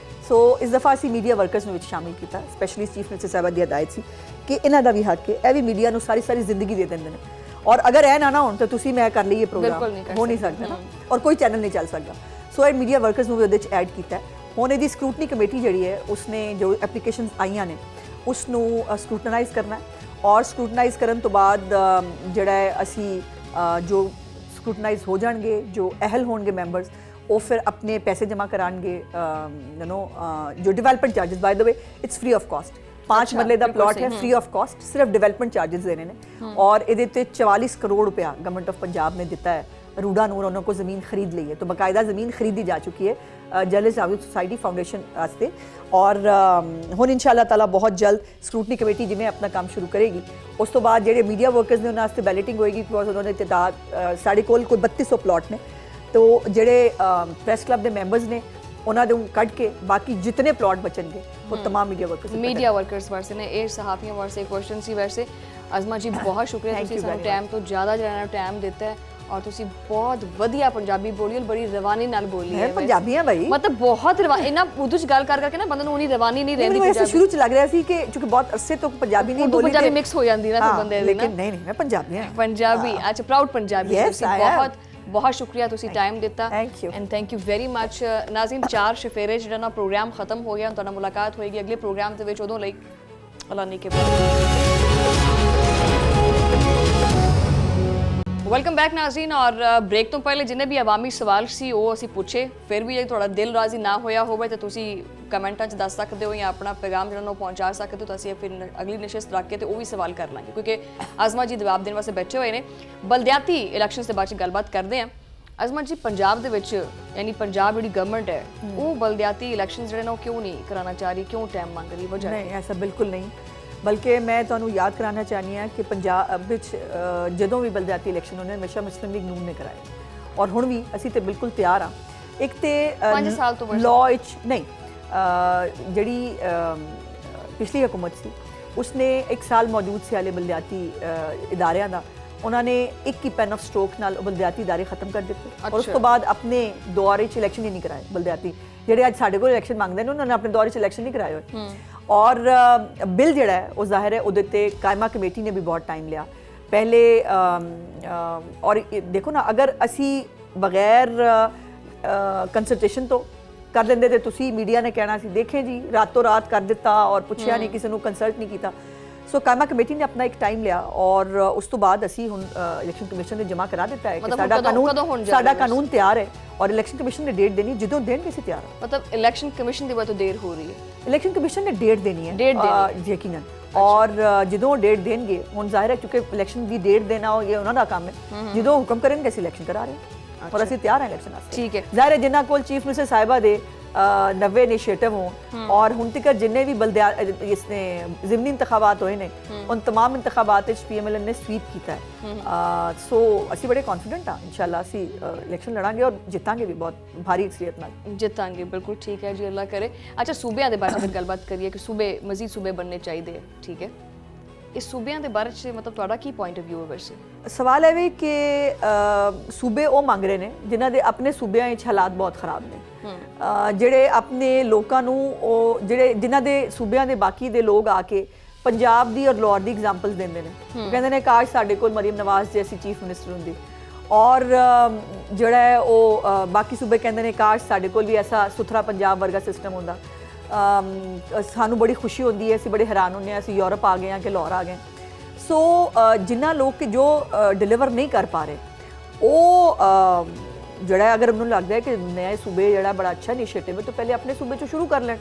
B: ਸੋ ਇਸ ਦਫਾ ਅਸੀਂ ਮੀਡੀਆ ਵਰਕਰਸ ਨੂੰ ਵਿੱਚ ਸ਼ਾਮਿਲ ਕੀਤਾ, ਸਪੈਸ਼ਲੀ ਚੀਫ ਮਿਨਿਸਟਰ ਸਾਹਿਬ ਦੀ ਹਦਾਇਤ ਸੀ ਕਿ ਇਹਨਾਂ ਦਾ ਵੀ ਹੱਕ ਹੈ, ਇਹ ਵੀ ਮੀਡੀਆ ਨੂੰ ਸਾਰੀ ਜ਼ਿੰਦਗੀ ਦੇ ਦਿੰਦੇ ਨੇ ਔਰ ਅਗਰ ਇਹ ਨਾ ਹੋਣ ਤਾਂ ਤੁਸੀਂ ਮੈਂ ਕਰ ਲਈਏ ਪ੍ਰੋਗਰਾਮ ਹੋ ਨਹੀਂ ਸਕਦਾ ਨਾ ਔਰ ਕੋਈ ਚੈਨਲ ਨਹੀਂ ਚੱਲ ਸਕਦਾ। ਸੋ ਇਹ ਮੀਡੀਆ ਵਰਕਰਸ ਨੂੰ ਵੀ ਉਹਦੇ 'ਚ ਐਡ ਕੀਤਾ। ਹੁਣ ਇਹਦੀ ਸਕਰੂਟਨੀ ਕਮੇਟੀ ਜਿਹੜੀ ਹੈ ਉਸਨੇ ਜੋ ਐਪਲੀਕੇਸ਼ਨਸ ਆਈਆਂ ਨੇ ਉਸ ਨੂੰ ਸਕਰੂਟਨਾਈਜ਼ ਕਰਨਾ ਔਰ ਸਕਰੂਟਨਾਈਜ਼ ਕਰਨ ਤੋਂ ਬਾਅਦ ਜਿਹੜਾ ਹੈ ਅਸੀਂ ਜੋ ਸਕਰੂਟਨਾਈਜ਼ ਹੋ ਜਾਣਗੇ, ਜੋ ਅਹਿਲ ਹੋਣਗੇ ਮੈਂਬਰਸ, ਉਹ ਫਿਰ ਆਪਣੇ ਪੈਸੇ ਜਮ੍ਹਾਂ ਕਰਾਉਣਗੇ। ਯੂ ਨੋ ਜੋ development charges by the way it's free of cost, 5 ਮਰਲੇ ਦਾ ਪਲਾਟ ਹੈ, ਫ੍ਰੀ ਆਫ ਕਾਸਟ, ਸਿਰਫ ਡਿਵੈਲਪਮੈਂਟ ਚਾਰजेस ਦੇਣੇ ਨੇ ਔਰ ਇਹਦੇ ਤੇ 44 ਕਰੋੜ रुपया गवर्नमेंट ऑफ पंजाब ने दिता है रूडा नूर उन्होंने को ज़मीन खरीद ली है, तो बाकायदा ज़मीन खरीदी जा चुकी है। ਜਰਨਲਿਸਟ ਜਾਗਰੂਕ ਸੁਸਾਇਟੀ ਫਾਊਂਡੇਸ਼ਨ ਵਾਸਤੇ। ਔਰ ਹੁਣ ਇਨਸ਼ਾਅੱਲਾ ਤਾਲਾ ਬਹੁਤ ਜਲਦ ਸਕਰੂਟਨੀ ਕਮੇਟੀ ਜਿਵੇਂ ਆਪਣਾ ਕੰਮ ਸ਼ੁਰੂ ਕਰੇਗੀ, ਉਸ ਤੋਂ ਬਾਅਦ ਜਿਹੜੇ ਮੀਡੀਆ ਵਰਕਰਸ ਨੇ ਉਹਨਾਂ ਵਾਸਤੇ ਬੈਲਟਿੰਗ ਹੋਏਗੀ, ਬਿਕੋਜ਼ ਉਹਨਾਂ ਦੀ ਤਾਦਾਦ ਸਾਡੇ ਕੋਲ ਕੋਈ 3200 ਪਲਾਟ ਨੇ। तो ਜਿਹੜੇ ਪ੍ਰੈਸ ਕਲੱਬ ਦੇ ਮੈਂਬਰਸ ਨੇ ਉਹਨਾਂ ਦੇ ਕੱਢ ਕੇ ਬਾਕੀ ਜਿੰਨੇ ਪਲਾਟ ਬਚਣਗੇ ਉਹ तमाम ਮੀਡੀਆ ਵਰਕਰਸ
A: ਵਾਸਤੇ ਨੇ। ਇਹ ਸਹਾਫੀਆਂ ਵਾਸਤੇ ਕੁਐਸਚਨ ਸੀ। ਵੈਸੇ ਅਜ਼ਮਾ ਜੀ ਬਹੁਤ ਸ਼ੁਕਰੀਆ, ਤੁਸੀਂ ਸਾਨੂੰ ਟਾਈਮ ਤੋਂ ਜ਼ਿਆਦਾ ਜਿਹੜਾ ਟਾਈਮ ਦਿੱਤਾ ਹੈ ਔਰ ਤੁਸੀਂ ਬਹੁਤ ਵਧੀਆ ਪੰਜਾਬੀ ਬੋਲੀ ਔਰ ਬੜੀ ਰਵਾਨੀ ਨਾਲ ਬੋਲੀ ਹੈ।
B: ਪੰਜਾਬੀਆਂ ਭਾਈ
A: ਮਤਲਬ ਬਹੁਤ ਇਹਨਾਂ ਉਰਦੂ ਚ ਗੱਲ ਕਰ ਕਰਕੇ ਨਾ ਬੰਦੇ ਨੂੰ ਉਨੀ ਰਵਾਨੀ ਨਹੀਂ ਰਹਿੰਦੀ।
B: ਮੈਨੂੰ ਸ਼ੁਰੂ ਚ ਲੱਗ ਰਿਹਾ ਸੀ ਕਿ ਕਿਉਂਕਿ ਬਹੁਤ ਅਰਸੇ ਤੋਂ ਪੰਜਾਬੀ ਨਹੀਂ ਬੋਲੀ,
A: ਪੰਜਾਬੀ ਮਿਕਸ ਹੋ ਜਾਂਦੀ ਨਾ ਫਿਰ ਬੰਦੇ ਦੀ,
B: ਲੇਕਿਨ ਨਹੀਂ ਮੈਂ ਪੰਜਾਬੀ ਹਾਂ।
A: ਪੰਜਾਬੀ ਅੱਛਾ, ਪ੍ਰਾਊਡ ਪੰਜਾਬੀ। ਤੁਸੀਂ ਬਹੁਤ ਸ਼ੁਕਰੀਆ, ਤੁਸੀਂ ਟਾਈਮ ਦਿੱਤਾ and thank you very much. Nazreen, 4 ਸ਼ਫੇਰੇ ਜਿਹੜਾ ਨਾ ਪ੍ਰੋਗਰਾਮ ਖਤਮ ਹੋ ਗਿਆ, ਤੁਹਾਡਾ ਮੁਲਾਕਾਤ ਹੋਏਗੀ ਅਗਲੇ ਪ੍ਰੋਗਰਾਮ ਦੇ ਵਿੱਚ। ਉਦੋਂ ਲਈ ਅੱਲਾ ਨੇ ਕੇ ਵੈਲਕਮ ਬੈਕ ਨਾਜ਼ਰੀਨ। ਔਰ ਬ੍ਰੇਕ ਤੋਂ ਪਹਿਲੇ ਜਿੰਨੇ ਵੀ ਆਵਾਮੀ ਸਵਾਲ ਸੀ ਉਹ ਅਸੀਂ ਪੁੱਛੇ। ਫਿਰ ਵੀ ਜੇ ਤੁਹਾਡਾ ਦਿਲ ਰਾਜ਼ੀ ਨਾ ਹੋਇਆ ਹੋਵੇ ਤਾਂ ਤੁਸੀਂ ਕਮੈਂਟਾਂ 'ਚ ਦੱਸ ਸਕਦੇ ਹੋ ਜਾਂ ਆਪਣਾ ਪੈਗਾਮ ਜਿਹੜਾ ਨੂੰ ਪਹੁੰਚਾ ਸਕਦੇ ਹੋ, ਤਾਂ ਅਸੀਂ ਫਿਰ ਅਗਲੀ ਨਸ਼ਿਸਤ ਰੱਖ ਕੇ ਤੇ ਉਹ ਵੀ ਸਵਾਲ ਕਰ ਲਾਂਗੇ, ਕਿਉਂਕਿ ਅਜ਼ਮਾ ਜੀ ਜਵਾਬ ਦੇਣ ਵਾਸਤੇ ਬੈਠੇ ਹੋਏ ਨੇ। ਬਲਦਿਆਤੀ ਇਲੈਕਸ਼ਨਸ ਦੇ ਬਾਅਦ ਗੱਲਬਾਤ ਕਰਦੇ ਹਾਂ। ਅਜ਼ਮਾ ਜੀ, ਪੰਜਾਬ ਦੇ ਵਿੱਚ ਯਾਨੀ ਪੰਜਾਬ ਜਿਹੜੀ ਗਵਰਨਮੈਂਟ ਹੈ ਉਹ ਬਲਦਿਆਤੀ ਇਲੈਕਸ਼ਨਸ ਜਿਹੜੇ ਨੇ ਉਹ ਕਿਉਂ ਨਹੀਂ ਕਰਾਉਣਾ ਚਾਹ ਰਹੀ, ਕਿਉਂ ਟਾਈਮ ਮੰਗ ਰਹੀ? ਵਜ੍ਹਾ
B: ਨਹੀਂ, ਐਸਾ ਬਿਲਕੁਲ ਨਹੀਂ। ਬਲਕਿ ਮੈਂ ਤੁਹਾਨੂੰ ਯਾਦ ਕਰਾਉਣਾ ਚਾਹੁੰਦੀ ਹਾਂ ਕਿ ਪੰਜਾਬ ਵਿੱਚ ਜਦੋਂ ਵੀ ਬਲਦਿਆਤੀ ਇਲੈਕਸ਼ਨ ਉਹਨੇ ਹਮੇਸ਼ਾ ਮੁਸਲਿਮ ਲੀਗ ਨੂਨ ਨੇ ਕਰਾਏ ਔਰ ਹੁਣ ਵੀ ਅਸੀਂ ਤੇ ਬਿਲਕੁਲ ਤਿਆਰ ਹਾਂ। ਇੱਕ ਤੇ
A: 5 ਸਾਲ ਤੋਂ
B: ਲਾਅ ਵਿੱਚ ਨਹੀਂ, ਜਿਹੜੀ ਪਿਛਲੀ ਹੁਕੂਮਤ ਸੀ ਉਸਨੇ 1 ਸਾਲ ਮੌਜੂਦ ਸੀ ਹਾਲੇ ਬਲਦਿਆਤੀ ਇਦਾਰਿਆਂ ਦਾ, ਉਹਨਾਂ ਨੇ ਇੱਕ ਹੀ ਪੈਨ ਆਫ ਸਟ੍ਰੋਕ ਨਾਲ ਬਲਦਿਆਤੀ ਇਦਾਰੇ ਖਤਮ ਕਰ ਦਿੱਤੇ ਔਰ ਉਸ ਤੋਂ ਬਾਅਦ ਆਪਣੇ ਦੌਰ 'ਚ ਇਲੈਕਸ਼ਨ ਹੀ ਨਹੀਂ ਕਰਾਏ। ਬਲਦਿਆਤੀ ਜਿਹੜੇ ਅੱਜ ਸਾਡੇ ਕੋਲ ਇਲੈਕਸ਼ਨ ਮੰਗਦੇ ਨੇ ਉਹਨਾਂ ਨੇ ਆਪਣੇ ਦੌਰ 'ਚ ਇਲੈਕਸ਼ਨ ਨਹੀਂ ਕਰਾਏ ਹੋਏ। ਔਰ ਬਿੱਲ ਜਿਹੜਾ ਹੈ ਉਹ ਜ਼ਾਹਿਰ ਹੈ ਉਹਦੇ ਤੇ ਕਾਇਮਾ ਕਮੇਟੀ ਨੇ ਵੀ ਬਹੁਤ ਟਾਈਮ ਲਿਆ ਪਹਿਲੇ। ਔਰ ਦੇਖੋ ਨਾ, ਅਗਰ ਅਸੀਂ ਬਗੈਰ ਕੰਸਲਟੇਸ਼ਨ ਤੋਂ ਕਰ ਦਿੰਦੇ ਤੇ ਤੁਸੀਂ ਮੀਡੀਆ ਨੇ ਕਹਿਣਾ ਸੀ ਦੇਖੇ ਜੀ ਰਾਤੋਂ ਰਾਤ ਕਰ ਦਿੱਤਾ ਔਰ ਪੁੱਛਿਆ ਨਹੀਂ, ਕਿਸੇ ਨੂੰ ਕੰਸਲਟ ਨਹੀਂ ਕੀਤਾ। ਸੋ ਕਾਇਮਾ ਕਮੇਟੀ ਨੇ ਆਪਣਾ ਇੱਕ ਟਾਈਮ ਲਿਆ ਔਰ ਉਸ ਤੋਂ ਬਾਅਦ ਅਸੀਂ ਹੁਣ ਇਲੈਕਸ਼ਨ ਕਮਿਸ਼ਨ ਨੇ ਜਮ੍ਹਾਂ ਕਰਾ ਦਿੱਤਾ ਹੈ ਕਿ ਸਾਡਾ ਕਾਨੂੰਨ ਤਿਆਰ ਹੈ ਔਰ ਇਲੈਕਸ਼ਨ ਕਮਿਸ਼ਨ ਨੇ ਡੇਟ ਦੇਣੀ, ਜਦੋਂ ਦੇਣਗੇ ਅਸੀਂ ਤਿਆਰ ਹਾਂ।
A: ਮਤਲਬ ਇਲੈਕਸ਼ਨ ਕਮਿਸ਼ਨ ਦੀ ਵਜ੍ਹਾ ਤੋਂ ਦੇਰ ਹੋ ਰਹੀ ਹੈ? ਇਲੈਕਸ਼ਨ
B: ਕਮਿਸ਼ਨ ਨੇ ਡੇਟ ਦੇਣੀ ਹੈ ਯਕੀਨਨ, ਔਰ ਜਦੋਂ ਡੇਟ ਦੇਣਗੇ, ਹੁਣ ਜ਼ਾਹਿਰ ਹੈ ਕਿਉਂਕਿ ਇਲੈਕਸ਼ਨ ਦੀ ਡੇਟ ਦੇਣਾ ਇਹ ਉਹਨਾਂ ਦਾ ਕੰਮ ਹੈ, ਜਦੋਂ ਹੁਕਮ ਕਰਨਗੇ ਅਸੀਂ ਇਲੈਕਸ਼ਨ ਕਰਾ ਰਹੇ ਹਾਂ ਔਰ ਅਸੀਂ ਤਿਆਰ ਹਾਂ ਇਲੈਕਸ਼ਨ ਵਾਸਤੇ।
A: ਠੀਕ ਹੈ,
B: ਜ਼ਾਹਿਰ ਹੈ ਜਿਨ੍ਹਾਂ ਕੋਲ ਚੀਫ ਮਿਨਿਸਟਰ ਸਾਹਿਬਾ ਦੇ 90 ਇਨੀਸ਼ੀਏਟਿਵ ਹੋਣ ਔਰ ਹੁਣ ਤੱਕ ਜਿੰਨੇ ਵੀ ਇਸਨੇ ਜ਼ਿਮਨੀ ਇੰਤਖਾਬਾਤ ਹੋਏ ਨੇ उन तमाम इंतखाबात PMLN ने स्वीप किया है। सो असी बड़े कॉन्फिडेंट हाँ इंशाल्लाह असी इलेक्शन लड़ांगे और जितांगे भी बहुत भारी अक्सरियत नाल
A: जितांगे। बिल्कुल ठीक है जी, अल्लाह करे। अच्छा, सूबे के बारे में गलबात करिए कि सूबे मजीद सूबे बनने चाहिए, ठीक है? इस सूबे के बारे में मतलब तुहाडा की पॉइंट ऑफ व्यू है? वैसे
B: सवाल है भी कि सूबे वो मंग रहे हैं जिन्हां दे अपने सूबे हालात बहुत खराब ने, ਜਿਹੜੇ ਆਪਣੇ ਲੋਕਾਂ ਨੂੰ ਉਹ ਜਿਹੜੇ ਜਿਨ੍ਹਾਂ ਦੇ ਸੂਬਿਆਂ ਦੇ ਬਾਕੀ ਦੇ ਲੋਕ ਆ ਕੇ ਪੰਜਾਬ ਦੀ ਔਰ ਲਾਹੌਰ ਦੀ ਐਗਜ਼ਾਮਪਲਸ ਦਿੰਦੇ ਨੇ, ਉਹ ਕਹਿੰਦੇ ਨੇ ਕਾਸ਼ ਸਾਡੇ ਕੋਲ ਮਰੀਮ ਨਵਾਜ਼ ਜੈਸੀ ਚੀਫ ਮਿਨਿਸਟਰ ਹੁੰਦੀ, ਔਰ ਜਿਹੜਾ ਹੈ ਉਹ ਬਾਕੀ ਸੂਬੇ ਕਹਿੰਦੇ ਨੇ ਕਾਸ਼ ਸਾਡੇ ਕੋਲ ਵੀ ਐਸਾ ਸੁਥਰਾ ਪੰਜਾਬ ਵਰਗਾ ਸਿਸਟਮ ਹੁੰਦਾ। ਸਾਨੂੰ ਬੜੀ ਖੁਸ਼ੀ ਹੁੰਦੀ ਹੈ, ਅਸੀਂ ਬੜੇ ਹੈਰਾਨ ਹੁੰਦੇ ਹਾਂ ਅਸੀਂ ਯੂਰਪ ਆ ਗਏ ਹਾਂ ਕਿ ਲਾਹੌਰ ਆ ਗਏ। ਸੋ ਜਿਨ੍ਹਾਂ ਲੋਕ ਜੋ ਡਿਲੀਵਰ ਨਹੀਂ ਕਰ ਪਾ ਰਹੇ ਉਹ ਜਿਹੜਾ ਅਗਰ ਮੈਨੂੰ ਲੱਗਦਾ ਹੈ ਕਿ ਨए सूबे ਜਿਹੜਾ ਬੜਾ ਅੱਛਾ ਇਨੀਸ਼ੀਏਟਿਵ ਹੈ ਤਾਂ ਪਹਿਲੇ ਆਪਣੇ ਸੂਬੇ ਚੋਂ ਸ਼ੁਰੂ ਕਰ ਲੈਣ।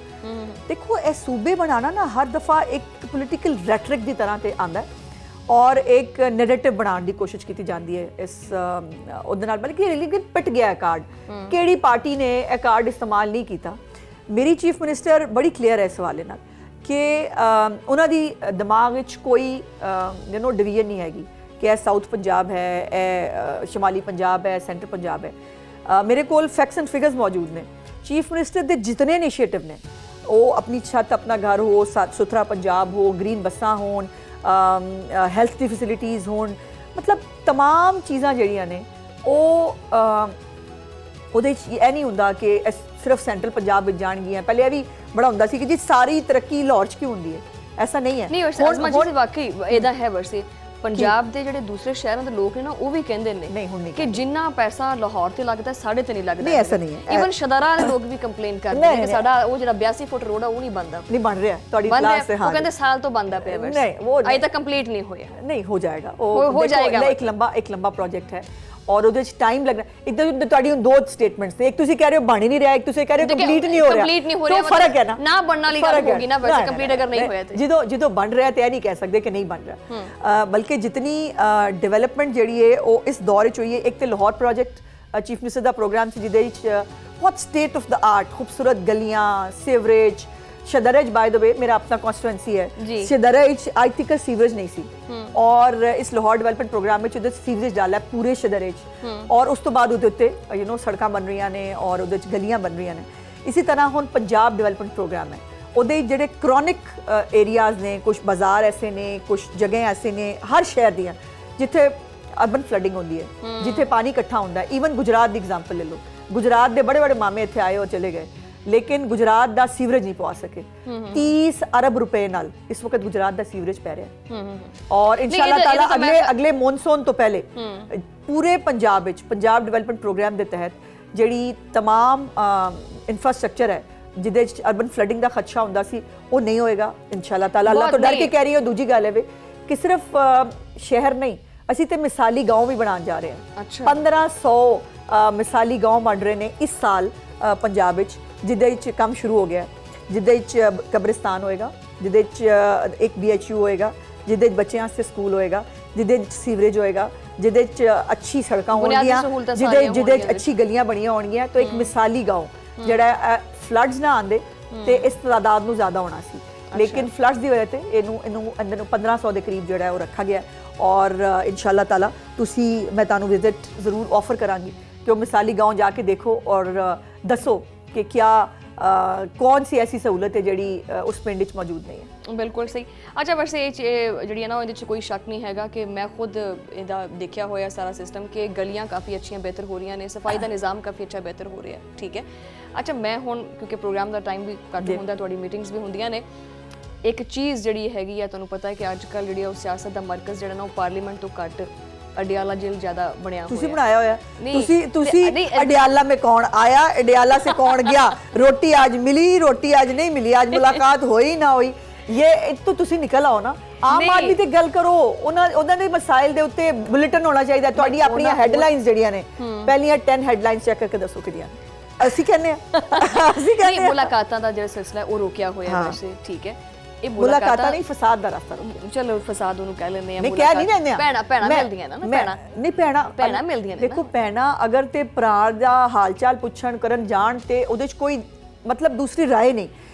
B: ਦੇਖੋ ਇਹ ਸੂਬੇ ਬਣਾਉਣਾ ਨਾ ਹਰ ਦਫਾ ਇੱਕ ਪੋਲੀਟੀਕਲ ਰੈਟਰਿਕ ਦੀ ਤਰ੍ਹਾਂ ਤੇ ਆਉਂਦਾ ਔਰ ਇੱਕ ਨੈਰੇਟਿਵ ਬਣਾਉਣ ਦੀ ਕੋਸ਼ਿਸ਼ ਕੀਤੀ ਜਾਂਦੀ ਹੈ ਇਸ ਉਹਦੇ ਨਾਲ, ਬਲਕਿ ਰਿਲੀਜਨ ਪਿਟ ਗਿਆ ਕਾਰਡ, ਕਿਹੜੀ ਪਾਰਟੀ ਨੇ ਇਹ ਕਾਰਡ ਇਸਤੇਮਾਲ ਨਹੀਂ ਕੀਤਾ। ਮੇਰੀ ਚੀਫ ਮਿਨਿਸਟਰ ਬੜੀ ਕਲੀਅਰ ਹੈ ਇਸ ਹਵਾਲੇ ਨਾਲ ਕਿ ਉਹਨਾਂ ਦੀ ਦਿਮਾਗ ਵਿੱਚ ਕੋਈ ਡਿਵੀਜ਼ਨ ਨਹੀਂ ਹੈਗੀ कि यह साउथ पंजाब है, यह शिमाली पंजाब है, सेंटर पंजाब है। मेरे कोल फैक्ट्स एंड फिगर्स मौजूद ने। चीफ मिनिस्टर के जितने इनिशिएटिव ने वो अपनी छत अपना घर हो, सुथरा पंजाब हो, ग्रीन बसा होन, हैल्थ की फैसिलिटीज़ होन, मतलब तमाम चीज़ां जड़ियां ने ਉਹਦੇ ਇਹ ਨਹੀਂ ਹੁੰਦਾ ਕਿ सिर्फ सेंट्रल पंजाब ਵਿੱਚ ਜਾਣਗੀਆਂ। ਪਹਿਲੇ ਇਹ ਵੀ ਬੜਾ ਹੁੰਦਾ ਸੀ ਕਿ ਜੀ ਸਾਰੀ ਤਰੱਕੀ ਲਾਹੌਰ 'ਚ ਕਿਉਂ ਹੁੰਦੀ ਹੈ, ਐਸਾ ਨਹੀਂ ਹੈ।
A: ਨਹੀਂ ਹੁਣ ਵਾਕਈ ਇਹਦਾ ਹੈ ਵਰਸੇ ਪੰਜਾਬ ਦੇ ਜਿਹੜੇ ਦੂਸਰੇ ਸ਼ਹਿਰਾਂ ਦੇ ਲੋਕ ਨੇ ਨਾ ਉਹ ਵੀ ਕਹਿੰਦੇ ਨੇ ਕਿ ਜਿੰਨਾ ਪੈਸਾ ਲਾਹੌਰ ਤੇ ਲੱਗਦਾ ਸਾਡੇ ਤੇ ਨਹੀਂ ਲੱਗਦਾ।
B: ਨਹੀਂ ਐਸਾ ਨਹੀਂ ਹੈ।
A: ਇਵਨ ਸ਼ਦਾਰਾ ਦੇ ਲੋਕ ਵੀ ਕੰਪਲੇਨ ਕਰਦੇ ਨੇ ਕਿ ਸਾਡਾ ਉਹ ਜਿਹੜਾ 82 ਫੁੱਟ ਰੋਡ ਆ ਉਹ ਨਹੀਂ ਬਣਦਾ,
B: ਨਹੀਂ ਬਣ ਰਿਹਾ ਤੁਹਾਡੀ ਕਲਾਸ ਤੇ। ਹਾਂ,
A: ਉਹ ਕਹਿੰਦੇ ਸਾਲ ਤੋਂ ਬਣਦਾ ਪਿਆ ਵੈਸੇ,
B: ਨਹੀਂ ਉਹ
A: ਅਜੇ ਤੱਕ ਕੰਪਲੀਟ ਨਹੀਂ ਹੋਇਆ।
B: ਨਹੀਂ ਹੋ ਜਾਏਗਾ, ਉਹ ਹੋ ਜਾਏਗਾ। ਇੱਕ ਲੰਬਾ ਪ੍ਰੋਜੈਕਟ ਹੈ ਔਰ ਉਹਦੇ ਵਿੱਚ ਟਾਈਮ ਲੱਗਣਾ। ਇੱਕ ਤਾਂ ਤੁਹਾਡੀ ਦੋ ਸਟੇਟਮੈਂਟਸ ਨੇ, ਇੱਕ ਤੁਸੀਂ ਕਹਿ ਰਹੇ ਹੋ ਬਣ ਹੀ ਨਹੀਂ ਰਿਹਾ, ਇੱਕ ਤੁਸੀਂ ਕਹਿ ਰਹੇ ਹੋ ਕੰਪਲੀਟ ਨਹੀਂ ਹੋ ਰਿਹਾ। ਫਰਕ ਹੈ ਨਾ
A: ਬਣਨ ਵਾਲੀ ਗੱਲ ਹੋਗੀ ਨਾ, ਵੈਸੇ ਕੰਪਲੀਟ ਅਗਰ ਨਹੀਂ ਹੋਇਆ ਤੇ
B: ਜਦੋਂ ਬਣ ਰਿਹਾ ਤੇ ਇਹ ਨਹੀਂ ਕਹਿ ਸਕਦੇ ਕਿ ਨਹੀਂ ਬਣ ਰਿਹਾ। ਬਲਕਿ ਜਿਤਨੀ ਡਿਵੈਲਪਮੈਂਟ ਜਿਹੜੀ ਹੈ ਉਹ ਇਸ ਦੌਰ 'ਚ ਹੋਈ ਹੈ। ਇੱਕ ਤੇ ਲਾਹੌਰ ਪ੍ਰੋਜੈਕਟ ਚੀਫ ਮਿਨਿਸਟਰ ਦਾ ਪ੍ਰੋਗਰਾਮ ਸੀ ਜਿਹਦੇ ਵਿੱਚ बहुत स्टेट ऑफ द आर्ट खूबसूरत गलियाँ, सीवरेज। शदरज बाय द वे मेरा अपना कॉन्स्टिट्यूएंसी है, शदरज आज तक सीवरेज नहीं सी और इस लाहौर डेवलपमेंट प्रोग्राम में उधर सीवरेज डाला है पूरे शदरज और उस तो बाद उहदे उत्ते यू नो सड़कां बन रही ने और उहदे च गलियां बन रही ने। इसी तरह हुण पंजाब डेवलपमेंट प्रोग्राम है, उहदे जिहड़े क्रॉनिक एरियाज ने, कुछ बाजार ऐसे ने, कुछ जगह ऐसे ने हर शहर दियां जिथे अर्बन फ्लडिंग होंदी है, जिथे पानी इकट्ठा होंदा है। ईवन गुजरात की एग्जाम्पल ले लो, गुजरात के बड़े बड़े मामे इत्थे आए और चले गए लेकिन गुजरात दा सीवरेज नहीं पहुंच सके। 30 अरब रुपए नाल इस वक्त गुजरात दा सीवरेज पै रहा है और इंशाल्लाह ताला अगले मॉनसून तो पहले पूरे पंजाब विच पंजाब डेवलपमेंट प्रोग्राम के तहत जिहड़ी तमाम इंफ्रास्ट्रक्चर है जिहदे च अर्बन फ्लडिंग का खदशा हुंदा सी वो नहीं होएगा इंशाल्लाह ताला। अल्लाह तो डर के कह रही है। दूजी गल है कि सिर्फ शहर नहीं, असी तो मिसाली गांव भी बनाने जा रहे हैं। 1500 मिसाली गांव बन रहे हैं इस साल पंजाब विच, जिहदे काम शुरू हो गया, जिहदे कब्रिस्तान होएगा, जिहदे एक BHU होएगा, जिहदे बच्चों वास्ते स्कूल होएगा, जिहदे सीवरेज होएगा, जिहदे अच्छी सड़कां होणगियां, जिहदे अच्छी गलियां बनियां होणगियां। तो एक मिसाली गांव जिहड़ा फ्लड्स ना आंदे ते इस तादाद नूं ज़्यादा होना सी, लेकिन फ्लड्स की वजह से इनू अंदर 1500 के करीब जो है वो रखा गया और इंशाल्लाह ताला तुसी मैं तुहानू विजिट जरूर ऑफर करांगी कि वो मिसाली गांव जाके देखो और दसो कि क्या कौन सी ऐसी सहूलत है जी उस पिंड च मौजूद नहीं है।
A: बिल्कुल सही। अच्छा वैसे ये जी है ना ये कोई शक नहीं हैगा कि मैं खुद इहदा देखा होया सारा सिस्टम कि गलियां काफ़ी अच्छियां बेहतर हो रही ने, सफाई का निज़ाम काफ़ी अच्छा बेहतर हो रहा है, ठीक है। अच्छा मैं हुण क्योंकि प्रोग्राम का टाइम भी घट होंदा, तुहाडी मीटिंग्स भी होंदियां ने, एक चीज़ जी हैगी है, तुहानूं पता है कि अजकल जी सियासत का मरकज़ जो ना वो पार्लीमेंट तो घट अडियाला जेल ज्यादा बनया हुआ
B: तुसी बनाया होया। तुसी अडियाला में कौन आया, अडियाला से कौन गया, रोटी आज मिली, रोटी आज नहीं मिली, आज मुलाकात हुई ना हुई, ये तो तुसी निकल आओ ना। आम आदमी ते गल करो, उन्हां दे मसाइल दे उत्ते बुलेटिन होना चाहिए। तुहाडी अपनी हेडलाइंस जड़ियां ने पहलियां 10 हेडलाइंस चेक करके दसो किहड़ियां ਅਸੀਂ ਕਹਿੰਦੇ ਆ ਅਸੀਂ ਕਹਿੰਦੇ ਆ
A: ਮੁਲਾਕਾਤਾਂ ਦਾ ਜਿਹੜਾ ਸਿਲਸਿਲਾ ਉਹ ਰੋਕਿਆ ਹੋਇਆ ਵੈਸੇ, ਠੀਕ ਹੈ। ਇਹ
B: ਮੁਲਾਕਾਤਾਂ ਨਹੀਂ ਫਸਾਦ ਦਾ ਰਸਤਾ ਰੋਕਿਆ।
A: ਚਲੋ ਫਸਾਦ ਉਹਨੂੰ ਕਹਿ ਲੈਂਦੇ ਆ,
B: ਨਹੀਂ ਕਹਿ ਨਹੀਂ ਲੈਂਦੇ ਆ,
A: ਭੈਣਾ ਮਿਲਦੀਆਂ ਨਾ, ਭੈਣਾ ਮਿਲਦੀਆਂ ਨੇ।
B: ਦੇਖੋ ਭੈਣਾ ਅਗਰ ਤੇ ਭਰਾ ਦਾ ਹਾਲ ਚਾਲ ਪੁੱਛਣ ਕਰਨ ਜਾਣ ਤੇ ਉਹਦੇ ਚ ਕੋਈ ਮਤਲਬ ਦੂਸਰੀ ਰਾਏ ਨਹੀਂ,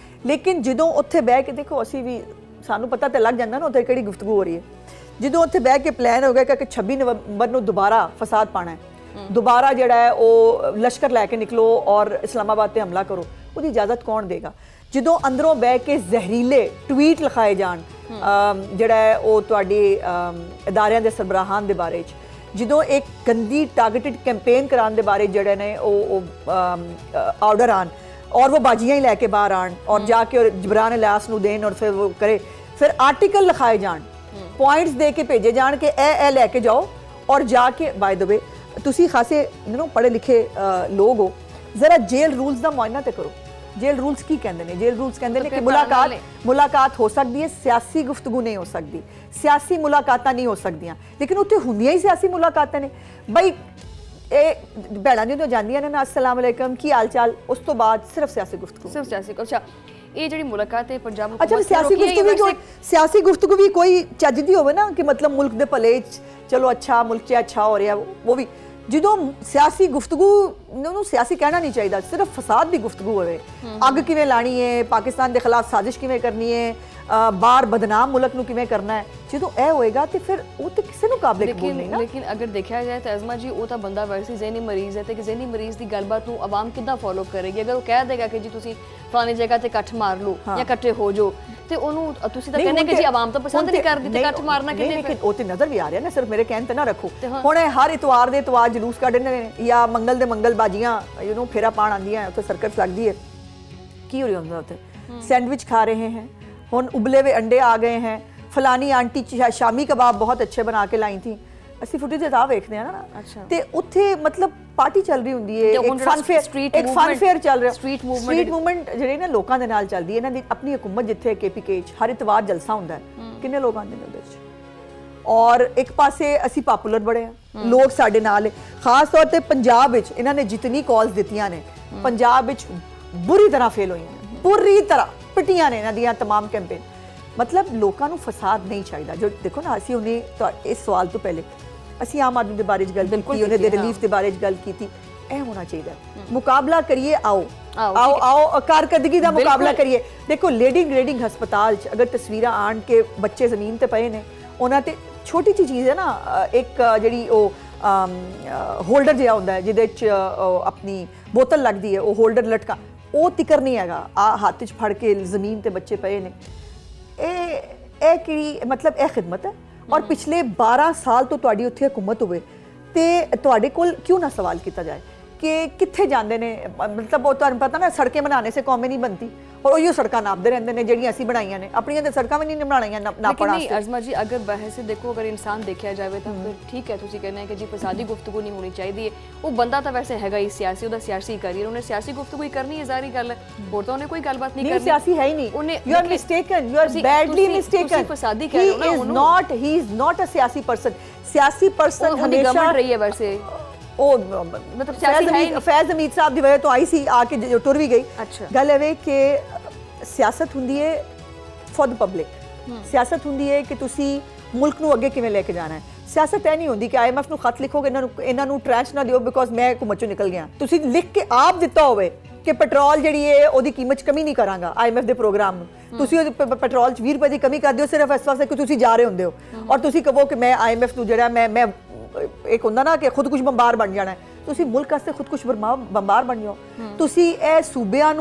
B: ਲੇਕਿਨ ਜਦੋਂ ਉੱਥੇ ਬਹਿ ਕੇ ਦੇਖੋ ਅਸੀਂ ਵੀ ਸਾਨੂੰ ਪਤਾ ਤੇ ਲੱਗ ਜਾਂਦਾ ਨਾ ਉੱਥੇ ਕਿਹੜੀ ਗੁਫ਼ਤਗੂ ਹੋ ਰਹੀ ਹੈ। ਜਦੋਂ ਉੱਥੇ ਬਹਿ ਕੇ ਪਲਾਨ ਹੋ ਗਿਆ ਕਿ 26 ਨਵੰਬਰ ਨੂੰ ਦੁਬਾਰਾ ਫਸਾਦ ਪਾਣਾ ਹੈ, ਦੁਬਾਰਾ ਜਿਹੜਾ ਹੈ ਉਹ ਲਸ਼ਕਰ ਲੈ ਕੇ ਨਿਕਲੋ ਔਰ ਇਸਲਾਮਾਬਾਦ ਤੇ ਹਮਲਾ ਕਰੋ, ਉਹਦੀ ਇਜਾਜ਼ਤ ਕੌਣ ਦੇਗਾ? ਜਦੋਂ ਅੰਦਰੋਂ ਬਹਿ ਕੇ ਜ਼ਹਿਰੀਲੇ ਟਵੀਟ ਲਿਖਾਏ ਜਾਣ ਜਿਹੜਾ ਹੈ ਉਹ ਤੁਹਾਡੇ ਇਦਾਰਿਆਂ ਦੇ ਸਰਬਰਾਹਾਂ ਦੇ ਬਾਰੇ 'ਚ, ਜਦੋਂ ਇੱਕ ਗੰਦੀ ਟਾਰਗੇਟਡ ਕੈਂਪੇਨ ਕਰਾਉਣ ਦੇ ਬਾਰੇ ਜਿਹੜੇ ਨੇ ਉਹ ਆਰਡਰ ਆਣ और वो बाजियाँ ही लैके बाहर आन और जाके और जबरान इलियास नूं देन और फिर वो करे, फिर आर्टिकल लिखाए जान, पॉइंट्स दे के भेजे जान कि ए लैके जाओ और जाके बाय द वे तुसी खासे यू नो पढ़े लिखे लोग हो, जरा जेल रूल्स का मुआयना तो करो। जेल रूल्स की कहते हैं? जेल रूल्स कहते हैं कि मुलाकात हो सकती है, सियासी गुफ्तगू नहीं हो सकती, सियासी मुलाकात नहीं हो सकदियां, लेकिन उत्थे हुंदियां ही सियासी मुलाकात ने बई। ਇਹ ਭੈਣਾਂ ਜਦੋਂ ਜਾਂਦੀਆਂ ਨੇ ਨਾ अस्सलाम वालेकुम ਕੀ ਹਾਲ ਚਾਲ, ਉਸ ਤੋਂ ਬਾਅਦ ਸਿਰਫ ਸਿਆਸੀ ਗੁਫ਼ਤਗੂ,
A: ਸਿਰਫ ਸਿਆਸੀ। ਅੱਛਾ ਇਹ ਜਿਹੜੀ ਮੁਲਾਕਾਤ ਹੈ ਪੰਜਾਬ ਨੂੰ
B: ਅੱਛਾ ਸਿਆਸੀ ਗੁਫ਼ਤਗੂ ਵੀ ਕੋਈ ਚੱਜਦੀ ਹੋਵੇ ਨਾ ਕਿ ਮਤਲਬ ਮੁਲਕ ਦੇ ਭਲੇ ਚਲੋ ਅੱਛਾ ਮੁਲਕ 'ਚ ਅੱਛਾ ਹੋ ਰਿਹਾ, ਉਹ ਵੀ ਜਦੋਂ ਸਿਆਸੀ ਗੁਫ਼ਤਗੂ ਨੂੰ ਸਿਆਸੀ ਕਹਿਣਾ ਨਹੀਂ ਚਾਹੀਦਾ, ਸਿਰਫ ਫਸਾਦ ਦੀ ਗੁਫ਼ਤਗੂ ਹੋਵੇ, ਅੱਗ ਕਿਵੇਂ ਲਾਣੀ ਹੈ, ਪਾਕਿਸਤਾਨ ਦੇ ਖਿਲਾਫ ਸਾਜ਼ਿਸ਼ ਕਿਵੇਂ ਕਰਨੀ ਹੈ, ਬਾਹਰ ਬਦਨਾਮ ਮੁਲਕ ਨੂੰ ਕਿਵੇਂ ਕਰਨਾ ਹੈ, ਜਦੋਂ ਇਹ ਹੋਏਗਾ ਤੇ ਫਿਰ ਉਹ ਤੇ ਕਿਸੇ ਨੂੰ ਕਾਬਲੇ ਕਬੂਲ ਨਹੀਂ ਨਾ।
A: ਲੇਕਿਨ ਅਗਰ ਦੇਖਿਆ ਜਾਏ ਤਾਂ ਅਜ਼ਮਾ ਜੀ ਉਹ ਤਾਂ ਬੰਦਾ ਵੈਸੇ ਜ਼ਹਿਨੀ ਮਰੀਜ਼ ਹੈ ਤੇ ਜ਼ਹਿਨੀ ਮਰੀਜ਼ ਦੀ ਗੱਲਬਾਤ ਨੂੰ ਆਵਾਮ ਕਿੱਦਾਂ ਫੋਲੋ ਕਰੇਗੀ? ਅਗਰ ਉਹ ਕਹਿ ਦੇਗਾ ਕਿ ਜੀ ਤੁਸੀਂ ਫਲਾਣੀ ਜਗ੍ਹਾ ਤੇ ਇਕੱਠ ਮਾਰ ਲਓ ਜਾਂ ਇਕੱਠੇ ਹੋ ਜਾਓ ਤੇ ਉਹਨੂੰ ਤੁਸੀਂ ਤਾਂ ਕਹਿੰਦੇ ਕਿ ਜੀ ਆਵਾਮ ਤਾਂ ਪਸੰਦ ਨਹੀਂ ਕਰਦੀ ਤੇ ਇਕੱਠ ਮਾਰਨਾ ਕਿੰਨੇ?
B: ਲੇਕਿਨ ਉਹ ਤੇ ਨਜ਼ਰ ਵੀ ਆ ਰਿਹਾ ਨਾ, ਸਿਰਫ ਮੇਰੇ ਕਹਿਣ ਤੇ ਨਾ ਰੱਖੋ। ਹੁਣ ਹਰ ਇਤਵਾਰ ਦੇ ਇਤਵਾਰ ਜਲੂਸ ਕੱਢਣੇ ਨੇ ਜਾਂ ਮੰਗਲ ਦੇ ਮੰਗਲ ਬਾਜੀਆਂ ਯੂ ਨੋ ਫੇਰਾ ਪਾਣ ਆਉਂਦੀਆਂ, ਉੱਥੇ ਸਰਕਸ ਲੱਗਦੀ ਹੈ, ਕੀ ਹੋ ਰਿਹਾ ਹੁੰਦਾ ਉੱਥੇ? सैंडविच खा रहे हैं, हुन उबले हुए अंडे आ गए हैं, फलानी आंटी शामी कबाब बहुत अच्छे बना के लाई थी, ਅਸੀਂ ਫੁਟੇਜ ਤਾਂ ਵੇਖਦੇ ਆ ਨਾ ਤੇ ਉੱਥੇ ਮਤਲਬ ਪਾਰਟੀ ਚੱਲ ਰਹੀ ਹੁੰਦੀ ਹੈ, ਇੱਕ ਫਨ ਫੇਅਰ ਚੱਲ ਰਿਹਾ, ਸਟਰੀਟ ਮੂਵਮੈਂਟ ਜਿਹੜੇ ਨੇ ਲੋਕਾਂ ਦੇ ਨਾਲ ਚੱਲਦੀ ਹੈ। ਇਹਨਾਂ ਦੀ ਆਪਣੀ ਹਕੂਮਤ ਜਿੱਥੇ KPK 'ਚ ਹਰ ਇਤਵਾਰ ਜਲਸਾ ਹੁੰਦਾ ਹੈ, ਕਿੰਨੇ ਲੋਕ ਆਉਂਦੇ ਨੇ ਉਹਦੇ 'ਚ, ਔਰ ਇੱਕ ਪਾਸੇ ਅਸੀਂ ਪਪੂਲਰ ਬੜੇ ਆ, ਲੋਕ ਸਾਡੇ ਨਾਲ, ਖਾਸ ਤੌਰ ਤੇ ਪੰਜਾਬ ਵਿੱਚ ਇਹਨਾਂ ਨੇ ਜਿਤਨੀ ਕਾਲਸ ਦਿੱਤੀਆਂ ਨੇ ਪੰਜਾਬ ਵਿੱਚ ਬੁਰੀ ਤਰ੍ਹਾਂ ਫੇਲ ਹੋਈਆਂ ਨੇ, ਪੂਰੀ ਤਰ੍ਹਾਂ ਪਿੱਟੀਆਂ ਨੇ ਇਹਨਾਂ ਦੀਆਂ तमाम ਕੈਂਪੇਨ। मतलब लोगों को फसाद नहीं चाहिए। जो देखो ना असी उन्हें इस सवाल तो पहले असी आम आदमी के बारे गल की, उन्हें रिलीफ के बारे गल की थी, ਇਹ ਹੋਣਾ ਚਾਹੀਦਾ ਮੁਕਾਬਲਾ ਕਰੀਏ ਆਓ
A: ਆਓ,
B: ਆਓ ਆਓ कारकर्दगी ਦਾ ਮੁਕਾਬਲਾ ਕਰੀਏ ਦੇਖੋ ਲੇਡੀ ਗ੍ਰੇਡਿੰਗ ਹਸਪਤਾਲ ਚ ਅਗਰ ਤਸਵੀਰਾਂ ਆਣ ਕੇ ਬੱਚੇ ਜ਼ਮੀਨ ਤੇ ਪਏ ਨੇ ਉਹਨਾਂ ਤੇ ਛੋਟੀ ਜਿਹੀ ਚੀਜ਼ ਹੈ ਨਾ ਇੱਕ ਜਿਹੜੀ ਉਹ ਹੋਲਡਰ ਜਿਹਾ ਹੁੰਦਾ ਹੈ ਜਿਹਦੇ ਚ ਆਪਣੀ ਬੋਤਲ ਲੱਗਦੀ ਹੈ ਉਹ ਹੋਲਡਰ ਲਟਕਾ ਉਹ ਤਿਕਰ ਨਹੀਂ ਹੈਗਾ ਆ ਹੱਥ 'ਚ ਫੜ ਕੇ ਜ਼ਮੀਨ ਤੇ ਬੱਚੇ ਪਏ ਨੇ ਇਹ ਕਿਹੜੀ ਮਤਲਬ ਇਹ ਖਿਦਮਤ ਹੈ ਔਰ ਪਿਛਲੇ 12 ਸਾਲ ਤੋਂ ਤੁਹਾਡੀ ਉੱਥੇ ਹਕੂਮਤ ਹੋਵੇ ਤੇ ਤੁਹਾਡੇ ਕੋਲ ਕਿਉਂ ਨਾ ਸਵਾਲ ਕੀਤਾ ਜਾਏ ਕਿ ਕਿੱਥੇ ਜਾਂਦੇ ਨੇ ਮਤਲਬ ਉਹ ਤੁਹਾਨੂੰ ਪਤਾ ਨਾ ਸੜਕੇ ਬਣਾਉਣੇ ਸੇ ਕੌਮੇ ਨਹੀਂ ਬਣਤੀ और उहियो सड़क नापते रहते हैं ਜਿਹੜੀਆਂ ਅਸੀਂ ਬਣਾਈਆਂ ਨੇ ਆਪਣੀਆਂ ਤੇ ਸੜਕਾਂ ਵੀ ਨਹੀਂ ਬਣਾਈਆਂ ਨਾਪਣ ਵਾਸਤੇ
A: नहीं अजमा जी अगर बहस से देखो अगर इंसान देखा जाए तो फिर ठीक है ਤੁਸੀਂ कहना है कि जी फसादी गुफ्तगू नहीं होनी चाहिए वो बंदा तो वैसे हैगा ही सियासी ਉਹਦਾ सियासी करियर ਉਹਨੇ सियासी गुफ्तगू ही करनी है ਜ਼ਾਰੀ ਗੱਲ ਹੋਰ ਤਾਂ ਉਹਨੇ ਕੋਈ ਗੱਲਬਾਤ ਨਹੀਂ ਕਰਨੀ
B: सियासी है ही नहीं you are mistaken you are badly mistaken
A: ਤੁਸੀਂ ਫਸਾਦੀ ਕਹਿ ਰਹੇ ਹੋ ਨਾ ਉਹਨੂੰ
B: he is not a सियासी person
A: हमेशा गवर्नमेंट रही है वैसे
B: मतलब फैज हमीद साहब ਦੀ ਵਜ੍ਹਾ ਤੋਂ ਆਈ ਸੀ ਆ ਕੇ ਜੋ ਟੁਰ ਵੀ ਗਈ ਗੱਲ ਇਹ ਵੇ ਕਿ ਸਿਆਸਤ ਹੁੰਦੀ ਹੈ ਫॉर द ਪਬਲਿਕ ਸਿਆਸਤ ਹੁੰਦੀ ਹੈ ਕਿ ਤੁਸੀਂ ਮੁਲਕ ਨੂੰ ਅੱਗੇ ਕਿਵੇਂ ਲੈ ਕੇ ਜਾਣਾ ਹੈ ਸਿਆਸਤ ਇਹ ਨਹੀਂ ਹੁੰਦੀ ਕਿ IMF ਨੂੰ ਖਤ ਲਿਖੋਗੇ ਇਹਨਾਂ ਨੂੰ ਟ੍ਰੈਸ਼ ਨਾ ਦਿਓ ਬਿਕੋਜ਼ ਮੈਂ ਹੁਕੂਮਤ ਚੋਂ ਨਿਕਲ ਗਿਆ ਤੁਸੀਂ ਲਿਖ ਕੇ ਆਪ ਦਿੱਤਾ ਹੋਵੇ ਕਿ ਪੈਟਰੋਲ ਜਿਹੜੀ ਹੈ ਉਹਦੀ ਕੀਮਤ 'ਚ ਕਮੀ ਨਹੀਂ ਕਰਾਂਗਾ IMF ਦੇ ਪ੍ਰੋਗਰਾਮ ਨੂੰ ਤੁਸੀਂ ਉਹਦੇ ਪੈਟਰੋਲ 'ਚ 20 ਰੁਪਏ ਦੀ ਕਮੀ ਕਰ ਦਿਓ ਸਿਰਫ ਇਸ ਵਾਸਤੇ ਕਿ ਤੁਸੀਂ ਜਾ ਰਹੇ ਹੁੰਦੇ ਹੋ ਔਰ ਤੁਸੀਂ ਕਹੋ ਕਿ ਮੈਂ IMF ਨੂੰ ਜਿਹੜਾ ਮੈਂ ਇੱਕ ਹੁੰਦਾ ਨਾ ਕਿ ਖੁਦਕੁਸ਼ ਬੰਬਾਰ ਬਣ ਜਾਣਾ ਤੁਸੀਂ ਮੁਲਕ ਵਾਸਤੇ ਖੁਦਕੁਸ਼ ਬੰਬਾਰ ਬਣ ਜਾਓ ਤੁਸੀਂ ਇਹ ਸੂਬਿਆਂ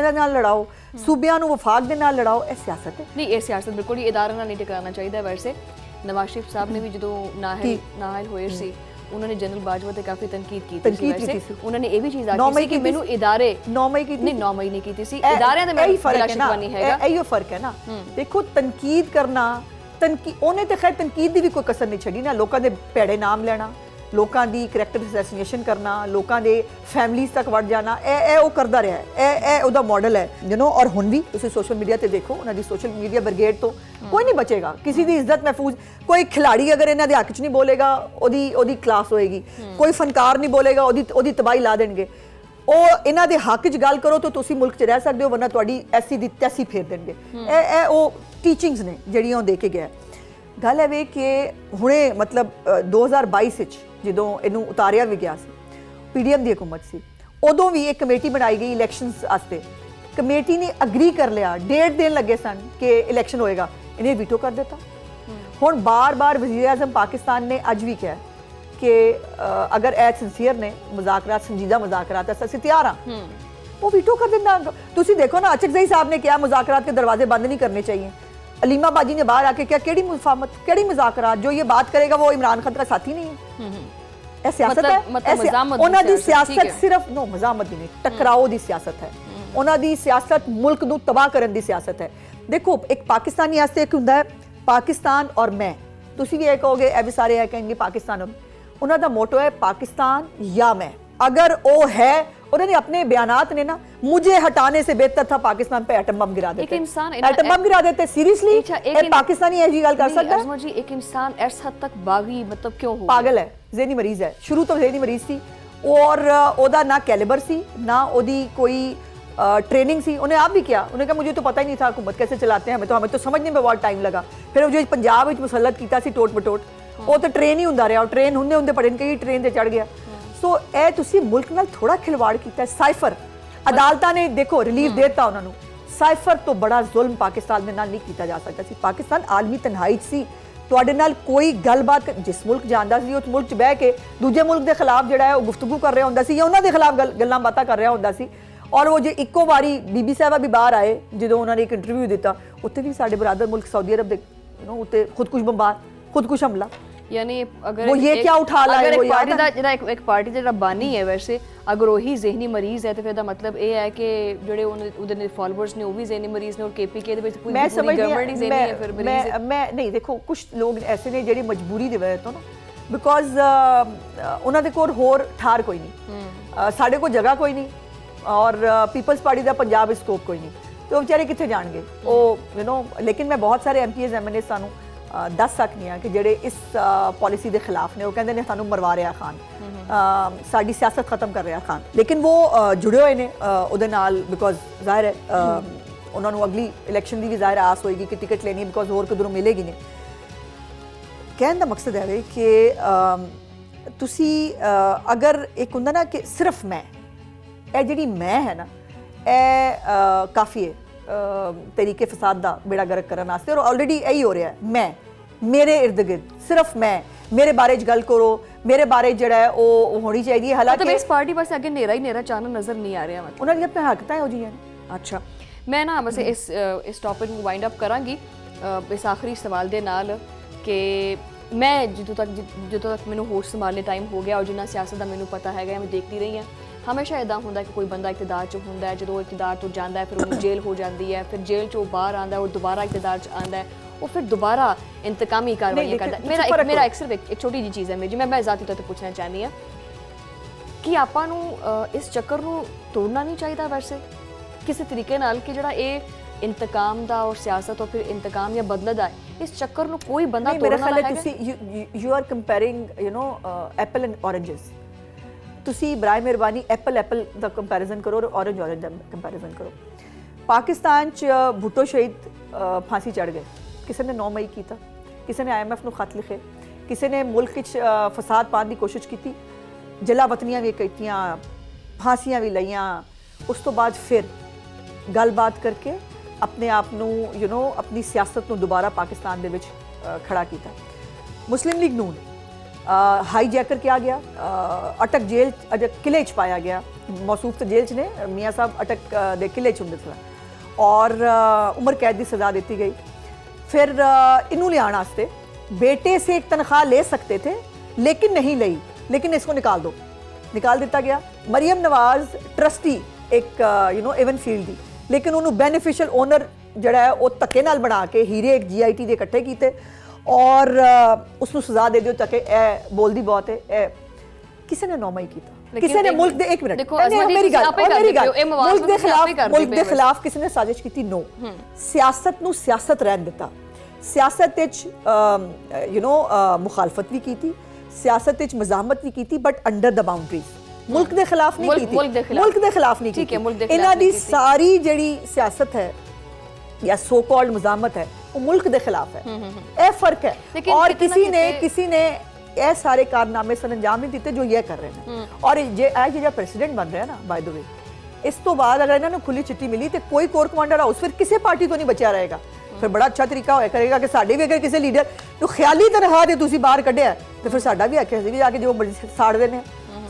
B: ਦੇ ਨਾਲ ਲੜਾਓ ਸੂਬਿਆਂ ਨੂੰ ਵਫਾਕ ਦੇ ਨਾਲ ਲੜਾਓ ਇਹ ਸਿਆਸਤ ਹੈ
A: ਨਹੀਂ ਇਹ ਸਿਆਸਤ ਬਿਲਕੁਲ ਹੀ ਇਦਾਰੇ ਨਾਲ ਨਹੀਂ ਟਿਕਾਣਾ ਚਾਹੀਦਾ ਵੈਸੇ ਨਵਾਜ਼ ਸ਼ਰੀਫ ਸਾਹਿਬ ਨੇ ਵੀ ਜਦੋਂ ਨਾਹਲ ਹੋਏ ਸੀ ਉਹਨਾਂ ਨੇ ਜਨਰਲ ਬਾਜਵਾ ਤੇ ਕਾਫੀ ਤਨਕੀਦ ਕੀਤੀ ਸੀ ਵੈਸੇ ਉਹਨਾਂ ਨੇ ਇਹ ਵੀ ਚੀਜ਼ ਆਖੀ ਸੀ ਕਿ ਮੈਨੂੰ ਇਦਾਰੇ 9 ਮਈ ਨਹੀਂ ਕੀਤੀ ਸੀ ਇਦਾਰਿਆਂ ਦੇ ਮੈਂ ਫਰਕ ਨਹੀਂ ਹੈਗਾ
B: ਇਹੋ ਫਰਕ ਹੈ ਨਾ ਦੇਖੋ ਤਨਕੀਦ ਕਰਨਾ ਉਹਨੇ ਤੇ ਖੈਰ ਤਨਕੀਦ ਦੀ ਵੀ ਕੋਈ ਕਸਰ ਨਹੀਂ ਛੱਡੀ ਨਾ ਲੋਕਾਂ ਦੇ ਭੈੜੇ ਨਾਮ ਲੈਣਾ ਲੋਕਾਂ ਦੀ ਕਰੈਕਟਰ ਅਸੈਸੀਨੇਸ਼ਨ ਕਰਨਾ ਲੋਕਾਂ ਦੇ ਫੈਮਲੀਜ਼ ਤੱਕ ਵੜ ਜਾਣਾ ਇਹ ਉਹ ਕਰਦਾ ਰਿਹਾ ਇਹ ਉਹਦਾ ਮਾਡਲ ਹੈ ਔਰ ਹੁਣ ਵੀ ਤੁਸੀਂ ਸੋਸ਼ਲ ਮੀਡੀਆ ਤੇ ਦੇਖੋ ਉਹਨਾਂ ਦੀ ਸੋਸ਼ਲ ਮੀਡੀਆ ਬ੍ਰਿਗੇਡ ਤੋਂ ਕੋਈ ਨਹੀਂ ਬਚੇਗਾ ਕਿਸੇ ਦੀ ਇੱਜ਼ਤ ਮਹਿਫੂਜ਼ ਕੋਈ ਖਿਲਾੜੀ ਅਗਰ ਇਹਨਾਂ ਦੇ ਹੱਕ 'ਚ ਨਹੀਂ ਬੋਲੇਗਾ ਉਹਦੀ ਕਲਾਸ ਹੋਏਗੀ ਕੋਈ ਫਨਕਾਰ ਨਹੀਂ ਬੋਲੇਗਾ ਉਹਦੀ ਤਬਾਹੀ ਲਾ ਦੇਣਗੇ ਉਹ ਇਹਨਾਂ ਦੇ ਹੱਕ 'ਚ ਗੱਲ ਕਰੋ ਤਾਂ ਤੁਸੀਂ ਮੁਲਕ 'ਚ ਰਹਿ ਸਕਦੇ ਹੋ ਵਰਨਾ ਤੁਹਾਡੀ ਐਸੀ ਦੀ ਤੈਸੀ ਫੇਰ ਦੇਣਗੇ ਇਹ ਉਹ ਟੀਚਿੰਗਸ ਨੇ ਜਿਹੜੀਆਂ ਉਹ ਦੇ ਕੇ ਗਿਆ ਗੱਲ ਹੈ ਵੇ ਕਿ ਹੁਣੇ ਮਤਲਬ 2022 ਵਿੱਚ ਜਦੋਂ ਇਹਨੂੰ ਉਤਾਰਿਆ ਵੀ ਗਿਆ ਸੀ PDM ਦੀ ਹਕੂਮਤ ਸੀ ਉਦੋਂ ਵੀ ਇੱਕ ਕਮੇਟੀ ਬਣਾਈ ਗਈ ਇਲੈਕਸ਼ਨਸ ਵਾਸਤੇ ਕਮੇਟੀ ਨੇ ਅਗਰੀ ਕਰ ਲਿਆ ਡੇਟ ਦੇਣ ਲੱਗੇ ਸਨ ਕਿ ਇਲੈਕਸ਼ਨ ਹੋਏਗਾ ਇਹਨੇ ਵੀਟੋ ਕਰ ਦਿੱਤਾ ਹੁਣ ਬਾਰ-ਬਾਰ ਵਜ਼ੀਰ ਆਜ਼ਮ ਪਾਕਿਸਤਾਨ ਨੇ ਅੱਜ ਵੀ ਕਿਹਾ ਕਿ ਅਗਰ ਇਹ ਸਿੰਸੀਅਰ ਨੇ ਮੁਜ਼ਾਕਰਾਤ ਸੰਜੀਦਾ ਮੁਜ਼ਾਕਰਾਤ ਅਸੀਂ ਤਿਆਰ ਹਾਂ ਉਹ ਵੀਟੋ ਕਰ ਦਿੰਦਾ ਤੁਸੀਂ ਦੇਖੋ ਨਾ ਅਚਕਜ਼ਈ ਸਾਹਿਬ ਨੇ ਕਿਹਾ ਮੁਜ਼ਾਕਰਾत के दरवाजे बंद नहीं करने चाहिए अलीमा बाजी ने बाहर आके क्या केड़ी मुफाहमत केड़ी मुज़ाकरात जो ये बात करेगा वो इमरान खान का साथी नहीं है ਇਹ ਸਿਆਸਤ ਹੈ ਉਹਨਾਂ ਦੀ ਸਿਆਸਤ ਸਿਰਫ ਮਜ਼ਾਮਤ ਦੀ ਨਹੀਂ ਟਕਰਾਓ ਦੀ ਸਿਆਸਤ ਹੈ ਉਹਨਾਂ ਦੀ ਸਿਆਸਤ ਮੁਲਕ ਨੂੰ ਤਬਾਹ ਕਰਨ ਦੀ ਸਿਆਸਤ ਹੈ ਦੇਖੋ ਇੱਕ ਪਾਕਿਸਤਾਨੀ ਵਾਸਤੇ ਇੱਕ ਹੁੰਦਾ ਹੈ ਪਾਕਿਸਤਾਨ ਔਰ ਮੈਂ ਤੁਸੀਂ ਵੀ ਇਹ ਕਹੋਗੇ ਇਹ ਵੀ ਸਾਰੇ ਇਹ ਕहेंगे ਪਾਕਿਸਤਾਨ ਉਹਨਾਂ ਦਾ ਮੋਟੋ ਹੈ ਪਾਕਿस्तान या मैं अगर वो है उन्होंने अपने बयानात ने ना मुझे हटाने से बेहतर था पाकिस्तान पे एटम बम गिरा देते
A: एक इंसान
B: एटम बम गिरा देते सीरियसली एक पाकिस्तानी ऐसी गल कर सकता
A: है जी एक इंसान इस हद तक बागी मतलब क्यों हो
B: पागल है ज़हनी मरीज है शुरू तो ज़हनी मरीज थी और ओदा ना कैलिबर सी ना ओदी कोई ट्रेनिंग सी उन्हें आप भी किया उन्हें कहा मुझे तो पता ही नहीं था हुकूमत कैसे चलाते हैं हमें तो समझने में बहुत टाइम लगा फिर जो पंजाब में मुसलत किया सी टोट बटोट वो तो ट्रेन ही होंदा रहा ट्रेन होंदे पढ़े कई ट्रेन से चढ़ गया सो ਇਹ ਤੁਸੀਂ ਮੁਲਕ ਨਾਲ ਥੋੜਾ ਖਿਲਵਾੜ ਕੀਤਾ ਸਾਈਫਰ ਅਦਾਲਤਾਂ ਨੇ ਦੇਖੋ ਰਿਲੀਫ ਦਿੱਤਾ ਉਹਨਾਂ ਨੂੰ ਸਾਈਫਰ ਤੋਂ ਬੜਾ ਜ਼ੁਲਮ ਪਾਕਿਸਤਾਨ ਦੇ ਨਾਲ ਨਹੀਂ ਕੀਤਾ ਜਾ ਸਕਦਾ ਸੀ ਪਾਕਿਸਤਾਨ ਆਲਮੀ ਤਨਹਾਈ ਸੀ ਤੁਹਾਡੇ ਨਾਲ ਕੋਈ ਗੱਲਬਾਤ ਜਿਸ ਮੁਲਕ ਜਾਂਦਾ ਸੀ ਉਸ ਮੁਲਕ 'ਚ ਬਹਿ ਕੇ ਦੂਜੇ ਮੁਲਕ ਦੇ ਖਿਲਾਫ ਜਿਹੜਾ ਹੈ ਉਹ ਗੁਫ਼ਤਗੂ ਕਰ ਰਿਹਾ ਹੁੰਦਾ ਸੀ ਜਾਂ ਉਹਨਾਂ ਦੇ ਖਿਲਾਫ ਗੱਲਾਂ ਬਾਤਾਂ ਕਰ ਰਿਹਾ ਹੁੰਦਾ ਸੀ ਔਰ ਉਹ ਜੇ ਇੱਕੋ ਵਾਰੀ ਬੀਬੀ ਸਾਹਿਬਾ ਵੀ ਬਾਹਰ ਆਏ ਜਦੋਂ ਉਹਨਾਂ ਨੇ ਇੱਕ ਇੰਟਰਵਿਊ ਦਿੱਤਾ ਉੱਥੇ ਵੀ ਸਾਡੇ ਬਰਾਦਰ ਮੁਲਕ ਸਾਊਦੀ ਅਰਬ ਦੇ ਉੱਤੇ ਖੁਦਕੁਸ਼ ਬੰਬਾਰ ਖੁਦਕੁਸ਼ ਹਮਲਾ
A: यानी अगर
B: वो ये क्या उठा लाए
A: वो पार्टी दा जेड़ा एक पार्टी जेड़ा बानी है वैसे अगर वही ज़हनी मरीज है तो फिर दा मतलब ये है कि जेड़े उधर ने फॉलोअर्स ने वो भी ज़हनी मरीज ने और KPK दे विच पूरी गवर्नमेंट ही ज़हनी है फिर मरीज
B: मैं नहीं देखो कुछ लोग ऐसे ने जेड़ी मजबूरी दे वजह तो ना बिकॉज उन्हां दे कोल होर ठार कोई नहीं साडे कोल जगह कोई नहीं और पीपल्स पार्टी दा पंजाब स्कोप कोई नहीं तो बेचारे कित्थे जाणगे ओ लेकिन मैं बहुत सारे MPs MNA सानू दस सकनी हाँ कि जेडे इस पॉलिसी के खिलाफ ने वो कहते हैं सानू मरवा रहा खान साड़ी सियासत खत्म कर रहा खान लेकिन वो जुड़े हुए ने उहदे नाल बिकॉज जाहिर है उन्होंने अगली इलैक्शन की भी जाहिर आस होएगी कि टिकट लेनी बिकॉज होर किधरों मिलेगी नहीं कहने का मकसद है कि ਤੁਸੀਂ ਅਗਰ ਇੱਕ ਹੁੰਦਾ ਨਾ ਕਿ ਸਿਰਫ ਮੈਂ, ਇਹ ਜਿਹੜੀ ਮੈਂ ਹੈ ਨਾ, ਇਹ ਕਾਫੀ ਹੈ ਤਰੀਕੇ ਫਸਾਦ ਦਾ ਬੇੜਾ ਗਰਕ ਕਰਨ ਵਾਸਤੇ, ਔਰ ਆਲਰੇਡੀ ਇਹੀ ਹੋ ਰਿਹਾ ਹੈ। ਮੈਂ, ਮੇਰੇ ਇਰਦ ਗਿਰਦ ਸਿਰਫ ਮੈਂ, ਮੇਰੇ ਬਾਰੇ ਚ ਗੱਲ ਕਰੋ, ਮੇਰੇ ਬਾਰੇ ਜਿਹੜਾ ਹੈ ਉਹ ਹੋਣੀ ਚਾਹੀਦੀ ਹੈ। ਹਾਲਾਂਕਿ
A: ਮਤਲਬ ਇਸ ਪਾਰਟੀ ਪਾਸੇ ਅੱਗੇ ਨੇਰਾ ਹੀ ਨੇਰਾ ਚਾਨਣ ਨਜ਼ਰ ਨਹੀਂ ਆ ਰਿਹਾ ਮਤਲਬ
B: ਉਹਨਾਂ ਦੀਆਂ ਆਪਣੀਆਂ ਹਰਕਤਾਂ ਇਹੋ ਜਿਹੀਆਂ ਨੇ।
A: ਅੱਛਾ, ਮੈਂ ਨਾ ਵੈਸੇ ਇਸ ਟੌਪਿਕ ਨੂੰ ਵਾਈਂਡ ਅਪ ਕਰਾਂਗੀ ਇਸ ਆਖਰੀ ਸਵਾਲ ਦੇ ਨਾਲ ਕਿ ਮੈਂ ਜਦੋਂ ਤੱਕ ਮੈਨੂੰ ਹੋਸ਼ ਸੰਭਾਲਣੇ ਟਾਈਮ ਹੋ ਗਿਆ, ਔਰ ਜਿੰਨਾ ਸਿਆਸਤ ਦਾ ਮੈਨੂੰ ਪਤਾ ਹੈਗਾ, ਮੈਂ ਦੇਖਦੀ ਰਹੀ ਹਾਂ, ਹਮੇਸ਼ਾ ਇਦਾਂ ਹੁੰਦਾ ਕਿ ਕੋਈ ਬੰਦਾ ਇਕਤਦਾਰ 'ਚ ਹੁੰਦਾ ਹੈ, ਜਦੋਂ ਇਕਤਦਾਰ ਤੋਂ ਜਾਂਦਾ ਹੈ ਫਿਰ ਉਹਨੂੰ ਜੇਲ੍ਹ ਹੋ ਜਾਂਦੀ ਹੈ, ਫਿਰ ਜੇਲ੍ਹ 'ਚੋਂ ਬਾਹਰ ਆਉਂਦਾ ਉਹ ਦੁਬਾਰਾ ਇਕਤਦਾਰ 'ਚ ਆਉਂਦਾ ਹੈ, ਉਹ ਫਿਰ ਦੁਬਾਰਾ ਇੰਤਕਾਮੀ ਕਾਰਵਾਈਆਂ ਕਰਦਾ। ਮੇਰਾ ਇੱਕ ਛੋਟੀ ਜਿਹੀ ਚੀਜ਼ ਹੈ ਮੇਰੀ, ਮੈਂ ਜ਼ਾਤੀ ਤੌਰ 'ਤੇ ਪੁੱਛਣਾ ਚਾਹੁੰਦੀ ਹਾਂ ਕਿ ਆਪਾਂ ਨੂੰ ਇਸ ਚੱਕਰ ਨੂੰ ਤੋੜਨਾ ਨਹੀਂ ਚਾਹੀਦਾ ਵੈਸੇ ਕਿਸੇ ਤਰੀਕੇ ਨਾਲ, ਕਿ ਜਿਹੜਾ ਇਹ ਇੰਤਕਾਮ ਦਾ ਔਰ ਸਿਆਸਤ ਔਰ ਫਿਰ ਇੰਤਕਾਮ ਜਾਂ ਬਦਲਾ ਦਾ ਇਸ ਚੱਕਰ ਨੂੰ ਕੋਈ ਬੰਦਾ ਤੋੜਨਾ ਨਾ ਹੈਗਾ।
B: ਤੁਸੀਂ ਯੂ ਆਰ ਕੰਪੇਅਰਿੰਗ ਐਪਲ ਐਂਡ ਔਰੇਂਜਸ। ਤੁਸੀਂ ਬਰਾਏ ਮਿਹਰਬਾਨੀ ਐਪਲ ਦਾ ਕੰਪੈਰੀਜ਼ਨ ਕਰੋ ਔਰ ਔਰੇਂਜ ਦਾ ਕੰਪੈਰੀਜ਼ਨ ਕਰੋ। ਪਾਕਿਸਤਾਨ 'ਚ ਭੁੱਟੋ ਸ਼ਹੀਦ ਫਾਂਸੀ ਚੜ੍ਹ ਗਏ, ਕਿਸੇ ਨੇ 9 ਮਈ ਕੀਤਾ, ਕਿਸੇ ਨੇ IMF ਨੂੰ ਖਤ ਲਿਖੇ, ਕਿਸੇ ਨੇ ਮੁਲਕ 'ਚ ਫਸਾਦ ਪਾਉਣ ਦੀ ਕੋਸ਼ਿਸ਼ ਕੀਤੀ, ਜਲਾਵਤਨੀਆਂ ਵੀ ਕੀਤੀਆਂ, ਫਾਂਸੀਆਂ ਵੀ ਲਈਆਂ। ਉਸ ਤੋਂ ਬਾਅਦ ਫਿਰ ਗੱਲਬਾਤ ਕਰਕੇ ਆਪਣੇ ਆਪ ਨੂੰ ਆਪਣੀ ਸਿਆਸਤ ਨੂੰ ਦੁਬਾਰਾ ਪਾਕਿਸਤਾਨ ਦੇ ਵਿੱਚ ਖੜਾ ਕੀਤਾ। ਮੁਸਲਿਮ ਲੀਗ ਨੂਨ ਹਾਈਜੈਕਰ ਕਿਹਾ ਗਿਆ, ਅਟਕ ਜੇਲ੍ਹ ਕਿਲੇ 'ਚ ਪਾਇਆ ਗਿਆ, ਮੌਸੂਫ ਤਾਂ ਜੇਲ੍ਹ 'ਚ ਨੇ, ਮੀਆਂ ਸਾਹਿਬ ਅਟਕ ਦੇ ਕਿਲੇ 'ਚ ਹੁੰਦੇ ਸਨ, ਔਰ ਉਮਰ कैद की सज़ा देती गई। फिर इनू लियाने वास्ते बेटे से एक तनख्वाह ले सकते थे लेकिन नहीं ली, लेकिन इसको निकाल दो, निकाल दिता गया। मरियम नवाज ट्रस्टी एक एवन फील्ड दी, लेकिन उन्होंने बेनीफिशियल ओनर जड़ा है वो धक्के नाल बना के हीरे एक GIT के इकट्ठे किए और उसनू सज़ा दे दिओ ताकि ए बोलदी बहुत है। किसी ने 9 मई किया, किसी ने मुल्क दे, एक मिनट मेरी गल, मुल्क दे खिलाफ किसी ने साजिश की। नो, सियासत नू सियासत रहन दिता, सियासत विच मुखालफत भी की, सियासत विच मज़ाहमत भी की, बट अंडर द बाउंड्रीज। मुल्क दे खिलाफ नहीं की, मुल्क दे खिलाफ नहीं की। इन्हां दी सारी जिहड़ी सियासत है या सो कॉल्ड मज़ाहमत है वो मुल्क दे खिलाफ है, यह फर्क है। और किसी ने ਇਹ ਸਾਰੇ ਕਾਰਨਾਮੇ ਸਨ ਅੰਜਾਮ ਨਹੀਂ ਦਿੱਤੇ ਜੋ ਇਹ ਕਰ ਰਹੇ ਨੇ। ਔਰ ਜੇ ਇਹ ਜਿਹੜਾ ਪ੍ਰੈਜ਼ੀਡੈਂਟ ਬਣ ਰਿਹਾ ਨਾ, ਬਾਈ ਦ ਵੇ, ਇਸ ਤੋਂ ਬਾਅਦ ਅਗਰ ਇਹਨਾਂ ਨੂੰ ਖੁੱਲੀ ਚਿੱਠੀ ਮਿਲੀ ਤੇ ਕੋਈ ਕੋਰ ਕਮਾਂਡਰ ਹਾਊਸ ਫਿਰ ਕਿਸੇ ਪਾਰਟੀ ਤੋਂ ਨਹੀਂ ਬਚਿਆ ਰਹੇਗਾ। ਫਿਰ ਬੜਾ ਅੱਛਾ ਤਰੀਕਾ ਹੋਇਆ ਕਰੇਗਾ ਕਿ ਸਾਡੇ ਵੀ ਅਗਰ ਕਿਸੇ ਲੀਡਰ ਨੂੰ ਖਿਆਲੀ ਤਨਖਾਹ ਦੇ ਤੁਸੀਂ ਬਾਹਰ ਕੱਢਿਆ ਤੇ ਫਿਰ ਸਾਡਾ ਵੀ ਆਖਿਆ ਸੀ ਵੀ ਜਾ ਕੇ ਜੋ ਸਾੜਦੇ ਨੇ,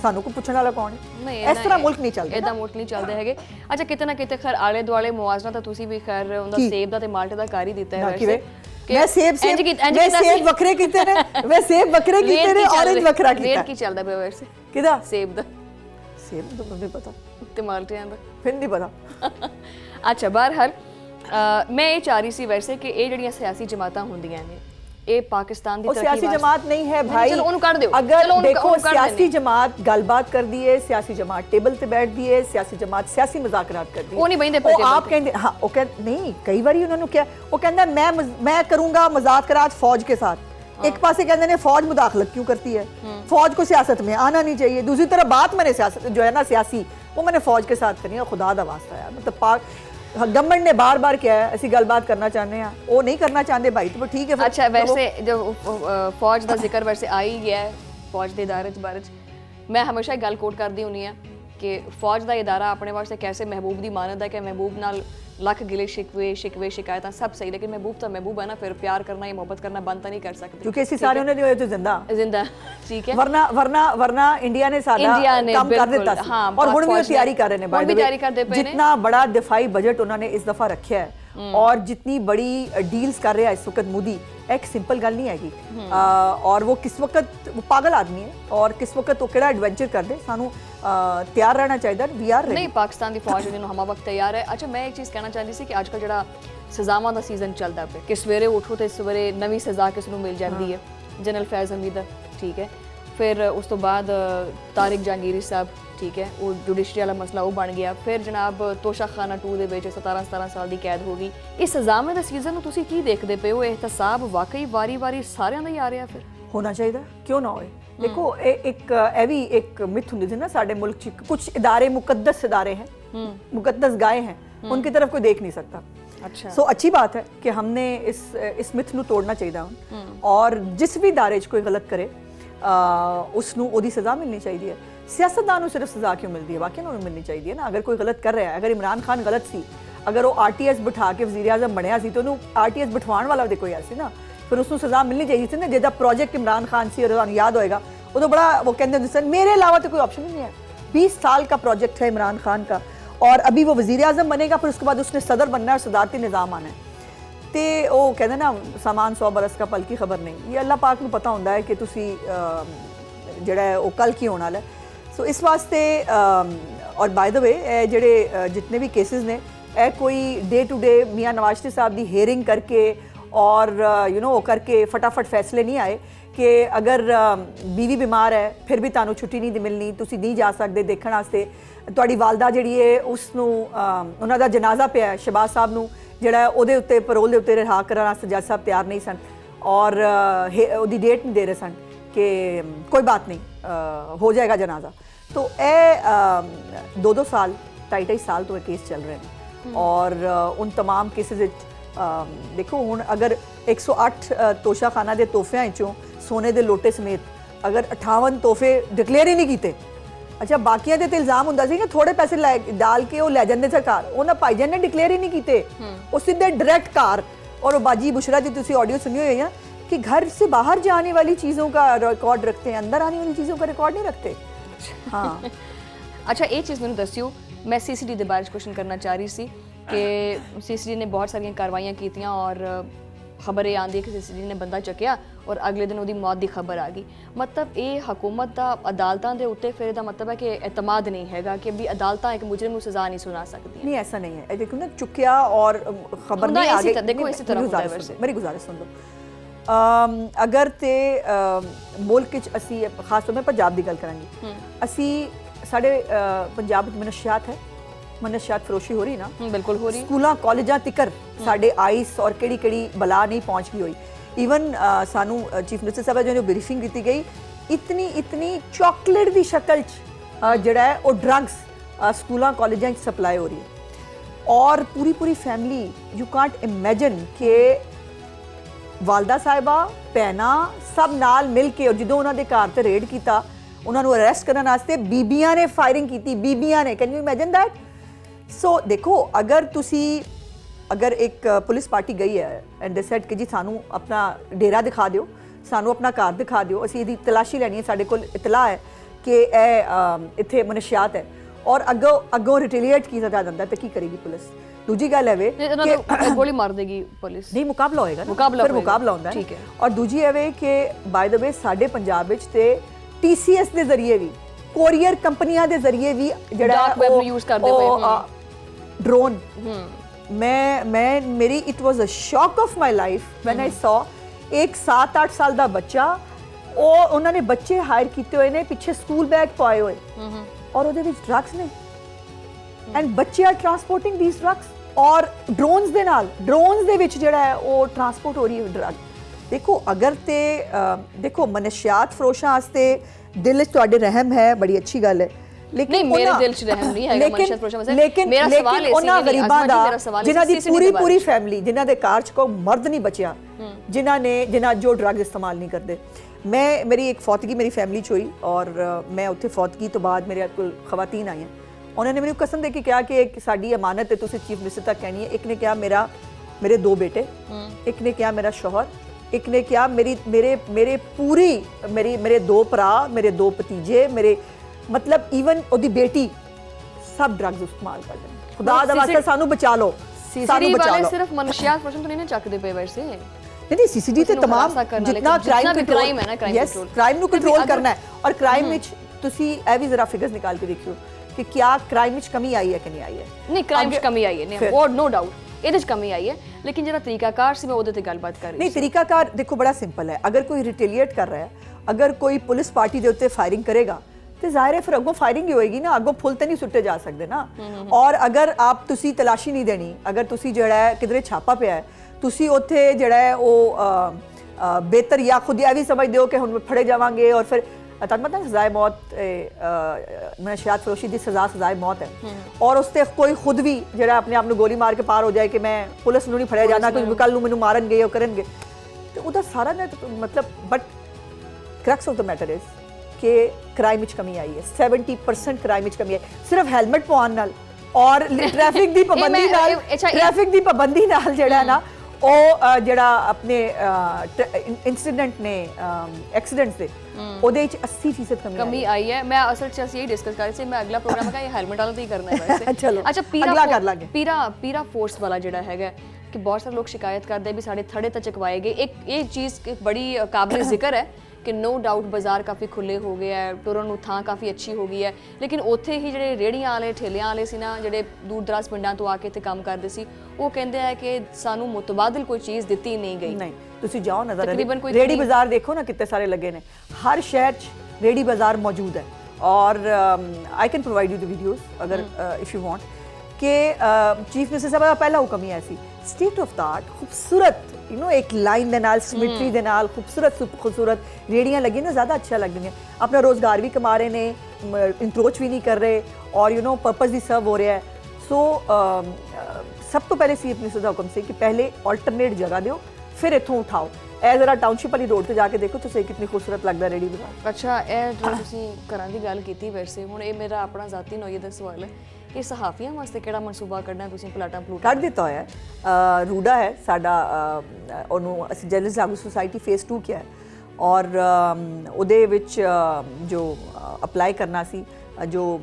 B: ਸਾਨੂੰ ਕੋਈ ਪੁੱਛਣ ਵਾਲਾ ਕੌਣ ਹੈ? ਇਸ ਤਰ੍ਹਾਂ ਮੁਲਕ ਨਹੀਂ ਚੱਲਦਾ,
A: ਇਹਦਾ ਮੁਲਕ ਨਹੀਂ ਚੱਲਦੇ ਹੈਗੇ। ਅੱਛਾ, ਕਿਤੇ ਨਾ ਕਿਤੇ ਖੈਰ ਆਲੇ ਦੁਆਲੇ ਮੁਆਵਜ਼ਾ ਤਾਂ ਤੁਸੀਂ ਵੀ ਖੈਰ ਉਹਦਾ ਸੇਬ ਦਾ ਤੇ ਮਾਲਟੇ ਦਾ ਕਰ ਹੀ ਦਿੱਤਾ ਹੈ ਵੈਸੇ।
B: मैं सेब वखरे कीते ने, मैं सेब वखरे कीते ने, ऑरेंज वखरा कीता।
A: रेट की चलदा पे वैसे
B: किदा
A: सेब दा?
B: सेब तो नहीं पता,
A: ते माल्टियां दा
B: फिर नहीं पता।
A: अच्छा, बहरहाल मैं ये चाह रही सी वैसे कि ये जड़ियां सियासी जमातां हुंदियां ने, ये पाकिस्तान दी
B: सियासी जमात नहीं है भाई।
A: चलो उन्हें कर दो,
B: अगर देखो सियासी जमात गलबात कर दी है, सियासी जमात टेबल पे बैठ दी है, सियासी जमात सियासी मज़ाकरात कर दी है,
A: वो नहीं बहिंदे पे टेबल
B: आप कहंदे हाँ, वो कहंदे नहीं, कई बारी उन्होंने क्या वो कहंदा मैं करूंगा मज़ाकरात फौज के साथ। एक पासे कहते हैं फौज मुदाखलत क्यों करती है, फौज को सियासत में आना नहीं चाहिए। दूसरी तरफ बात मैंने सियासत जो है ना सियासी, वो मैंने फौज के साथ करनी है। खुदा दा वास्ता यार, मतलब पाक गवर्नमेंट ने बार बार किया है, ਅਸੀਂ ਗੱਲਬਾत करना चाहते हैं, वो नहीं करना चाहते भाई, तो ठीक है।
A: अच्छा, वैसे जो फौज का जिक्र वैसे आ ही गया है, फौज के इदारे बारे मैं हमेशा गल कोट करती हुंदी हां कि फौज का इदारा अपने वास्ते कैसे महबूब की मानत है कि महबूब नाल लख गिले शिकवे शिकायत सब सही, लेकिन महबूब तो महबूब है ना, फिर प्यार करना या मोहब्बत करना बंद तो नहीं कर सकते
B: क्योंकि इसी सारे उन्होंने होए तो जिंदा
A: ठीक है।
B: वरना इंडिया ने सादा काम कर दिता सी।
A: हाँ,
B: और हुण भी तैयारी कर रहे हैं, बाय द वे जितना बड़ा दिफाई बजट उन्होंने इस दफा रखा है और जितनी बड़ी डील्स कर रहा है इस वक्त मोदी, एक सिंपल गल नहीं हैगी। और वो किस वक्त वो पागल आदमी है और किस वक्त वो केड़ा एडवेंचर कर दे, सानू तैयार रहना चाहिए। वी आर
A: नहीं, पाकिस्तान की फौज जिन्होंने हम वक्त तैयार है। अच्छा, मैं एक चीज़ कहना चाहती सी कि आजकल जो सजावां का सीजन चलता पे कि सवेरे उठो तो सवेरे नवी सजा किसी मिल जाती है, जनरल फैज़ हमीद, ठीक है, फिर उस तो बाद तारिक जहांगीरी साहब, ठीक है, वो जुडिशरी वाला मसला वो बन गया, फिर जनाब तोशा खाना 2 ਦੇ ਵਿੱਚ 17 साल की कैद हो गई। इस सजावे का सीजन ਨੂੰ ਤੁਸੀਂ ਕੀ ਦੇਖਦੇ ਪਏ ਹੋ? एहतसाब वाकई वारी ਸਾਰਿਆਂ ਦਾ ਹੀ ਆ ਰਿਹਾ ਫਿਰ
B: होना चाहिए, क्यों ना होए। देखो एक मिथ हुंदी थी ना साडे मुल्क च, कुछ इदारे मुकद्दस इदारे हैं, मुकद्दस गाय हैं, उनकी तरफ कोई देख नहीं सकता।
A: अच्छा,
B: सो अच्छी बात है कि हमने इस मिथ नू तोड़ना चाहिए और जिस भी इदारे च कोई गलत करे ਉਸ ਨੂੰ ਉਹਦੀ ਸਜ਼ਾ ਮਿਲਣੀ ਚਾਹੀਦੀ ਹੈ। ਸਿਆਸਤਦਾਨ ਨੂੰ ਸਿਰਫ ਸਜ਼ਾ ਕਿਉਂ ਮਿਲਦੀ ਹੈ, ਬਾਕੀਆਂ ਨੂੰ ਮਿਲਣੀ ਚਾਹੀਦੀ ਹੈ ਨਾ। ਅਗਰ ਕੋਈ ਗਲਤ ਕਰ ਰਿਹਾ ਹੈ, ਅਗਰ ਇਮਰਾਨ ਖਾਨ ਗਲਤ ਸੀ, ਅਗਰ ਉਹ ਆਰਟੀਐਸ ਬਿਠਾ ਕੇ ਵਜ਼ੀਰ ਆਜ਼ਮ ਬਣਿਆ ਸੀ, ਤਾਂ ਉਹਨੂੰ ਆਰਟੀਐਸ ਬਿਠਵਾਉਣ ਵਾਲਾ ਉਹਦੇ ਕੋਈ ਸੀ ਨਾ, ਫਿਰ ਉਸ ਨੂੰ ਸਜ਼ਾ ਮਿਲਣੀ ਚਾਹੀਦੀ ਸੀ ਨਾ। ਜਿਹਦਾ ਪ੍ਰੋਜੈਕਟ ਇਮਰਾਨ ਖਾਨ ਸੀ, और ਤੁਹਾਨੂੰ याद होएगा वो तो बड़ा वो कहते हैं सर मेरे अलावा तो कोई ऑप्शन ही नहीं है। 20 साल का प्रोजेक्ट है इमरान खान का, और अभी वो वज़ीर आज़म बनेगा, फिर उसके बाद उसने सदर बनना है और सदारती निज़ाम आना है। तो वो कहते ना सामान 100 बरस का पल की खबर नहीं, ये अल्लाह पाक नूं पता होंदा है कि तुसी जिहड़ा है वो कल की होने वाला है। सो इस वास्ते और बाय द वे जिहड़े जितने भी केसेस ने कोई डे टू डे मियाँ नवाज शरीफ साहब की हेयरिंग करके और करके फटाफट फैसले नहीं आए कि अगर बीवी बीमार है फिर भी तुहानूं छुट्टी नहीं मिलनी, तुसीं नहीं जा सकते देखण वास्ते। तुहाडी वालदा जिहड़ी है उसनूं उन्हां दा जनाजा पिया है, शहबाज साहब नूं जिहड़ा ਉਹਦੇ ਉੱਤੇ ਪੈਰੋਲ ਦੇ ਉੱਤੇ ਰਿਹਾ ਕਰਨ ਵਾਸਤੇ ਜੱਜ ਸਾਹਿਬ ਤਿਆਰ ਨਹੀਂ ਸਨ, और ਉਹਦੀ ਡੇਟ ਨਹੀਂ ਦੇ ਰਹੇ ਸਨ कि कोई बात नहीं हो जाएगा जनाजा। तो ये 2-2 साल 2.5 साल तो ये केस चल रहे हैं, और उन तमाम केसेस देखो हुण अगर 108 तोशाखाना के तोहफियां चों सोने के लोटे समेत अगर 58 तोहफे डिकलेयर ही नहीं किए, अच्छा बाकियां दे ते इल्जाम हुंदा सी कि थोड़े पैसे डाल के वो लै जांदे सी घर, उन्हां भाईजान ने डिकलेयर ही नहीं किए, वो सीधे डायरेक्ट कार। और बाजी बुशरा जी तुसीं ऑडियो सुनी हुई है कि घर से बाहर जाने वाली चीज़ों का रिकॉर्ड रखते हैं, अंदर आने वाली चीज़ों का रिकॉर्ड नहीं रखते। हाँ
A: अच्छा ये चीज़ मैंने दस्सियो, मैं सीसीडी के बारे क्वेश्चन करना चाह रही सी कि सीसीडी ने बहुत सारिया कार्रवाइयां कीतियां और खबर ये आती है कि सीसीडी ने बंदा चुकिया और अगले दिन उसकी मौत की खबर आ गई। मतलब ये हुकूमत का अदालतों के उत्ते फिर इसका मतलब है कि एतमाद नहीं है कि भी अदालत एक मुजरिम को सज़ा नहीं सुना सकती।
B: नहीं ऐसा नहीं है, देखो ना चुकिया और खबर नहीं आ गई।
A: देखो इसी तरह
B: मेरी गुजारिश सुन लो, अगर ते मुल्क असी खास तौर पर पंजाब की गल करांगे, असी साढ़े पंजाब में मनशियात है, मनशियात फरोशी हो रही ना,
A: बिल्कुल हो रही,
B: स्कूलों कॉलेजा तिकर साढ़े आइस और केड़ी केड़ी बला नहीं पहुँच गई हुई। ईवन सानू चीफ मिनिस्टर साहब जो ब्रीफिंग दी गई, इतनी इतनी चॉकलेट की शक्ल जड़ा है वो ड्रग्स स्कूलों कॉलेजा सप्लाई हो रही है, और पूरी पूरी फैमिली यू कांट इमेजिन के वालदा साहिबा भैनां सब नाल मिल के, और जो उन्होंने घर ते रेड किया उन्होंने अरेस्ट करने वास्ते बीबियां ने फायरिंग की, बीबियां ने, कैन यू इमेजिन दैट। सो देखो अगर एक पुलिस पार्टी गई है एंड दे सेड कि जी सानू अपना डेरा दिखा दिओ, सानू अपना घर दिखा दिओ, असीं इहदी तलाशी लैनी है, साडे कोल इतला है कि इत्थे मनशियात है, और अगों रिटेलिएट किया जाता है, तो की करेगी पुलिस। दूजी गल है वे
A: कि गोली मार देगी पुलिस,
B: नहीं मुकाबला होएगा,
A: फिर
B: मुकाबला होंदा
A: ठीक है।
B: और दूजी है वे कि बाय द वे साडे पंजाब विच ते TCS के जरिए भी, कोरियर कंपनियां के जरिए भी जिहड़ा
A: वेब यूज करदे पे
B: ड्रोन, मैं मेरी it was a shock of my life when I saw एक 7-8 साल का बच्चा, उन्होंने बच्चे हायर किए हुए ने, पिछे स्कूल बैग पाए हुए, और ਉਹਦੇ ਵਿੱਚ ड्रग्स ने, एंड बच्चे आर ट्रांसपोर्टिंग दीज ड्रग्स, और ड्रोन्स ਦੇ ਨਾਲ ड्रोन्स ਦੇ ਵਿੱਚ ਜਿਹੜਾ ਹੈ ਉਹ ट्रांसपोर्ट हो रही है ड्रग। देखो अगर ते देखो मनशियात फरोशां वास्ते दिल च तुहाडे रहम है, बड़ी अच्छी गल है, लेकिन
A: नहीं मेरे दिल च रहम नहीं है मनशियात फरोशां वास्ते। मेरा सवाल है
B: ਉਹਨਾਂ ਗਰੀਬਾਂ ਦਾ ਜਿਨ੍ਹਾਂ ਦੀ पूरी फैमिली, जिन्हां दे घर च कोई मर्द नहीं बचिया, जिन्हां जो ड्रग्स इस्तेमाल नहीं करते। मेरी एक फौतगी मेरी फैमिली च हुई, और मैं उत्थे फौतगी तो बाद मेरे कोल खवातीन आई हैं, उन्होंने मेरी कसम दे के कहा कि एक साडी अमानत है, तुसीं चीफ मिनिस्टर तक कहनी है। एक ने कहा मेरे 2 बेटे, एक ने कहा मेरा शौहर, एक ने कहा मेरे पूरी मेरे 2 भरा, मेरे 2 भतीजे, मेरे मतलब ईवन ओदी बेटी सब ड्रग्स इस्तेमाल करते हैं। खुदा दा वास्ते सानू बचा लो, सानू बचा लो।
A: सिर्फ मनशियात फरोशां तो नहीं ना चकदे पे वैसे,
B: नहीं सीसीडी ते तमाम जितना क्राइम है ना, क्राइम नु कंट्रोल करना है, और क्राइम विच तुसी ए भी जरा फिगर्स निकाल के देखियो कि क्या क्राइम विच कमी आई है कि नहीं आई है।
A: नहीं क्राइम विच कमी आई है, नहीं और नो डाउट ਇਹਦੇ 'ਚ कमी आई है, लेकिन ਜਿਹੜਾ तरीकाकार ਸੀ मैं ਉਹਦੇ ਤੇ ਗੱਲਬਾਤ ਕਰ ਰਹੀ
B: नहीं तरीकाकार देखो बड़ा सिंपल है। अगर कोई रिटेलिएट कर रहा है, अगर कोई पुलिस पार्टी के उत्ते फायरिंग करेगा तो जाहिर है फिर अगों फायरिंग ही होएगी ना, अगों फुल तो नहीं सुट्टे जा सकते ना। और अगर आप तुसी तलाशी नहीं देनी, अगर तुसी जड़ा है किधरे छापा पिया है, तुसी उत्थे जड़ा है वो बेहतर या खुद यह भी समझ दो कि हम फड़े जावांगे, और फिर तुहानूं पता सजाए मौत मनशियात फरोशी की सजाए मौत है, और उससे कोई खुद भी जड़ा अपने आप को गोली मार के पार हो जाए कि मैं पुलिस नूं नहीं फड़िया जाना, क्योंकि कल नूं मैनूं मारनगे या करनगे, तो उसदा सारा मतलब but crux of the matter is कि क्राइम ਵਿੱਚ ਕਮੀ ਆਈ ਹੈ 70% क्राइम ਵਿੱਚ ਕਮੀ ਹੈ ਸਿਰਫ ਹੈਲਮਟ ਪਾਉਣ ਨਾਲ ਔਰ ਟ੍ਰੈਫਿਕ ਦੀ ਪਾਬੰਦੀ ਨਾਲ ਜਿਹੜਾ ਨਾ ਉਹ ਜਿਹੜਾ ਆਪਣੇ ਇਨਸੀਡੈਂਟ ਨੇ ਐਕਸੀਡੈਂਟਸ ਦੇ ਉਹਦੇ ਵਿੱਚ 80%
A: ਕਮੀ ਆਈ ਹੈ। ਮੈਂ ਅਸਲ 'ਚ ਅਸੀਂ ਇਹ ਡਿਸਕਸ ਕਰ ਰਹੇ ਸੀ, ਮੈਂ ਅਗਲਾ ਪ੍ਰੋਗਰਾਮ ਇਹ ਹੈਲਮਟ ਵਾਲਾ ਤੇ ਹੀ ਕਰਨਾ ਹੈ ਵੈਸੇ।
B: ਚਲੋ
A: ਅੱਛਾ,
B: ਅਗਲਾ ਕਰ ਲਾਂਗੇ।
A: ਪੀਰਾ ਫੋਰਸ ਵਾਲਾ ਜਿਹੜਾ ਹੈਗਾ ਕਿ ਬਹੁਤ ਸਾਰੇ ਲੋਕ ਸ਼ਿਕਾਇਤ ਕਰਦੇ ਵੀ ਸਾਡੇ ਥੜੇ ਤਾਂ ਚਕਵਾਏ ਗਏ। ਇੱਕ ਇਹ ਚੀਜ਼ ਬੜੀ ਕਾਬਿਲ ਜ਼ਿਕਰ ਹੈ ਕਿ ਨੋ ਡਾਊਟ ਬਾਜ਼ਾਰ ਕਾਫੀ ਖੁੱਲੇ ਹੋ ਗਏ ਹੈ, ਟੁਰਨ ਨੂੰ ਥਾਂ ਕਾਫੀ ਅੱਛੀ ਹੋ ਗਈ ਹੈ, ਲੇਕਿਨ ਉੱਥੇ ਹੀ ਜਿਹੜੇ ਰੇੜੀਆਂ ਵਾਲੇ ਠੇਲਿਆਂ ਵਾਲੇ ਸੀ ਨਾ, ਜਿਹੜੇ ਦੂਰ ਦਰਾਜ਼ ਪਿੰਡਾਂ ਤੋਂ ਆ ਕੇ ਇੱਥੇ ਕੰਮ ਕਰਦੇ ਸੀ, ਉਹ ਕਹਿੰਦੇ ਆ ਕਿ ਸਾਨੂੰ ਮੁਤਬਾਦਲ ਕੋਈ ਚੀਜ਼ ਦਿੱਤੀ ਨਹੀਂ ਗਈ।
B: ਨਹੀਂ, ਤੁਸੀਂ ਜਾਓ ਨਜ਼ਰ
A: ਰੇੜੀ
B: ਬਾਜ਼ਾਰ ਦੇਖੋ ਨਾ ਕਿੰਨੇ ਸਾਰੇ ਲੱਗੇ ਨੇ, ਹਰ ਸ਼ਹਿਰ 'ਚ ਰੇੜੀ ਬਾਜ਼ਾਰ ਮੌਜੂਦ ਹੈ। ਔਰ I can provide you the videos ਅਗਰ ਇਫ ਯੂ ਵਾਂਟ ਕਿ ਚੀਫ ਮਿਨਿਸਟਰ ਸਾਹਿਬ ਦਾ ਪਹਿਲਾ ਹੁਕਮ ਹੀ ਸੀ ਸਟੇਟ ਆਫ ਦ ਆਰਟ ਖੂਬਸੂਰਤ एक लाइन ਦੇ ਨਾਲ ਸਿਮਟਰੀ ਦੇ ਨਾਲ ਖੂਬਸੂਰਤ ਰੇੜੀਆਂ ਲੱਗੀਆਂ ਨਾ, ਜ਼ਿਆਦਾ ਅੱਛਾ ਲੱਗਦੀਆਂ, ਆਪਣਾ ਰੋਜ਼ਗਾਰ ਵੀ ਕਮਾ ਰਹੇ ਨੇ, ਇੰਕਰੋਚ ਵੀ ਨਹੀਂ ਕਰ ਰਹੇ ਔਰ ਪਰਪਸ ਵੀ ਸਰਵ ਹੋ ਰਿਹਾ ਹੈ। ਸੋ ਸਭ ਤੋਂ ਪਹਿਲੇ ਸੀਐਮ ਮਿਨਿਸਟਰ ਦਾ ਹੁਕਮ ਸੀ ਕਿ ਪਹਿਲੇ ਆਲਟਰਨੇਟ ਜਗ੍ਹਾ ਦਿਓ, ਫਿਰ ਇੱਥੋਂ ਉਠਾਓ। ਇਹ ਜ਼ਰਾ ਟਾਊਨਸ਼ਿਪ ਵਾਲੀ ਰੋਡ ਤੇ ਜਾ ਕੇ ਦੇਖੋ ਤੁਸੀਂ ਕਿੰਨੀ ਖੂਬਸੂਰਤ ਲੱਗਦਾ ਰੇੜੀ ਬਾਜ਼ਾਰ।
A: ਅੱਛਾ, ਇਹ ਜੋ ਤੁਸੀਂ ਘਰਾਂ ਦੀ ਗੱਲ ਕੀਤੀ ਵੈਸੇ, ਹੁਣ ਇਹ ਮੇਰਾ ਆਪਣਾ ਜ਼ਾਤੀ ਨੋਈਏ ਦਾ ਸਵਾਲ ਹੈ ਕਿ ਸਹਾਫੀਆਂ ਵਾਸਤੇ ਕਿਹੜਾ ਮਨਸੂਬਾ ਕੱਢਣਾ ਤੁਸੀਂ ਪਲਾਟਾਂ
B: ਕੱਢ ਦਿੱਤਾ ਹੋਇਆ ਹੈ। ਰੂਡਾ ਹੈ ਸਾਡਾ, ਉਹਨੂੰ ਅਸੀਂ ਜਰਨਲਿਸਟ ਜਾਗਰੂਕ ਸੁਸਾਇਟੀ ਫੇਸ 2 ਕਿਹਾ ਹੈ ਔਰ ਉਹਦੇ ਵਿੱਚ ਜੋ ਅਪਲਾਈ ਕਰਨਾ ਸੀ, ਜੋ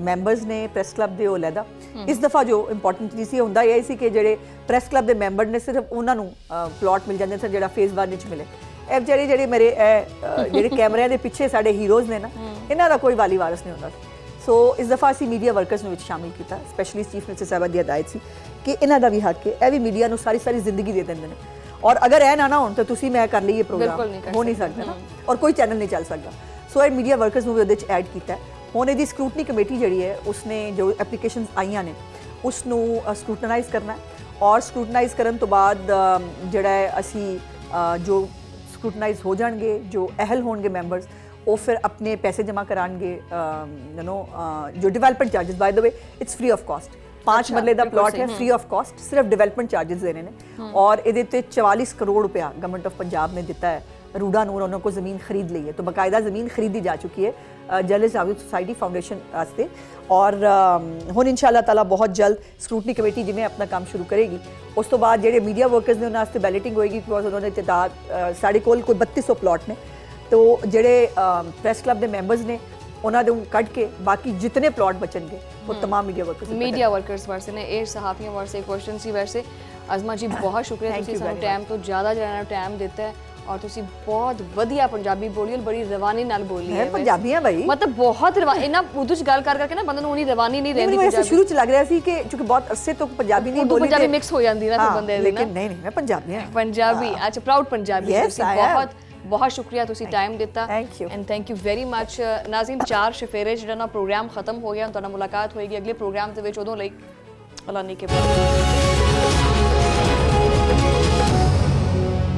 B: ਮੈਂਬਰਸ ਨੇ ਪ੍ਰੈਸ ਕਲੱਬ ਦੇ ਉਹ ਲੈਦਾ। ਇਸ ਦਫਾ ਜੋ ਇੰਪੋਰਟੈਂਟ ਸੀ ਹੁੰਦਾ ਇਹ ਸੀ ਕਿ ਜਿਹੜੇ ਪ੍ਰੈਸ ਕਲੱਬ ਦੇ ਮੈਂਬਰ ਨੇ ਸਿਰਫ ਉਹਨਾਂ ਨੂੰ ਪਲਾਟ ਮਿਲ ਜਾਂਦੇ ਸਨ ਜਿਹੜਾ ਫੇਸ 1 ਵਿੱਚ ਮਿਲੇ। ਇਹ ਜਿਹੜੇ ਮੇਰੇ ਜਿਹੜੇ ਕੈਮਰਿਆਂ ਦੇ ਪਿੱਛੇ ਸਾਡੇ ਹੀਰੋਜ਼ ਨੇ ਨਾ, ਇਹਨਾਂ ਦਾ ਕੋਈ ਵਾਲੀ ਵਾਰਸ ਨਹੀਂ ਹੁੰਦਾ। ਸੋ ਇਸ ਦਫਾ ਅਸੀਂ ਮੀਡੀਆ ਵਰਕਰਸ ਨੂੰ ਵਿੱਚ ਸ਼ਾਮਿਲ ਕੀਤਾ, ਸਪੈਸ਼ਲੀ ਚੀਫ ਮਿਨਿਸਟਰ ਸਾਹਿਬ ਦੀ ਹਦਾਇਤ ਸੀ ਕਿ ਇਹਨਾਂ ਦਾ ਵੀ ਹੱਕ ਹੈ, ਇਹ ਵੀ ਮੀਡੀਆ ਨੂੰ ਸਾਰੀ ਜ਼ਿੰਦਗੀ ਦੇ ਦਿੰਦੇ ਨੇ ਔਰ ਅਗਰ ਇਹ ਨਾ ਹੋਣ ਤਾਂ ਤੁਸੀਂ ਮੈਂ ਕਰ ਲਈਏ ਪ੍ਰੋਗਰਾਮ ਹੋ ਨਹੀਂ ਸਕਦਾ ਨਾ, ਔਰ ਕੋਈ ਚੈਨਲ ਨਹੀਂ ਚੱਲ ਸਕਦਾ। ਸੋ ਇਹ ਮੀਡੀਆ ਵਰਕਰਸ ਨੂੰ ਵੀ ਉਹਦੇ 'ਚ ਐਡ ਕੀਤਾ। ਹੁਣ ਇਹਦੀ ਸਕਰੂਟਨੀ ਕਮੇਟੀ ਜਿਹੜੀ ਹੈ ਉਸਨੇ ਜੋ ਐਪਲੀਕੇਸ਼ਨਸ ਆਈਆਂ ਨੇ ਉਸ ਨੂੰ ਸਕਰੂਟਨਾਈਜ਼ ਕਰਨਾ ਔਰ ਸਕਰੂਟਨਾਈਜ਼ ਕਰਨ ਤੋਂ ਬਾਅਦ ਜਿਹੜਾ ਹੈ ਅਸੀਂ ਜੋ ਸਕਰੂਟਨਾਈਜ਼ ਹੋ ਜਾਣਗੇ, ਜੋ ਅਹਿਲ ਹੋਣਗੇ ਮੈਂਬਰਸ, ਉਹ ਫਿਰ ਆਪਣੇ ਪੈਸੇ ਜਮ੍ਹਾਂ ਕਰਾਉਣਗੇ। ਜੋ development charges by the way it's free of cost, 5 ਮਰਲੇ ਦਾ ਪਲਾਟ ਹੈ, ਫ੍ਰੀ ਆਫ ਕਾਸਟ, ਸਿਰਫ ਡਿਵੈਲਪਮੈਂਟ ਚਾਰजेस ਦੇਣੇ ਨੇ ਔਰ ਇਹਦੇ ਤੇ 44 ਕਰੋੜ ਰੁਪਇਆ ਗਵਰਨਮੈਂਟ ਆਫ पंजाब ने ਦਿੱਤਾ ਹੈ रूडा नूर उन्होंने को ज़मीन खरीद ली है, तो बाकायदा ज़मीन खरीदी जा चुकी है जर्नलिस्ट जागरूक सोसाइटी फाउंडेशन वास्ते। और हुण इंशाअल्लाह ताला बहुत जल्द स्क्रूटनी कमेटी जिवें अपना काम शुरू करेगी, उस तो बाद जिहड़े मीडिया वर्कर्स ने उन्हां वास्ते बैलेटिंग होएगी बिकॉज उन्होंने तादाद साढ़े कोल कोई 3200 प्लॉट ने, तो जिहड़े प्रेस क्लब के मैंबर्स ने उन्होंने कट के बाकी जितने प्लॉट बचनगे वो तमाम मीडिया वर्कर्स
A: वास्ते ने। ये सहाफियों वास्ते क्वेश्चन सी वैसे अज़मा जी बहुत शुक्रिया, तुसीं सानूं टाइम तो ज़्यादा जरा टाइम दिता है और तुसी बहुत वधिया पंजाबी बोली और बड़ी रवानी नाल बोली है।
B: पंजाबी है भाई,
A: मतलब बहुत इना उर्दू च गल कर करके ना बंदे नूं उनी रवानी नहीं रहंदी।
B: मुझे शुरू च लग रहा सी कि क्योंकि बहुत अरसे तो पंजाबी नहीं बोली,
A: पंजाबी मिक्स हो जांदी ना फिर बंदे दी ना,
B: लेकिन नहीं मैं पंजाबी हां,
A: पंजाबी। अच्छा, प्राउड पंजाबी। तुसी बहुत शुक्रिया, तुसी टाइम दिता and thank you very much. नाज़रीन, 4 शफेरे जिहड़ा ना प्रोग्राम खत्म हो गया, तुहाडा मुलाकात होएगी अगले प्रोग्राम दे विच, उदों लई अल्लाह ने के बाद।